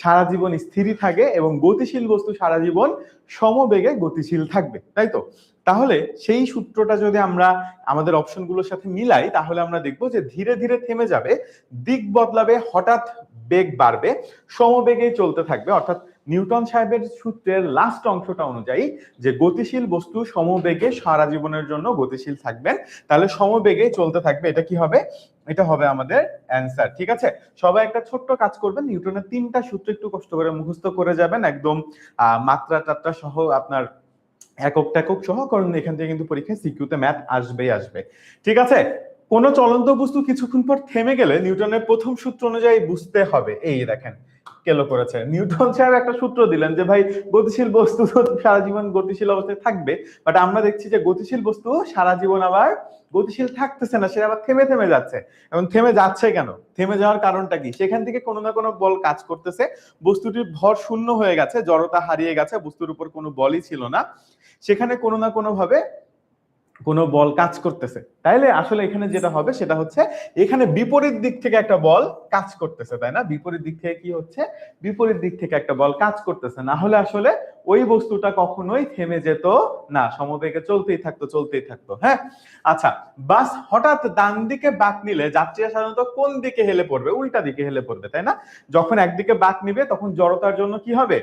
সারা জীবন স্থিরই থাকে এবং গতিশীল বস্তু সারা জীবন সমবেগে গতিশীল থাকবে, তাই তো? তাহলে সেই সূত্রটা যদি আমরা আমাদের অপশনগুলোর সাথে মিলাই তাহলে আমরা দেখবো যে ধীরে ধীরে থেমে যাবে, দিক বদলাবে, হঠাৎ বেগ বাড়বে, সমবেগে চলতে থাকবে। অর্থাৎ নিউটন সাহেবের সূত্রের লাস্ট অংশটা অনুযায়ী যে গতিশীল বস্তু সমবেগে সারা জীবনের জন্য গতিশীল থাকবেন, তাহলে সমবেগে চলতে থাকবে। এটা কি হবে? এটা হবে আমাদের অ্যান্সার। ঠিক আছে, সবাই একটা ছোট্ট কাজ করবেন, নিউটনের 3টা সূত্র একটু কষ্ট করে মুখস্থ করে যাবেন, একদম মাত্রা টাত্রা সহ, আপনার একক টেকক সহ, কারণ এখান থেকে কিন্তু পরীক্ষায় সিকিউতে ম্যাথ আসবেই আসবে। ঠিক আছে, কোন চলন্ত বস্তু কিছুক্ষণ পর থেমে গেলে নিউটনের প্রথম সূত্র অনুযায়ী বুঝতে হবে। এই দেখেন কেলো করেছে, নিউটন সাহেব একটা সূত্র দিলেন যে ভাই গতিশীল বস্তু সারা জীবন গতিশীল অবস্থায় থাকবে, বাট আমরা দেখছি যে গতিশীল বস্তু সারা জীবন আবার গতিশীল থাকতেছে না, সে আবার থেমে থেমে যাচ্ছে। এবং থেমে যাচ্ছে কেন, থেমে যাওয়ার কারণটা কি? সেখান থেকে কোনো না কোনো বল কাজ করতেছে, বস্তুটির ভর শূন্য হয়ে গেছে, জড়তা হারিয়ে গেছে, বস্তুর উপর কোনো বলই ছিল না, সেখানে কোনো না কোনো ভাবে কোনো বল কাজ করতেছে। তাইলে আসলে এখানে যেটা হবে সেটা হচ্ছে এখানে বিপরীত দিক থেকে একটা বল কাজ করতেছে, তাই না? বিপরীত দিক থেকে কি হচ্ছে? বিপরীত দিক থেকে একটা বল কাজ করতেছে, না হলে আসলে ওই বস্তুটা কখনোই থেমে যেত না, সমবেগে চলতেই থাকতো, চলতেই থাকতো। হ্যাঁ, আচ্ছা, বাস হঠাৎ ডান দিকে বাঁক নিলে যাত্রীরা সাধারণত কোন দিকে হেলে পড়বে? উল্টা দিকে হেলে পড়বে, তাই না? যখন একদিকে বাঁক নিবে তখন জড়তার জন্য কি হবে?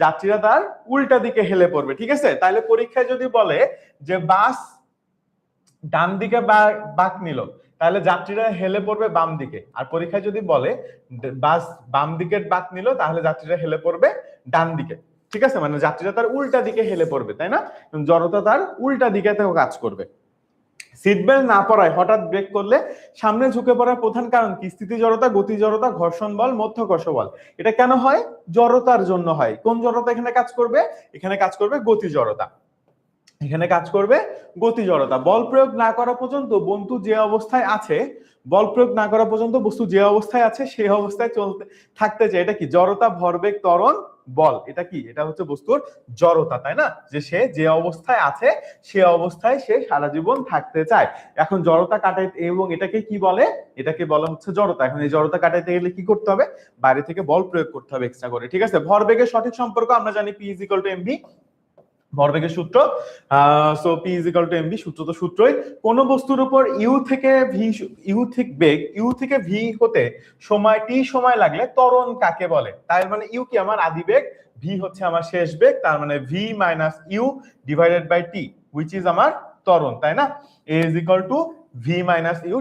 যাত্রীরা তার উল্টা দিকে হেলে পড়বে। ঠিক আছে, তাহলে পরীক্ষায় যদি বলে যে বাস ডান দিকে বাঁক নিল, তাহলে যাত্রীরা হেলে পড়বে বাম দিকে। আর পরীক্ষায় যদি বলে বাস বাম দিকের বাঁক নিল, তাহলে যাত্রীরা হেলে পড়বে ডান দিকে। ঠিক আছে, মানে যাত্রীরা তার উল্টা দিকে হেলে পড়বে, তাই না? জড়তা তার উল্টা দিকে কাজ করবে। সিট বেল্ট না পরায় হঠাৎ ব্রেক করলে সামনে ঝুঁকে পড়ার প্রধান কারণ কি? স্থিতি জড়তা, গতি জড়তা, ঘর্ষণ বল, মধ্যকর্ষ বল। এটা কেন হয়? জড়তার জন্য হয়। কোন জড়তা এখানে কাজ করবে? এখানে কাজ করবে গতি জড়তা, এখানে কাজ করবে গতি জড়তা। বল প্রয়োগ না করা পর্যন্ত বস্তু যে অবস্থায় আছে, বল প্রয়োগ না করা পর্যন্ত বস্তু যে অবস্থায় আছে সেই অবস্থায় চলতে থাকতে চায়। এটা কি? জড়তা, ভরবেগ, ত্বরণ, বল। এটা কি? এটা হচ্ছে বস্তুর জড়তা, তাই না? যে সে যে অবস্থায় আছে সে অবস্থায় সে সারা জীবন থাকতে চায়। এখন জড়তা কাটাইতে, এবং এটাকে কি বলে? এটাকে বলা হচ্ছে জড়তা। এখন এই জড়তা কাটাইতে গেলে কি করতে হবে? বাইরে থেকে বল প্রয়োগ করতে হবে এক্সট্রা করে। ঠিক আছে, ভরবেগের সঠিক সম্পর্ক আমরা জানি P = mv, ভরবেগের সূত্র। সো P = mv, সূত্র তো সূত্রই। কোন বস্তুর উপর ইউ থেকে ভি হতে সময় t সময় লাগলে ত্বরণ কাকে বলে? তাই মানে ইউ কি আমার আদি বেগ, ভি হচ্ছে আমার শেষ বেগ, তার মানে v - u / t, which is আমার ত্বরণ, তাই না? a = v - u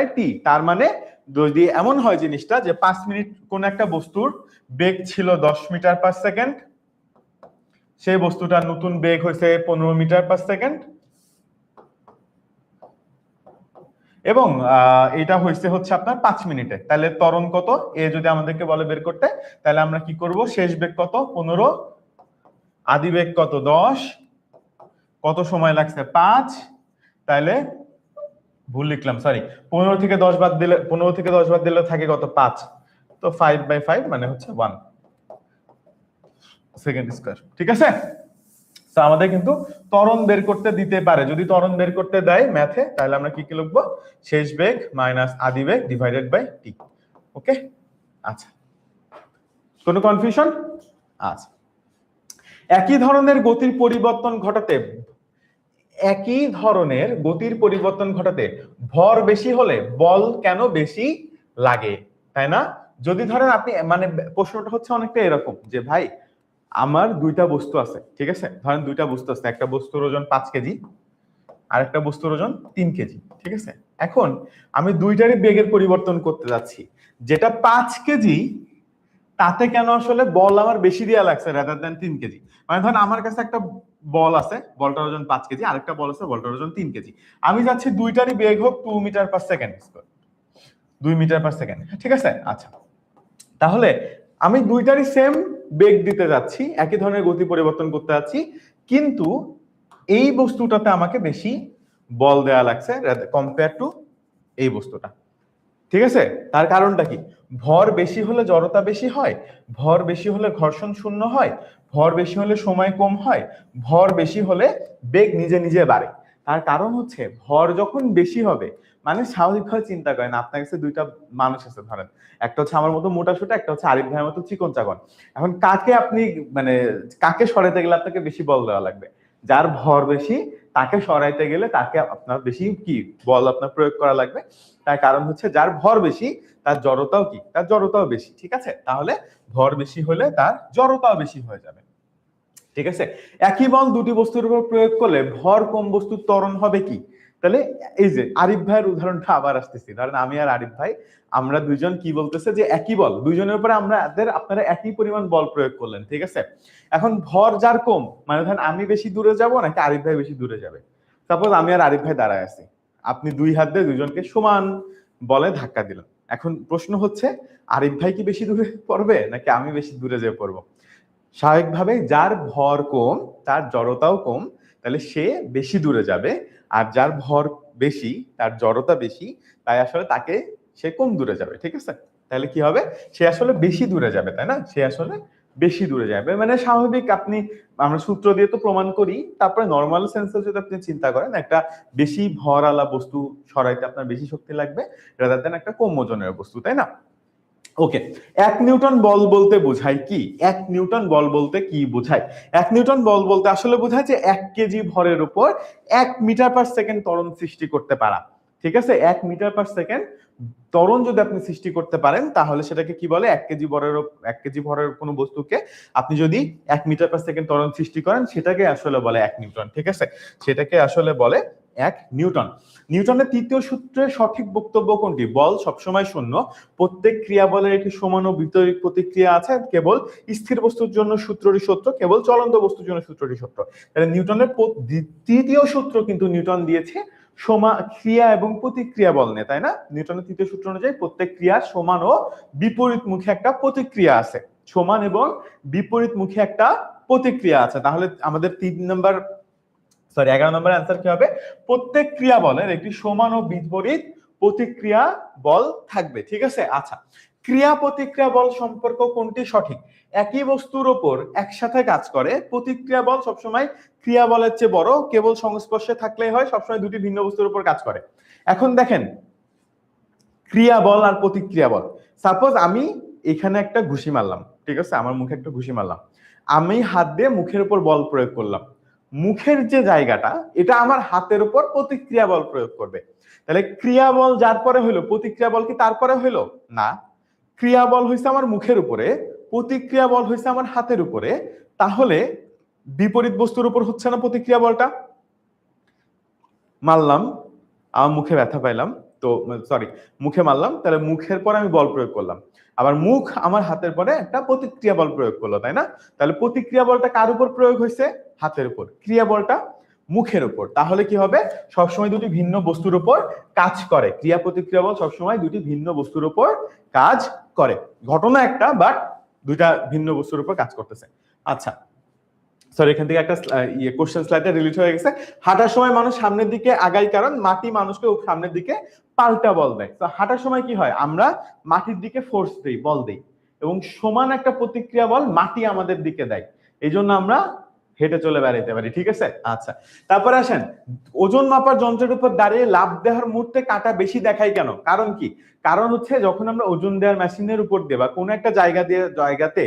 / t। তার মানে যদি এমন হয় জিনিসটা যে 5 মিনিট কোন একটা বস্তুর বেগ ছিল 10 মিটার পার সেকেন্ড, সেই বস্তুটার নতুন বেগ হয়েছে 15 মিটার পার সেকেন্ড, এবং এটা হচ্ছে আপনার 5 মিনিটে। তাহলে ত্বরণ কত এ যদি আমাদেরকে বলে বের করতে, তাহলে আমরা কি করব, শেষ বেগ কত 15, আদি বেগ কত 10, কত সময় লাগছে 5, তাহলে ভুল লিখলাম সরি, 15 থেকে 10 বাদ দিলে থাকে কত 5, তো 5/5 মানে হচ্ছে 1 সেকেন্ড স্কয়ার। ঠিক আছে, তো আমাদের কিন্তু ত্বরণ বের করতে দিতে পারে, যদি ত্বরণ বের করতে দেয় ম্যাথে, তাহলে আমরা কি কি লিখবো, শেষ বেগ মাইনাস আদি বেগ ডিভাইডেড বাই টি। ওকে, আচ্ছা, কোনো কনফিউশন? আচ্ছা, একই ধরনের গতির পরিবর্তন ঘটাতে ভর বেশি হলে বল কেন বেশি লাগে, তাই না? যদি ধরেন আপনি মানে প্রশ্নটা হচ্ছে অনেকটা এরকম যে ভাই আমার দুইটা বস্তু আছে, ঠিক আছে, ধরেন দুইটা বস্তু আছে, একটা বস্তুর ওজন 5 কেজি আর একটা বস্তুর ওজন 3 কেজি, ঠিক আছে। এখন আমি দুইটারই বেগের পরিবর্তন করতে যাচ্ছি, যেটা 5 কেজি তাতে কেন আসলে বল আমার বেশি দেয়া লাগছে রাদার দ্যান 3 কেজি। মানে ধরেন আমার কাছে একটা বল আছে, বলটার ওজন 5 কেজি, আরেকটা বল আছে, বলটার ওজন 3 কেজি। আমি যাচ্ছি দুইটারই বেগ হোক 2 metre per second, 2 metre per second, ঠিক আছে। আচ্ছা, তাহলে আমি দুইটারই সেম বেগ দিতে যাচ্ছি, একই ধরনের গতি পরিবর্তন করতে যাচ্ছি, কিন্তু এই বস্তুটাতে আমাকে বেশি বল দেয়া লাগছে কম্পেয়ার টু এই বস্তুটা, ঠিক আছে। তার কারণটা কি, ভর বেশি হলে জড়তা বেশি হয়, ভর বেশি হলে ঘর্ষণ শূন্য হয়, ভর বেশি হলে সময় কম হয়, ভর বেশি হলে বেগ নিজে নিজে বাড়ে। তার কারণ হচ্ছে ভর যখন বেশি হবে, মানে স্বাভাবিকভাবে চিন্তা করেন আপনার কাছে দুইটা মানুষ আছে, ধরেন একটা হচ্ছে আমার মতো মোটা সোটা, একটা হচ্ছে আরিফ ভাইয়ের মতো চিকন চাকন। এখন কাকে আপনি মানে কাকে সরাইতে গেলে আপনাকে বেশি বল দেওয়া লাগবে? যার ভর বেশি তাকে সরাইতে গেলে তাকে আপনার বেশি কি বল আপনার প্রয়োগ করা লাগবে। তার কারণ হচ্ছে যার ভর বেশি তার জড়তাও কি, তার জড়তাও বেশি, ঠিক আছে। তাহলে ভর বেশি হলে তার জড়তাও বেশি হয়ে যাবে, ঠিক আছে। একই বল দুটি বস্তুর উপর প্রয়োগ করলে ভর কম বস্তুর ত্বরণ হবে কি? তাহলে এই যে আরিফ ভাইয়ের উদাহরণটা আবার আসতেছি, ধরেন আমি আর আরিফ ভাই, আমরা দুইজন কি বলতেছে যে একই বল, দুইজনের উপরে আপনারা একই পরিমাণ বল প্রয়োগ করলেন, ঠিক আছে। এখন ভর যার কম, মানে ধরেন আমি বেশি দূরে যাব নাকি আরিফ ভাই বেশি দূরে যাবে। সাপোজ আমি আর আরিফ ভাই দাঁড়ায় আছি, আপনি দুই হাত দিয়ে দুইজনকে সমান বলে ধাক্কা দিলেন। এখন প্রশ্ন হচ্ছে আরিফ ভাই কি বেশি দূরে পড়বে নাকি আমি বেশি দূরে যেয়ে পড়বো? স্বাভাবিকভাবে যার ভর কম তার জড়তাও কম, তাহলে সে বেশি দূরে যাবে। আর যার ভর বেশি তার জড়তা বেশি, তাই আসলে তাকে সে কম দূরে যাবে, ঠিক আছে। তাহলে কি হবে, সে আসলে বেশি দূরে যাবে, তাই না, সে আসলে বেশি দূরে যাবে। মানে স্বাভাবিক, আমরা সূত্র দিয়ে তো প্রমাণ করি, তারপরে নর্মাল সেন্সে যদি আপনি চিন্তা করেন, একটা বেশি ভরওয়ালা বস্তু সরাইতে আপনার বেশি শক্তি লাগবে রাদার দেন একটা কম ওজনের বস্তু, তাই না। ওকে, 1 নিউটন বল বলতে বোঝায় কি? 1 নিউটন বল বলতে কি বোঝায়? 1 নিউটন বল বলতে আসলে বোঝায় যে 1 কেজি ভরের উপর 1 মিটার পার সেকেন্ড ত্বরণ সৃষ্টি করতে পারা, ঠিক আছে। 1 মিটার পার সেকেন্ড ত্বরণ যদি আপনি সৃষ্টি করতে পারেন, তাহলে সেটাকে কি বলে, 1 কেজি ভরের কোনো বস্তুকে আপনি যদি 1 মিটার পার সেকেন্ড ত্বরণ সৃষ্টি করেন, সেটাকে আসলে বলে 1 নিউটন, ঠিক আছে। সেটাকে আসলে বলে 1 নিউটন। নিউটনের তৃতীয় সূত্রের সঠিক বক্তব্য কোনটি? বল সবসময় শূন্য, প্রত্যেক ক্রিয়াবলের একটি সমান ও বিপরীত প্রতিক্রিয়া আছে, কেবল স্থির বস্তুর জন্য সূত্রটি সত্য, কেবল চলন্ত বস্তুর জন্য সূত্রটি সত্য। তাহলে নিউটনের তৃতীয় সূত্র কিন্তু নিউটন দিয়েছে সমান ক্রিয়া এবং প্রতিক্রিয়া বল নিয়ে, তাই না। নিউটনের তৃতীয় সূত্র অনুযায়ী প্রত্যেক ক্রিয়ার সমান ও বিপরীত মুখে একটা প্রতিক্রিয়া আছে, সমান এবং বিপরীত মুখে একটা প্রতিক্রিয়া আছে। তাহলে আমাদের 11 নম্বর অ্যান্সার কি হবে? প্রত্যেক ক্রিয়া বলের একটি সমান ও বিপরীত প্রতিক্রিয়া বল থাকবে, ঠিক আছে। আচ্ছা, ক্রিয়া প্রতিক্রিয়া বল সম্পর্ক কোনটি সঠিক? একই বস্তুর উপর একসাথে কাজ করে, প্রতিক্রিয়া বল সবসময় ক্রিয়া বলের চেয়ে বড়, কেবল সংস্পর্শে থাকলেই হয়, সবসময় দুটি ভিন্ন বস্তুর উপর কাজ করে। এখন দেখেন, ক্রিয়া বল আর প্রতিক্রিয়া বল, সাপোজ আমি এখানে একটা ঘুষি মারলাম, ঠিক আছে, আমার মুখে একটা ঘুষি মারলাম, আমি হাত দিয়ে মুখের উপর বল প্রয়োগ করলাম, মুখের যে জায়গাটা এটা আমার হাতের উপর প্রতিক্রিয়া বল প্রয়োগ করবে। তাহলে ক্রিয়া বল যার পরে হইলো, প্রতিক্রিয়া বল কি তারপরে হইলো না? ক্রিয়া বল হইছে আমার মুখের উপরে, প্রতিক্রিয়া বল হইছে আমার হাতের উপরে, তাহলে বিপরীত বস্তুর উপর হচ্ছে না প্রতিক্রিয়া বলটা? মারলাম, আমার মুখে ব্যথা পাইলাম, তো সরি মুখে মারলাম, তাহলে মুখের পরে আমি বল প্রয়োগ করলাম, আবার মুখ আমার হাতের পরে একটা প্রতিক্রিয়া বল প্রয়োগ করলো, তাই না। তাহলে প্রতিক্রিয়া বলটা কার উপর প্রয়োগ হয়েছে? হাতের উপর। ক্রিয়া বলটা মুখের উপর, তাহলে কি হবে? সবসময় দুটি ভিন্ন বস্তুর উপর কাজ করে। ক্রিয়া প্রতিক্রিয়া বল সবসময় দুটি ভিন্ন বস্তুর উপর কাজ করে। ঘটনা একটা, বাট দুইটা ভিন্ন বস্তুর উপর কাজ করতেছে। আচ্ছা, সরি, এখান থেকে একটা কোশ্চেন স্লাইডে রিলিজ হয়ে গেছে। হাঁটার সময় মানুষ সামনের দিকে আগায় কারণ মাটি মানুষকে সামনের দিকে পাল্টা বল দেয়। তো হাঁটার সময় কি হয়? আমরা মাটির দিকে ফোর্স দেই, বল দেই, এবং সমান একটা প্রতিক্রিয়া বল মাটি আমাদের দিকে দেয়, এই জন্য আমরা হেঁটে চলে বেড়াইতে পারি। ঠিক আছে? আচ্ছা, তারপরে আসেন, ওজন মাপার যন্ত্রের উপর দাঁড়িয়ে লাফ দেওয়ার মুহূর্তে কাটা বেশি দেখায় কেন? কারণ কি? কারণ হচ্ছে যখন আমরা ওজন দেওয়ার মেশিনের উপর দিয়ে বা কোনো একটা জায়গাতে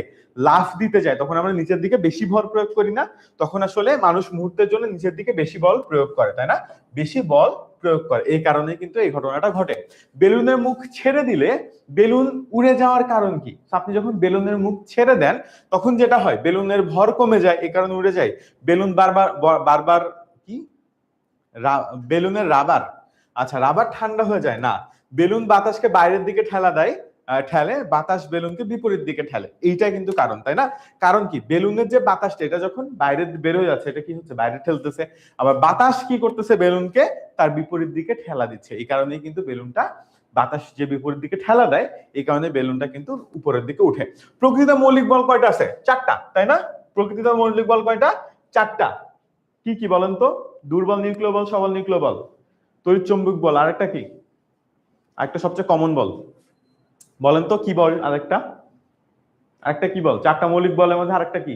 লাফ দিতে যায়, তখন আমরা নিচের দিকে বেশি ভর প্রয়োগ করি না? তখন আসলে মানুষ মুহূর্তের জন্য নিচের দিকে বেশি বল প্রয়োগ করে, তাই না? বেশি বল প্রয়োগ করে, এই কারণে কিন্তু এই ঘটনাটা ঘটে। বেলুনের মুখ ছেড়ে দিলে বেলুন উড়ে যাওয়ার কারণ কি? আপনি যখন বেলুনের মুখ ছেড়ে দেন তখন যেটা হয়, বেলুনের ভর কমে যায়, এই কারণে উড়ে যায়। বেলুন বারবার কি বেলুনের রাবার, আচ্ছা, রাবার ঠান্ডা হয়ে যায় না, বেলুন বাতাসকে বাইরের দিকে ঠেলে বাতাস বেলুনকে বিপরীত দিকে ঠেলে, এইটাই কিন্তু কারণ, তাই না? কারণ কি? বেলুনের যে বাতাসটা, এটা যখন বাইরে বের হয়ে যাচ্ছে, এটা কি হচ্ছে? বাইরে ঠেলতেছে। আবার বাতাস কি করতেছে? বেলুনকে তার বিপরীত দিকে ঠেলা দিচ্ছে, এই কারণেই কিন্তু বেলুনটা, বাতাস যে বিপরীত দিকে ঠেলা দেয়, এই কারণে বেলুনটা কিন্তু উপরের দিকে উঠে। প্রকৃত মৌলিক বল কয়টা আছে? 4টা, তাই না? প্রকৃত মৌলিক বল কয়টা? 4টা। কি কি বলেন তো? দুর্বল নিউক্লিয় বল, সবল নিউক্লিয় বল, তড়িৎ চৌম্বক বল, আরেকটা কি? আরেকটা সবচেয়ে কমন বল বলেন তো, কি বল? আরেকটা কি বল? 4টা মৌলিক বলের মধ্যে আরেকটা কি?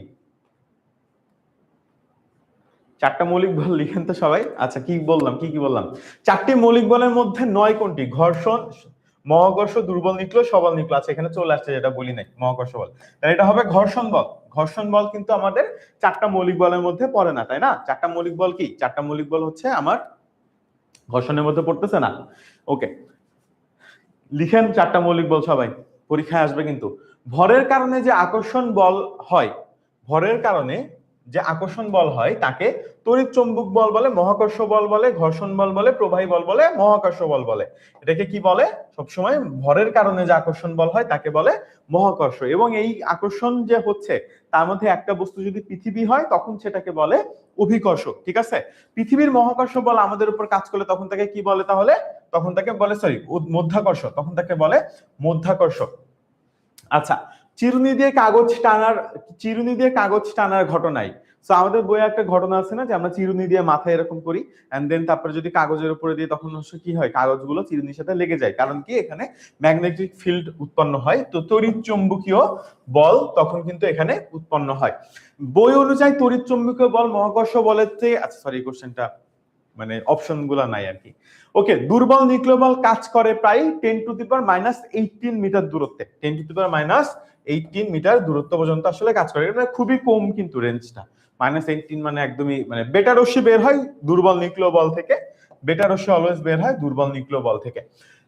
4টা মৌলিক বল লিখেন তো সবাই। আচ্ছা, কি বললাম? কি বললাম? 4টি মৌলিক বলের মধ্যে 9 কোনটি? ঘর্ষণ, মহাকর্ষ, দুর্বল নিউক্লিয়, সবল নিউক্লিয়। আচ্ছা, এখানে চলে আসছে, যেটা বলি নাই, মহাকর্ষ বল, তাহলে এটা হবে ঘর্ষণ বল। ঘর্ষণ বল কিন্তু আমাদের 4টা মৌলিক বলের মধ্যে পড়ে না, তাই না? 4টা মৌলিক বল কি? 4টা মৌলিক বল হচ্ছে আমার ঘর্ষণের মধ্যে পড়তেছে না। ওকে, লিখেন 4টা মৌলিক বল সবাই, পরীক্ষায় আসবে কিন্তু। ভরের কারণে যে আকর্ষণ বল হয়, ভরের কারণে যে আকর্ষণ বল হয় তাকে তড়িৎ চৌম্বক বল বলে, মহাকর্ষ বল বলে, ঘর্ষণ বল বলে, প্রবাহী বল বলে, মহাকর্ষ বল বলে। এটাকে কি বলে? সবসময় ভরের কারণে যে আকর্ষণ বল হয় তাকে বলে মহাকর্ষ। এবং এই আকর্ষণ যে হচ্ছে, তার মধ্যে একটা বস্তু যদি পৃথিবী হয় তখন সেটাকে বলে অভিকর্ষ। ঠিক আছে? পৃথিবীর মহাকর্ষ বল আমাদের উপর কাজ করলে তখন তাকে কি বলে? তাহলে তখন তাকে বলে, সরি, মধ্যাকর্ষ, তখন তাকে বলে মধ্যাকর্ষ। আচ্ছা, চিরুনি দিয়ে কাগজ টানার ঘটনায়, সো আমাদের বইয়ে একটা ঘটনা আছে না, যে আমরা চিরুনি দিয়ে মাথায় এরকম করি, এন্ড দেন তারপরে যদি কাগজের উপরে দিয়ে, তখন কি হয়? কাগজগুলো চিরুনির সাথে লেগে যায়। কারণ কি? এখানে ম্যাগনেটিক ফিল্ড উৎপন্ন হয়, তো তড়িৎ চৌম্বকীয় বল তখন কিন্তু এখানে উৎপন্ন হয়। বই অনুযায়ী তড়িৎ চৌম্বকীয় বল মহাকর্ষ বলের চেয়ে, আচ্ছা সরি, কোশ্চেনটা মানে অপশন গুলা নাই আর কি। ওকে, দুর্বল নিউক্লিয় বল কাজ করে প্রায় 10⁻18 মিটার দূরত্বে। 10⁻18 মিটার দূরত্ব পর্যন্ত আসলে কাজ করে। এটা খুবই কম কিন্তু রেঞ্জটা। -18 মানে একদমই, মানে বেটা রশ্মি বের হয় দুর্বল নিউক্লিয় বল থেকে। বেটা রশ্মি অলওয়েজ বের হয় দুর্বল নিউক্লিয় বল থেকে।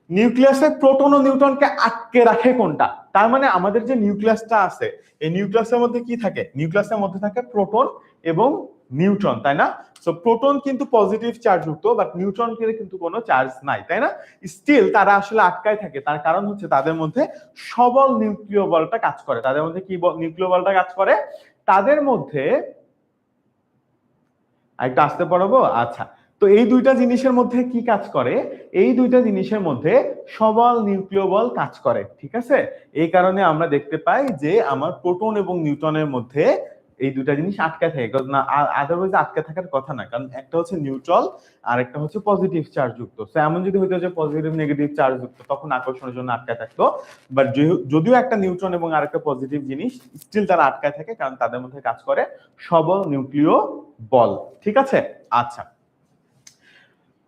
নিউক্লিয়াসে প্রোটন ও নিউট্রনকে আটকে রাখে কোনটা? তার মানে আমাদের যে নিউক্লিয়াসটা আছে, এই নিউক্লিয়াসের মধ্যে কি থাকে? নিউক্লিয়াসের মধ্যে থাকে প্রোটন এবং নিউট্রন, তাই না? সো প্রোটন কিন্তু পজিটিভ চার্জ যুক্ত, বাট নিউট্রন কিন্তু কোনো চার্জ নাই, তাই না? স্টিল তারা আসলে আটকায় থাকে, তার কারণ হচ্ছে তাদের মধ্যে সবল নিউক্লিয় বলটা কাজ করে। তাদের মধ্যে কি নিউক্লিয় বলটা কাজ করে? তাদের মধ্যে আরেকটা আসতে পারবো। আচ্ছা, তো এই দুইটা জিনিসের মধ্যে কি কাজ করে? এই দুইটা জিনিসের মধ্যে সবল নিউক্লিয় বল কাজ করে। ঠিক আছে? এই কারণে আমরা দেখতে পাই যে আমার প্রোটন এবং নিউট্রনের মধ্যে এই দুইটা জিনিস আটকে থাকে, না আদারওয়াইজ আটকে থাকার কথা না, কারণ একটা হচ্ছে নিউট্রাল আর একটা হচ্ছে পজিটিভ চার্জ যুক্ত। সো এমন যদি হইতো যে পজিটিভ নেগেটিভ চার্জ যুক্ত, তখন আকর্ষণের জন্য আটকে থাকতো, বাট যদিও একটা নিউট্রন এবং আরেকটা পজিটিভ জিনিস, স্টিল তারা আটকায় থাকে, কারণ তাদের মধ্যে কাজ করে সবল নিউক্লিয় বল। ঠিক আছে? আচ্ছা,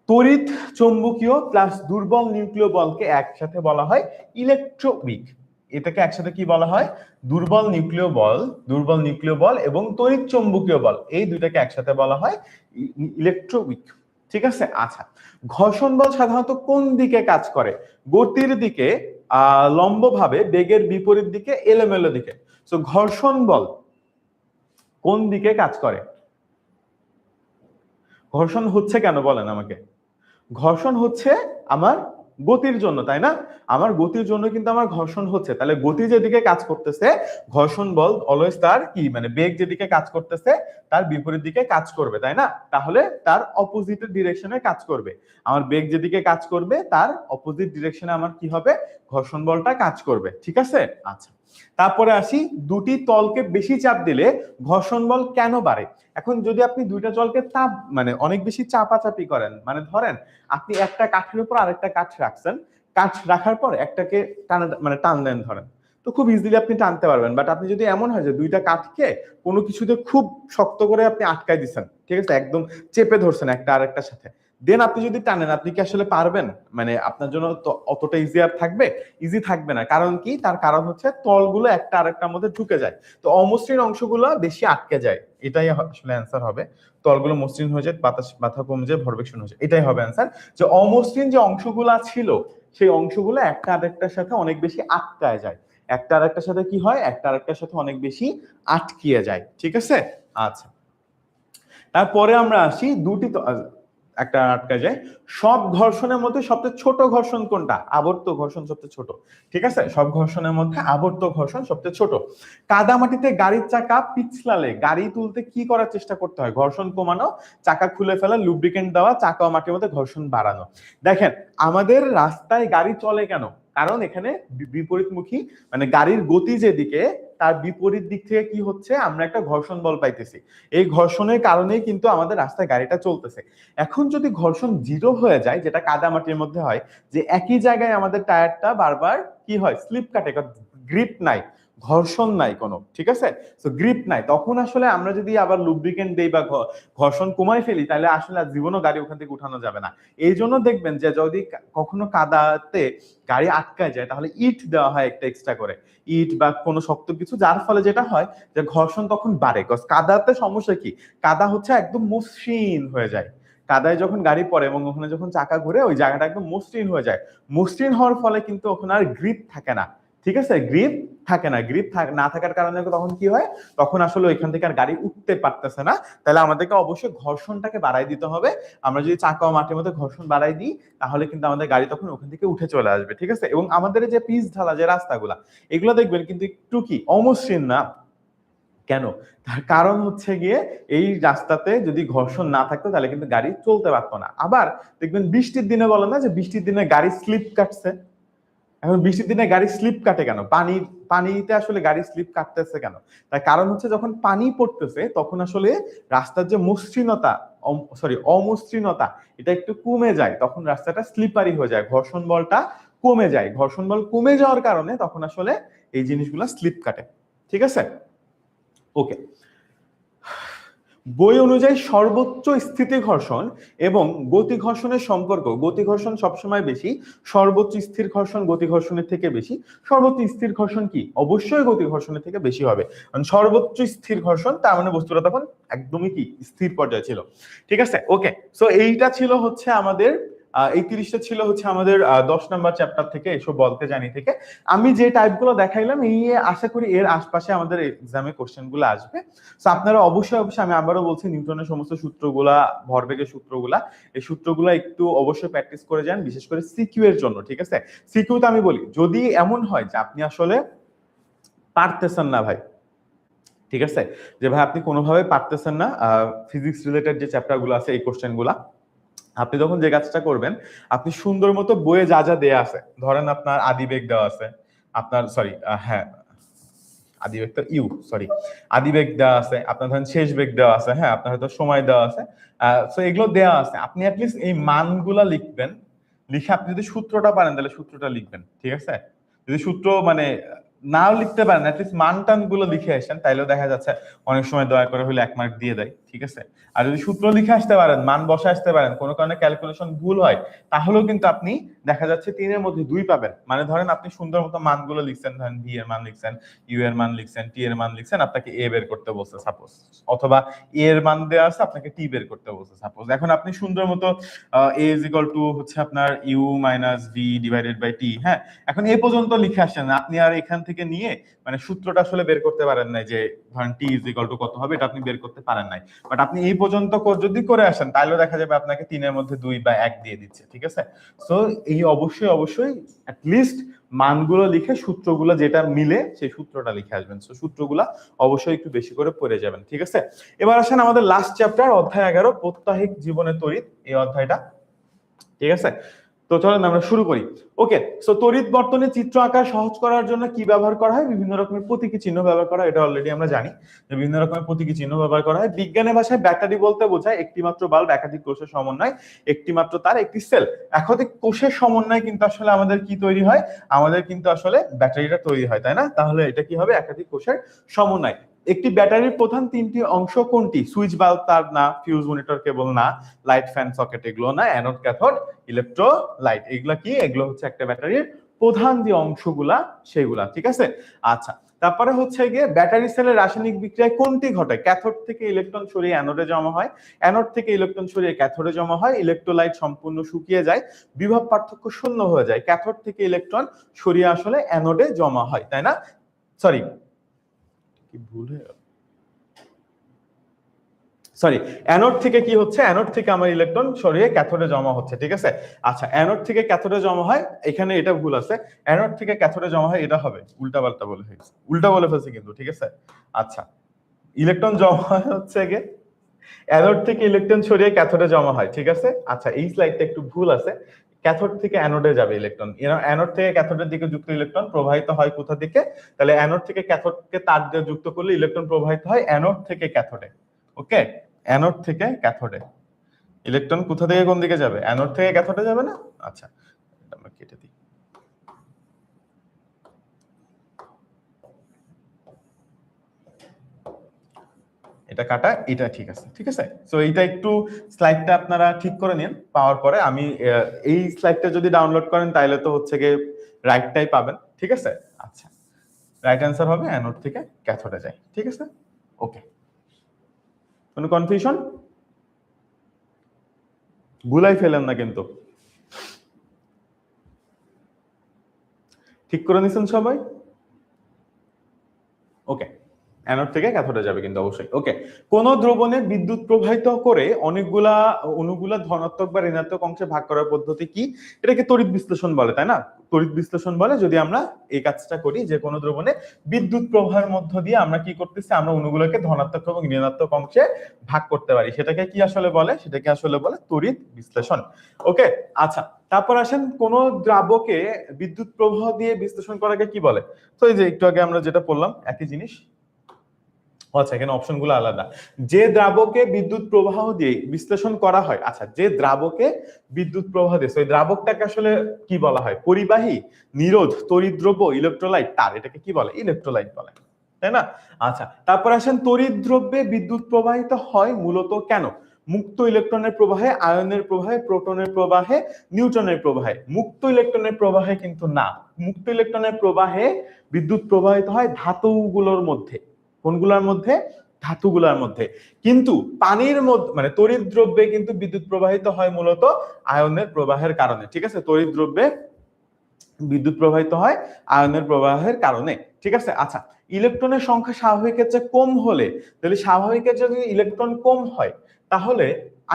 তড়িৎ চৌম্বকীয় প্লাস দুর্বল নিউক্লিয় বলকে একসাথে বলা হয় ইলেকট্রোউইক। এটাকে একসাথে কি বলা হয়? দুর্বল নিউক্লিয় বল এবং তড়িৎ চৌম্বকীয় বল, এই দুইটাকে একসাথে বলা হয় ইলেকট্রোউইক। ঠিক আছে? আচ্ছা, ঘর্ষণ বল সাধারণত কোন দিকে কাজ করে? গতির দিকে, লম্বভাবে, বেগের বিপরীত দিকে, এলোমেলো দিকে। সো ঘর্ষণ বল কোন দিকে কাজ করে? ঘর্ষণ হচ্ছে কেন বলেন আমাকে? ঘর্ষণ হচ্ছে আমার গতির জন্য, তাই না? আমার গতির জন্য কিন্তু আমার ঘর্ষণ হচ্ছে, তাহলে গতি যেদিকে কাজ করতেছে ঘর্ষণ বল অলওয়েজ তার কি মানে বেগ যেদিকে কাজ করতেছে তার বিপরীত দিকে কাজ করবে, তাই না? তাহলে তার অপোজিট ডিরেকশনে কাজ করবে। আমার বেগ যেদিকে কাজ করবে তার অপোজিট ডিরেকশনে আমার কি হবে, ঘর্ষণ বলটা কাজ করবে, ঠিক আছে? আচ্ছা, তারপরে আসি দুটি তলকে বেশি চাপ দিলে ঘর্ষণ বল কেন বাড়ে। এখন যদি আপনি দুইটা তলকে চাপ মানে অনেক বেশি চাপাচাপি করেন, মানে ধরেন আপনি একটা কাঠের উপর আরেকটা কাঠ রাখছেন, কাঠ রাখার পর একটাকে মানে টানলেন ধরেন, তো খুব ইজিলি আপনি টানতে পারবেন। বাট আপনি যদি এমন হয় যে দুইটা কাঠকে কোনো কিছুতে খুব শক্ত করে আপনি আটকাই দিচ্ছেন, ঠিক আছে, একদম চেপে ধরছেন একটা আরেকটার সাথে, দেন আপনি যদি টানেন, আপনি কি আসলে পারবেন? মানে আপনার জন্য তো অতটা ইজি আর থাকবে? ইজি থাকবে না। কারণ কি? তার কারণ হচ্ছে তলগুলো একটা আরেকটার মধ্যে ঢুকে যায়, তো অমসৃণ অংশগুলো বেশি আটকে যায়। এটাই আসলে অ্যান্সার হবে। তলগুলো মসৃণ হয়ে যায়, বাতাস মাথা কমে যায়, ভরবেগ শূন্য হয়ে যায়, এটাই হবে অ্যান্সার। যে অমসৃণ যে অংশগুলা ছিল সেই অংশগুলো একটা আরেকটার সাথে অনেক বেশি আটকায় যায়, একটা আরেকটার সাথে কি হয়, একটা আরেকটার সাথে অনেক বেশি আটকিয়ে যায়, ঠিক আছে? আচ্ছা, তারপরে আমরা আসি দুটি একটা আটকা যায়। সব ঘর্ষণের মধ্যে সবচেয়ে ছোট ঘর্ষণ কোনটা? আবর্ত ঘর্ষণ সবচেয়ে ছোট, ঠিক আছে? সব ঘর্ষণের মধ্যে আবর্ত ঘর্ষণ সবচেয়ে ছোট। কাদামাটিতে গাড়ির চাকা পিছলালে গাড়ি তুলতে কি করার চেষ্টা করতে হয়? ঘর্ষণ কমানো, চাকা খুলে ফেলা, লুব্রিকেন্ট দেওয়া, চাকা ও মাটির মধ্যে ঘর্ষণ বাড়ানো। দেখেন আমাদের রাস্তায় গাড়ি চলে কেন? কারণ এখানে বিপরীতমুখী মানে গাড়ির গতি যেদিকে তার বিপরীত দিক থেকে কি হচ্ছে, আমরা একটা ঘর্ষণ বল পাইতেছি। এই ঘর্ষণের কারণেই কিন্তু আমাদের রাস্তায় গাড়িটা চলতেছে। এখন যদি ঘর্ষণ জিরো হয়ে যায়, যেটা কাদামাটির মধ্যে হয়, যে একই জায়গায় আমাদের টায়ারটা বারবার কি হয়, স্লিপ কাটে, গ্রিপ নাই, ঘর্ষণ নাই কোনো, ঠিক আছে? তো গ্রিপ নাই, তখন আসলে আমরা যদি আবার লুব্রিকেন্ট দেই বা ঘর্ষণ কমাই ফেলি, তাহলে আসলে জীবনও গাড়ি ওখান থেকে উঠানো যাবে না। এই জন্য দেখবেন যে যদি কখনো কাদাতে গাড়ি আটকায় যায়, তাহলে ইট দেওয়া হয় একটা এক্সট্রা করে, ইট বা কোনো শক্ত কিছু, যার ফলে যেটা হয় যে ঘর্ষণ তখন বাড়ে। কাদাতে সমস্যা কি, কাদা হচ্ছে একদম মসৃণ হয়ে যায়, কাদায় যখন গাড়ি পড়ে এবং ওখানে যখন চাকা ঘুরে ওই জায়গাটা একদম মসৃণ হয়ে যায়। মসৃণ হওয়ার ফলে কিন্তু ওখানে আর গ্রিপ থাকে না, ঠিক আছে? গ্রিপ থাকে না, গ্রিপ না থাকার কারণে তখন কি হয়, তখন আসলে ওইখান থেকে আর গাড়ি উঠতে পারতেছে না। তাহলে আমাদেরকে অবশ্যই ঘর্ষণটাকে বাড়াই দিতে হবে। আমরা যদি চাকা ও মাটির মধ্যে ঘর্ষণ বাড়াই দিই, তাহলে কিন্তু আমাদের গাড়ি তখন ওখান থেকে উঠে চলে আসবে, ঠিক আছে? এবং আমাদের যে পিচ ঢালা যে রাস্তাগুলা, এগুলো দেখবেন কিন্তু একটু কি অমসৃণ না। কেন? তার কারণ হচ্ছে গিয়ে এই রাস্তাতে যদি ঘর্ষণ না থাকতো তাহলে কিন্তু গাড়ি চলতে পারতো না। আবার দেখবেন বৃষ্টির দিনে বলেন না যে বৃষ্টির দিনে গাড়ি স্লিপ কাটছে। এখন বৃষ্টির দিনে গাড়ি স্লিপ কাটে কেন? পানিতে আসলে গাড়ি স্লিপ কাটতেছে কেন? তার কারণ হচ্ছে যখন পানি পড়তেছে তখন আসলে রাস্তার যে মসৃণতা, অমসৃণতা, এটা একটু কমে যায়, তখন রাস্তাটা স্লিপারি হয়ে যায়, ঘর্ষণ বলটা কমে যায়। ঘর্ষণ বল কমে যাওয়ার কারণে তখন আসলে এই জিনিসগুলো স্লিপ কাটে, ঠিক আছে? ওকে, বই অনুযায়ী সর্বোচ্চ স্থিতি ঘর্ষণ এবং গতি ঘর্ষণের সম্পর্ক, গতি ঘর্ষণ সবসময় বেশি, সর্বোচ্চ স্থির ঘর্ষণ গতি ঘর্ষণের থেকে বেশি। সর্বোচ্চ স্থির ঘর্ষণ কি? অবশ্যই গতি ঘর্ষণের থেকে বেশি হবে, কারণ সর্বোচ্চ স্থির ঘর্ষণ তার মানে বস্তুটা তখন একদমই কি স্থির পর্যায়ে ছিল, ঠিক আছে? ওকে, সো এইটা ছিল হচ্ছে আমাদের এই 30টা ছিল হচ্ছে আমাদের 10 নাম্বার চ্যাপ্টার থেকে, এসব বলতে জানি থেকে। আমি যে টাইপগুলো দেখাইলাম এই আশা করি এর আশপাশে আমাদের এক্সামে কোশ্চেন গুলো আসবে। সো আপনারা অবশ্যই আমি আবারও বলছি, নিউটনের সমস্ত সূত্রগুলা, ভরবেগের সূত্রগুলা, এই সূত্রগুলা একটু অবশ্যই প্র্যাকটিস করে যান, বিশেষ করে সিকিউ এর জন্য, ঠিক আছে? সিকিউতে আমি বলি, যদি এমন হয় যে আপনি আসলে পারতেছেন না ভাই, ঠিক আছে, যে ভাই আপনি কোনোভাবে পারতেছেন না ফিজিক্স রিলেটেড যে চ্যাপ্টার গুলো আছে এই কোশ্চেন গুলা, আপনি তখন যে কাজটা করবেন, আপনি সুন্দর মতো বইয়ে যা যা দেয়া আছে, ধরেন আপনার আদিবেগ দেওয়া আছে, আপনার হ্যাঁ আদিবেগ তো আদিবেগ দেওয়া আছে, আপনার ধরেন শেষ বেগ দেওয়া আছে, হ্যাঁ আপনার হয়তো সময় দেওয়া আছে, তো এগুলো দেওয়া আছে, আপনি অ্যাটলিস্ট এই মানগুলা লিখবেন। লিখে আপনি যদি সূত্রটা পারেন তাহলে সূত্রটা লিখবেন, ঠিক আছে? যদি সূত্র মানে নাও লিখতে পারেন, অ্যাটলিস্ট মান টান গুলো লিখে আসেন, তাইলেও দেখা যাচ্ছে অনেক সময় দয়া করে হলে 1 মার্ক দিয়ে দেয়, ঠিক আছে? আর যদি সূত্র লিখে আসতে পারেন, মান বসে আসতে পারেন, কোনো কারণে ক্যালকুলেশন ভুল হয়, তাহলেও কিন্তু আপনি দেখা যাচ্ছে 3 এর মধ্যে 2 পাবেন। মানে ধরেন আপনি সুন্দর মতো মানগুলো লিখছেন, ধরেন ভি এর মান লিখছেন, ইউ এর মান লিখছেন, টি এর মান লিখছেন, আপনাকে এ বের করতে বলছে সাপোজ, অথবা এ এর মান দেওয়া আছে আপনাকে টি বের করতে বলছে সাপোজ। এখন আপনি সুন্দর মতো এ ইজ ইকুয়াল টু হচ্ছে আপনার U minus V divided by T, হ্যাঁ, এখন এই পর্যন্ত লিখে আসছেন, আপনি আর এখান থেকে থেকে নিয়ে মানে সূত্রটা আসলে বের করতে পারেন নাই যে ধরেন টি ইজ ইকুয়াল টু কত হবে, এটা আপনি বের করতে পারেন নাই। বাট আপনি এই পর্যন্ত যদি করে আসেন তাহলে দেখা যাবে আপনাকে 3 এর মধ্যে 2 বা 1 দিয়ে দিচ্ছে, ঠিক আছে। সো এই অবশ্যই অ্যাটলিস্ট মানগুলো লিখে সূত্রগুলো যেটা মিলে সেই সূত্রটা লিখে আসবেন। সো সূত্রগুলা অবশ্যই একটু বেশি করে পড়ে যাবেন, ঠিক আছে। এবার আসেন আমাদের লাস্ট চ্যাপ্টার অধ্যায় 11 প্রত্যাহিক জীবনে তড়িৎ, এই অধ্যায়টা, ঠিক আছে। তো চলেন আমরা শুরু করি। ওকে, সো তড়িৎ বর্তনী চিত্র আঁকা সহজ করার জন্য কি ব্যবহার করা হয়? বিভিন্ন রকমের প্রতীকী চিহ্ন ব্যবহার করা হয়, এটা অলরেডি আমরা জানি যে বিভিন্ন রকমের প্রতীকী চিহ্ন ব্যবহার করা হয়। বিজ্ঞানের ভাষায় ব্যাটারি বলতে বোঝায় একটি মাত্র বাল্ব, একাধিক কোষের সমন্বয়, একটি মাত্র তার, একটি সেল। একাধিক কোষের সমন্বয় কিন্তু আসলে আমাদের কি তৈরি হয়? আমাদের কিন্তু আসলে ব্যাটারিটা তৈরি হয়, তাই না? তাহলে এটা কি হবে? একাধিক কোষের সমন্বয়। একটি ব্যাটারির প্রধান 3টি অংশ কোনটি? সুইচ, বাল্ব, তার না, ফিউজ, মনিটর, কেবল না, লাইট, ফ্যান, সকেট এগুলো না, অ্যানোড, ক্যাথোড, ইলেকট্রোলাইট এগুলা কি? এগুলো হচ্ছে একটা ব্যাটারির প্রধান যে অংশগুলা সেগুলা, ঠিক আছে। আচ্ছা, তারপরে হচ্ছে গিয়ে ব্যাটারি সেলের রাসায়নিক বিক্রিয়ায় কোনটি ঘটে? ক্যাথোড থেকে ইলেকট্রন সরিয়ে অ্যানোডে জমা হয়, অ্যানোড থেকে ইলেকট্রন সরিয়ে ক্যাথোডে জমা হয়, ইলেকট্রোলাইট সম্পূর্ণ শুকিয়ে যায়, বিভব পার্থক্য শূন্য হয়ে যায়, ক্যাথোড থেকে ইলেকট্রন সরিয়ে আসলে অ্যানোডে জমা হয়, তাই না? সরি, কি ভুল হয়ে গেল, সরি, অ্যানোড থেকে কি হচ্ছে? অ্যানোড থেকে আমার ইলেকট্রন সরিয়ে ক্যাথোডে জমা হচ্ছে, ঠিক আছে। আচ্ছা, অ্যানোড থেকে ক্যাথোডে জমা হয়, এখানে এটা ভুল আছে, অ্যানোড থেকে ক্যাথোডে জমা হয় এটা হবে, উল্টা পাল্টা বলে ফেলছি, উল্টা বলে ফেলছি কিন্তু, ঠিক আছে। আচ্ছা, ইলেকট্রন জমা হয় হচ্ছে গিয়ে অ্যানোড থেকে ইলেকট্রন সরিয়ে ক্যাথোডে জমা হয়, ঠিক আছে। আচ্ছা, এই স্লাইডটা একটু ভুল আছে, ক্যাথোড থেকে অ্যানোডে যাবে ইলেকট্রন, অ্যানোড থেকে ক্যাথোডের দিকে যুক্ত ইলেকট্রন প্রবাহিত হয় কোথা থেকে? তাহলে অ্যানোড থেকে ক্যাথোডকে তার দিয়ে যুক্ত করলে ইলেকট্রন প্রবাহিত হয় অ্যানোড থেকে ক্যাথোডে। ওকে, অ্যানোড থেকে ক্যাথোডে ইলেকট্রন কোথা থেকে কোন দিকে যাবে? অ্যানোড থেকে ক্যাথোডে যাবে না? আচ্ছা, এটা আমরা কেটে দিই। এটা কাটা, এটা ঠিক আছে, ঠিক আছে। সো এইটা একটু স্লাইডটা আপনারা ঠিক করে নিন, পাওয়ার পরে আমি এই স্লাইডটা যদি ডাউনলোড করেন তাহলে তো হচ্ছে গিয়ে রাইটটাই পাবেন, ঠিক আছে। আচ্ছা, রাইট অ্যান্সার হবে অ্যানোড থেকে ক্যাথোডে যায়, ঠিক আছে। ওকে, কোনো কনফিউশন? ভুলাই ফেলেন না কিন্তু, ঠিক করে নিছেন সবাই? ওকে, অ্যানোড থেকে ক্যাথোডে যাবে কিন্তু অবশ্যই। ওকে, কোন দ্রবণে বিদ্যুৎ প্রবাহিত করে অনেকগুলা অণুগুলা ধনাত্মক বা ঋণাত্মক অংশে ভাগ করার পদ্ধতি কি? এটাকে তড়িৎ বিশ্লেষণ বলে, তাই না? তড়িৎ বিশ্লেষণ বলে যদি আমরা এই কাজটা করি, যে কোনো দ্রবণে বিদ্যুৎ প্রবাহের মধ্য দিয়ে আমরা কি করতেছি? আমরা অণুগুলোকে ধনাত্মক এবং ঋণাত্মক অংশে ভাগ করতে পারি, সেটাকে কি আসলে বলে? সেটাকে আসলে বলে তড়িৎ বিশ্লেষণ। ওকে, আচ্ছা, তারপর আসেন কোন দ্রাবকে বিদ্যুৎ প্রবাহ দিয়ে বিশ্লেষণ করাকে কি বলে? তো এই যে একটু আগে আমরা যেটা বললাম একই জিনিস। আচ্ছা, এখানে অপশনগুলো আলাদা। যে দ্রাবকে বিদ্যুৎ প্রবাহ দিয়ে বিশ্লেষণ করা হয়, আচ্ছা, যে দ্রাবকে বিদ্যুৎ প্রবাহ দিয়ে, ওই দ্রাবকটাকে আসলে কি বলা হয়? পরিবাহী, নিরোধ, তড়িৎদ্রব্য, ইলেকট্রোলাইট, তার, এটাকে কি বলে? ইলেকট্রোলাইট বলে, তাই না? আচ্ছা, তারপর আসেন তড়িৎদ্রব্যে বিদ্যুৎ প্রবাহিত হয় মূলত কেন? মুক্ত ইলেকট্রনের প্রবাহে, আয়নের প্রবাহে, প্রোটনের প্রবাহে, নিউট্রনের প্রবাহে। মুক্ত ইলেকট্রনের প্রবাহে কিন্তু না, মুক্ত ইলেকট্রনের প্রবাহে বিদ্যুৎ প্রবাহিত হয় ধাতুগুলোর মধ্যে। কোনগুলোর মধ্যে? ধাতুগুলোর মধ্যে। কিন্তু পানির মধ্যে মানে তড়িৎ দ্রব্যে কিন্তু বিদ্যুৎ প্রবাহিত হয় মূলত আয়নের প্রবাহের কারণে, ঠিক আছে। তড়িৎ দ্রব্যে বিদ্যুৎ প্রবাহিত হয় আয়নের প্রবাহের কারণে, ঠিক আছে। আচ্ছা, ইলেকট্রনের সংখ্যা স্বাভাবিকের চেয়ে কম হলে, তাহলে স্বাভাবিকের যদি ইলেকট্রন কম হয় তাহলে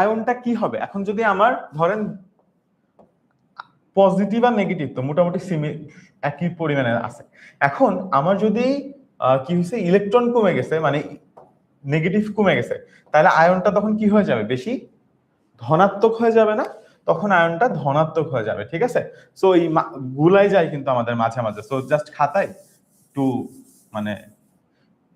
আয়নটা কি হবে? এখন যদি আমার ধরেন পজিটিভ আর নেগেটিভ তো মোটামুটি একই পরিমাণে আছে, এখন আমার যদি কি হয়েছে? ইলেকট্রন কমে গেছে, মানে নেগেটিভ কমে গেছে, তাহলে আয়নটা তখন কি হয়ে যাবে? বেশি ধনাত্মক হয়ে যাবে না? তখন আয়নটা ধনাত্মক হয়ে যাবে, ঠিক আছে। সো এই গুলাই যায় কিন্তু আমাদের মাঝে মাঝে, সো জাস্ট খাতায় টু মানে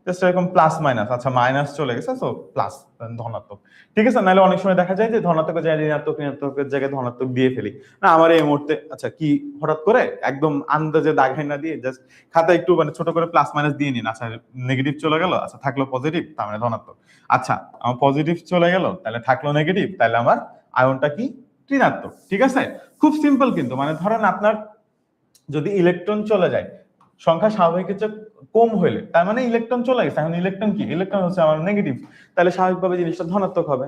জাস্ট এরকম প্লাস মাইনাস, আচ্ছা মাইনাস চলে গেছে, সো প্লাস ধনাত্মক, ঠিক আছে। নাহলে অনেক সময় দেখা যায় যে ধনাত্মকের জায়গায় ঋণাত্মক, ঋণাত্মকের জায়গায় ধনাত্মক দিয়ে ফেলি না। আমার এই মুহূর্তে আচ্ছা কি হঠাৎ করে একদম আন্দাজে দাগাই না দিয়ে জাস্ট খাতা একটু মানে ছোট করে প্লাস মাইনাস দিয়ে নিন। আচ্ছা, নেগেটিভ চলে গেল, আচ্ছা থাকলো পজিটিভ, তার মানে ধনাত্মক। আচ্ছা, আমার পজিটিভ চলে গেল, তাহলে থাকলো নেগেটিভ, তাহলে আমার আয়নটা কি? ঋণাত্মক, ঠিক আছে। খুব সিম্পল কিন্তু, মানে ধরেন আপনার যদি ইলেকট্রন চলে যায় সংখ্যা স্বাভাবিকের চেয়ে কম হইলে, তার মানে ইলেকট্রন চলে গেছে, এখন ইলেকট্রন কি? ইলেকট্রন হচ্ছে আমার নেগেটিভ, তাহলে স্বাভাবিকভাবে জিনিসটা ধনাত্মক হবে,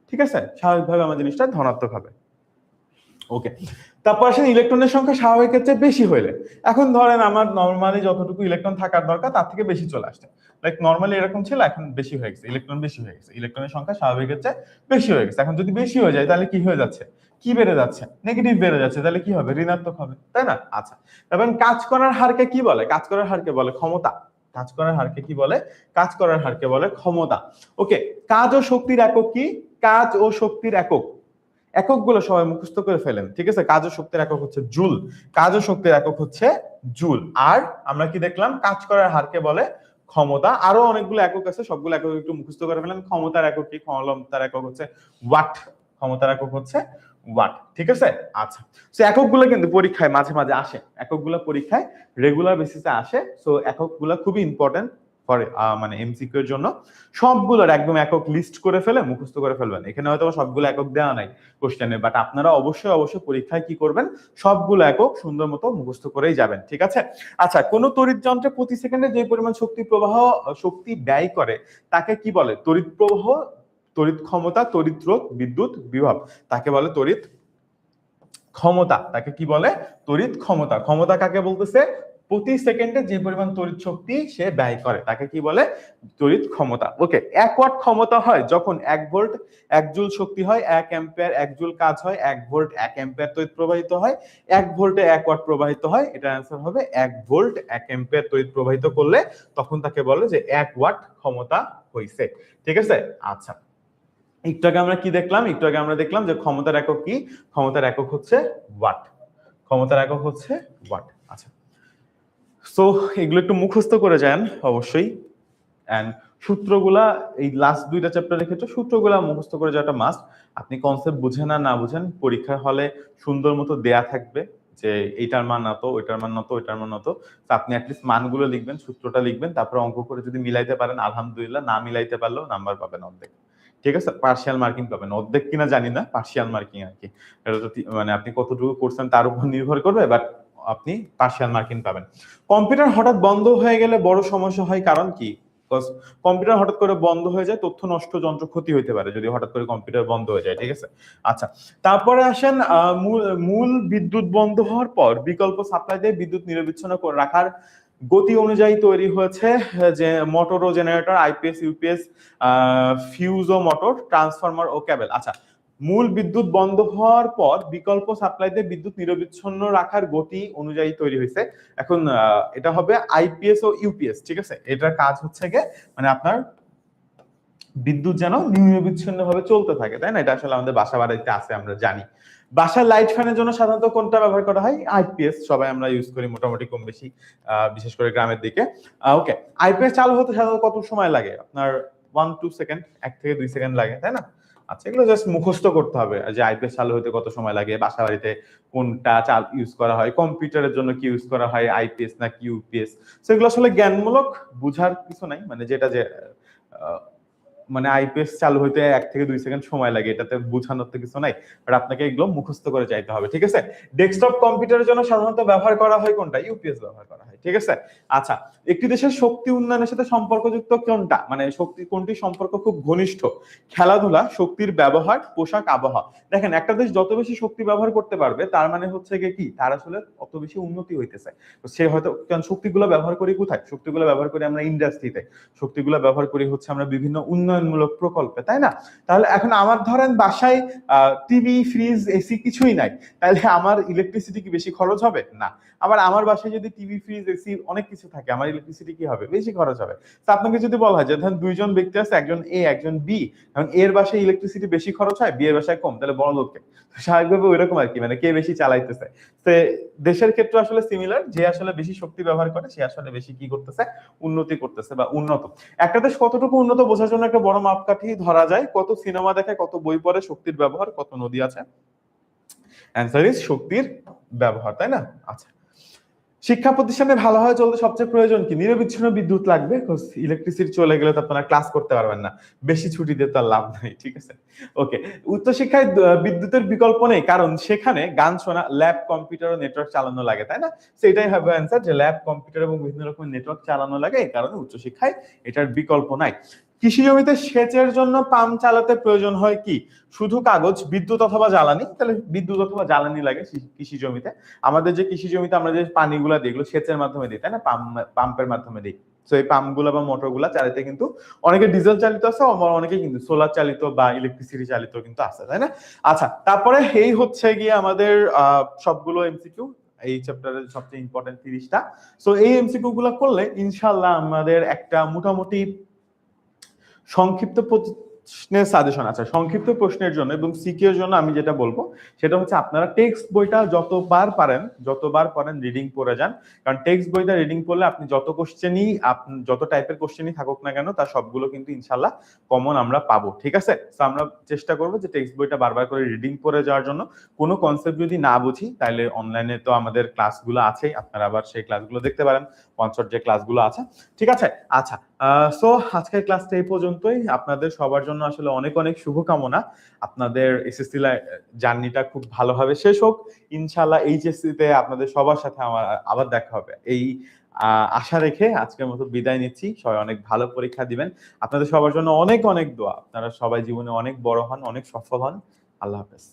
ঠিক আছে। স্বাভাবিকভাবে আমার জিনিসটা ধনাত্মক হবে। ওকে, তারপর আসেন ইলেকট্রনের সংখ্যা স্বাভাবিকের চেয়ে বেশি হইলে। এখন ধরেন আমার নরমালি যতটুকু ইলেকট্রন থাকার দরকার তার থেকে বেশি চলে আসছে, লাইক নরমালি এরকম ছিল, এখন বেশি হয়ে গেছে, ইলেকট্রন বেশি হয়ে গেছে, ইলেকট্রনের সংখ্যা স্বাভাবিকের চেয়ে বেশি হয়ে গেছে। এখন যদি বেশি হয়ে যায় তাহলে কি হয়ে যাচ্ছে, কি বেড়ে যাচ্ছে, নেগেটিভ বেড়ে যাচ্ছে, তাহলে কি হবে, ঋণাত্মক হবে, তাই না? আচ্ছা, এবং কাজ করার হারকে কি বলে, কাজ করার হারকে বলে ক্ষমতা। কাজ করার হারকে কি বলে, কাজ করার হারকে বলে ক্ষমতা। ওকে, কাজ ও শক্তির একক কি, কাজ ও শক্তির একক, এককগুলো সবাই মুখস্থ করে ফেলেন, ঠিক আছে? কাজ ও শক্তির একক হচ্ছে জুল, কাজ ও শক্তির একক হচ্ছে জুল। আর আমরা কি দেখলাম, কাজ করার হারকে বলে ক্ষমতা। আরো অনেকগুলো একক আছে, সবগুলো একক একটু মুখস্থ করে ফেলেন। ক্ষমতার একক কি, ক্ষমতার একক হচ্ছে ওয়াট, ক্ষমতার একক হচ্ছে ওয়াট, ঠিক আছে? আচ্ছা, সো এককগুলো কিন্তু পরীক্ষায় মাঝে মাঝে আসে, এককগুলো পরীক্ষায় রেগুলার বেসিসে আসে। সো এককগুলো খুবই ইম্পর্টেন্ট ফর মানে এমসিকিউ এর জন্য। সবগুলোর একদম একক লিস্ট করে ফেলে মুখস্থ করে ফেলবেন। এখানে হয়তো সবগুলো একক দেওয়া নাই কোশ্চেনে, বাট আপনারা অবশ্যই অবশ্যই পরীক্ষায় কি করবেন, সবগুলো একক সুন্দর মতো মুখস্থ করেই যাবেন, ঠিক আছে? আচ্ছা, কোন তড়িৎ যন্ত্রে প্রতি সেকেন্ডে যে পরিমাণ শক্তি প্রবাহ শক্তি ব্যয় করে তাকে কি বলে, তড়িৎ প্রবাহ, তড়িৎ ক্ষমতা, তড়িৎ রোধ, বিদ্যুৎ বিভব, তাকে বলে তড়িৎ ক্ষমতা। তাকে কি বলে, তড়িৎ ক্ষমতা। ক্ষমতা কাকে বলতেছে, প্রতি সেকেন্ডে যে পরিমাণ তড়িৎ শক্তি সে ব্যয় করে তাকে কি বলে, তড়িৎ ক্ষমতা। ওকে, 1 ওয়াট ক্ষমতা হয় যখন 1 ভোল্ট 1 জুল শক্তি হয়, 1 অ্যাম্পিয়ার 1 জুল কাজ হয়, 1 ভোল্ট 1 অ্যাম্পিয়ার তড়িৎ প্রবাহিত হয়, 1 ভোল্টে 1 ওয়াট প্রবাহিত হয়। এটার অ্যান্সার হবে 1 ভোল্ট 1 অ্যাম্পিয়ার তড়িৎ প্রবাহিত করলে তখন তাকে বলে যে 1 ওয়াট ক্ষমতা হইছে, ঠিক আছে? আচ্ছা, একটু আগে আমরা কি দেখলাম, একটু আগে আমরা দেখলাম যে ক্ষমতার একক কি, ক্ষমতার একক হচ্ছে ওয়াট, ক্ষমতার একক হচ্ছে ওয়াট। আচ্ছা, সো এগুলো একটু মুখস্থ করে যান অবশ্যই। এন্ড সূত্রগুলা এই লাস্ট দুইটা চ্যাপ্টারের ক্ষেত্রে সূত্রগুলা মুখস্থ করে যাওয়াটা মাস্ট। আপনি কনসেপ্ট বুঝেন আর না বুঝেন, পরীক্ষার হলে সুন্দর মতো দেয়া থাকবে যে এইটার মান না তো, ওইটার মান না তো, ওইটার মান না তো, আপনি অ্যাটলিস্ট মানগুলো লিখবেন, সূত্রটা লিখবেন, তারপর অঙ্ক করে যদি মিলাইতে পারেন আলহামদুলিল্লাহ, না মিলাইতে পারলেও নাম্বার পাবেন অর্ধেক, ঠিক আছে? পার্শিয়াল মার্কিং পাবেন, অর্ধেক কিনা জানি না, পার্শিয়াল মার্কিং আর কি। এটা তো মানে আপনি কতটুকু করছেন তার উপর নির্ভর করবে, বাট আপনি পার্শিয়াল মার্কিং পাবেন। কম্পিউটার হঠাৎ বন্ধ হয়ে গেলে বড় সমস্যা হয়, কারণ কি? কম্পিউটার হঠাৎ করে বন্ধ হয়ে যায়, তথ্য নষ্ট, যন্ত্র ক্ষতি হইতে পারে যদি হঠাৎ করে কম্পিউটার বন্ধ হয়ে যায়, ঠিক আছে? আচ্ছা, তারপরে আসেন মূল বিদ্যুৎ বন্ধ হওয়ার পর বিকল্প সাপ্লাই দিয়ে বিদ্যুৎ নিরবিচ্ছিন্ন করে রাখার গতি অনুযায়ী তৈরি হয়েছে যে মোটর ও জেনারেটর, আইপিএস, ইউপিএস, ফিউজ ও মোটর, ট্রান্সফরমার ও কেবল। আচ্ছা, মূল বিদ্যুৎ বন্ধ হওয়ার পর বিকল্প সাপ্লাই দিয়ে বিদ্যুৎ নিরবিচ্ছিন্ন রাখার গতি অনুযায়ী তৈরি হয়েছে। এখন এটা হবে আইপিএস ও ইউপিএস, ঠিক আছে? এটার কাজ হচ্ছে গিয়ে মানে আপনার বিদ্যুৎ যেন নিরবিচ্ছিন্ন ভাবে চলতে থাকে, তাই না? এটা আসলে আমাদের বাসা বাড়িতে আছে, আমরা জানি। বাসার লাইট ফ্যানের জন্য সাধারণত কোনটা ব্যবহার করা হয়, আইপিএস সবাই আমরা ইউজ করি মোটামুটি কম বেশি, বিশেষ করে গ্রামের দিকে। ওকে, আইপিএস চালু হতে সাধারণত কত সময় লাগে আপনার, 1-2 সেকেন্ড, 1 থেকে 2 সেকেন্ড লাগে, তাই না? আচ্ছা, এগুলো জাস্ট মুখস্থ করতে হবে যে আইপিএস চালু হতে কত সময় লাগে, বাসা বাড়িতে কোনটা চাল ইউজ করা হয়, কম্পিউটারের জন্য কি ইউজ করা হয়, আইপিএস না কি ইউপিএস। সেগুলো আসলে জ্ঞানমূলক, বুঝার কিছু নাই, মানে যেটা যে মানে আইপিএস চালু হইতে 1 থেকে 2 সেকেন্ড সময় লাগে, এটাতে বোঝানোর তো কিছু নাই, বাট আপনাকে এগুলো মুখস্থ করে যাইতে হবে, ঠিক আছে? ডেস্কটপ কম্পিউটারের জন্য সাধারণত ব্যবহার করা হয় কোনটা, ইউপিএস ব্যবহার করা হয়, ঠিক আছে? আচ্ছা, একটি দেশের শক্তি উন্নয়নের সাথে সম্পর্কযুক্ত কোনটা, মানে শক্তি কোনটি সম্পর্ক খুব ঘনিষ্ঠ, খেলাধুলা, শক্তির ব্যবহার, পোশাক, আবহাওয়া। দেখেন, একটা দেশ যত বেশি শক্তি ব্যবহার করতে পারবে তার মানে হচ্ছে কি, তার আসলে অত বেশি উন্নতি হইতেছে। সে হয়তো, কারণ শক্তিগুলো ব্যবহার করি কোথায়, শক্তিগুলো ব্যবহার করি আমরা ইন্ডাস্ট্রিতে, শক্তিগুলো ব্যবহার করি হচ্ছে আমরা বিভিন্ন উন্নয়নমূলক প্রকল্পে, তাই না? তাহলে এখন আমার ধরেন বাসায় টিভি, ফ্রিজ, এসি কিছুই নাই, তাহলে আমার ইলেকট্রিসিটি কি বেশি খরচ হবে? না। আবার আমার বাসায় যদি টিভি, ফ্রিজ, এসি অনেক কিছু থাকে, আমার ইলেকট্রিসিটি কি হবে, বেশি খরচ হবে। তো আপনাকে যদি বলা হয় যে ধরেন দুইজন ব্যক্তি আছে, একজন এ একজন বি, এখন এর বাসায় ইলেকট্রিসিটি বেশি খরচ হয়, বি এর বাসায় কম, তাহলে বড় লোককে, স্বাভাবিকভাবে ওইরকম আর কি, মানে কে বেশি চালাইতেছে। তো দেশের ক্ষেত্রে আসলে সিমিলার, যে আসলে বেশি শক্তি ব্যবহার করে সে আসলে বেশি কি করতেছে, উন্নতি করতেছে বা উন্নত। একটা দেশ কতটুকু উন্নত বোঝার জন্য একটা বড় মাপকাঠি ধরা যায়, কত সিনেমা দেখে, কত বই পড়ে, শক্তির ব্যবহার, কত নদী আছে। অ্যান্সার ইজ শক্তির ব্যবহার, তাই না? আচ্ছা, শিক্ষা প্রতিষ্ঠানে ভালোভাবে চলতে সবচেয়ে প্রয়োজন কি, নিরবিচ্ছিন্ন বিদ্যুৎ লাগবে, ইলেকট্রিসিটি চলে গেলে তো আপনারা ক্লাস করতে পারবেন না, বেশি ছুটি দিয়ে তার লাভ নাই, ঠিক আছে? ওকে, উচ্চশিক্ষায় বিদ্যুতের বিকল্প নেই, কারণ সেখানে গান শোনা, ল্যাব, কম্পিউটার ও নেটওয়ার্ক চালানো লাগে, তাই না? সেটাই হবে অ্যান্সার, যে ল্যাব, কম্পিউটার এবং বিভিন্ন রকমের নেটওয়ার্ক চালানো লাগে, এই কারণে উচ্চশিক্ষায় এটার বিকল্প নাই। কৃষি জমিতে সেচের জন্য পাম্প চালাতে প্রয়োজন হয় কি? শুধু কাগজ, বিদ্যুৎ অথবা জ্বালানি। তাহলে বিদ্যুৎ অথবা জ্বালানি লাগে কৃষি জমিতে। আমাদের যে কৃষি জমিতে আমরা যে পানিগুলা দিই এগুলো সেচের মাধ্যমে দিই, তাই না? পাম্পের মাধ্যমে দিই। তো এই পাম্পগুলো বা মোটরগুলা চালাতে কিন্তু অনেকে ডিজেল চালিত আছে, আবার অনেকে কিন্তু সোলার চালিত বা ইলেকট্রিসিটি চালিত কিন্তু আছে, তাই না? আচ্ছা, তারপরে এই হচ্ছে গিয়ে আমাদের সবগুলো এমসিকিউ এই চ্যাপ্টারের সবচেয়ে ইম্পর্টেন্ট 30টা। সো এই এমসিকিউ গুলো করলে ইনশাআল্লাহ আমাদের একটা মোটামুটি সংক্ষিপ্ত প্রশ্নের সাজেশন আছে। সংক্ষিপ্ত প্রশ্নের জন্য এবং সিকিউ এর জন্য আমি যেটা বলবো সেটা হচ্ছে আপনারা টেক্সট বইটা যতবার পারেন রিডিং পড়ে যান। কারণ টেক্সট বইটা রিডিং পড়লে আপনি যত টাইপের কোশ্চেনই থাকুক না কেন তার সবগুলো কিন্তু ইনশাআল্লাহ কমন আমরা পাবো, ঠিক আছে? তো আমরা চেষ্টা করবো যে টেক্সট বইটা বারবার করে রিডিং পড়ে যাওয়ার জন্য। কোনো কনসেপ্ট যদি না বুঝি তাহলে অনলাইনে তো আমাদের ক্লাসগুলো আছেই, আপনারা আবার সেই ক্লাসগুলো দেখতে পারেন, ওয়ানশট যে ক্লাসগুলো আছে, ঠিক আছে? আচ্ছা, সো আজকের ক্লাসটা এই পর্যন্তই। আপনাদের সবার জন্য আসলে অনেক অনেক শুভকামনা। আপনাদের এসএসসি জার্নিটা খুব ভালোভাবে শেষ হোক ইনশাআল্লাহ। এইচএসসি তে আপনাদের সবার সাথে আমার আবার দেখা হবে এই আশা রেখে আজকের মতো বিদায় নিচ্ছি। সবাই অনেক ভালো পরীক্ষা দিবেন। আপনাদের সবার জন্য অনেক অনেক দোয়া। আপনারা সবাই জীবনে অনেক বড় হন, অনেক সফল হন। আল্লাহ হাফেজ।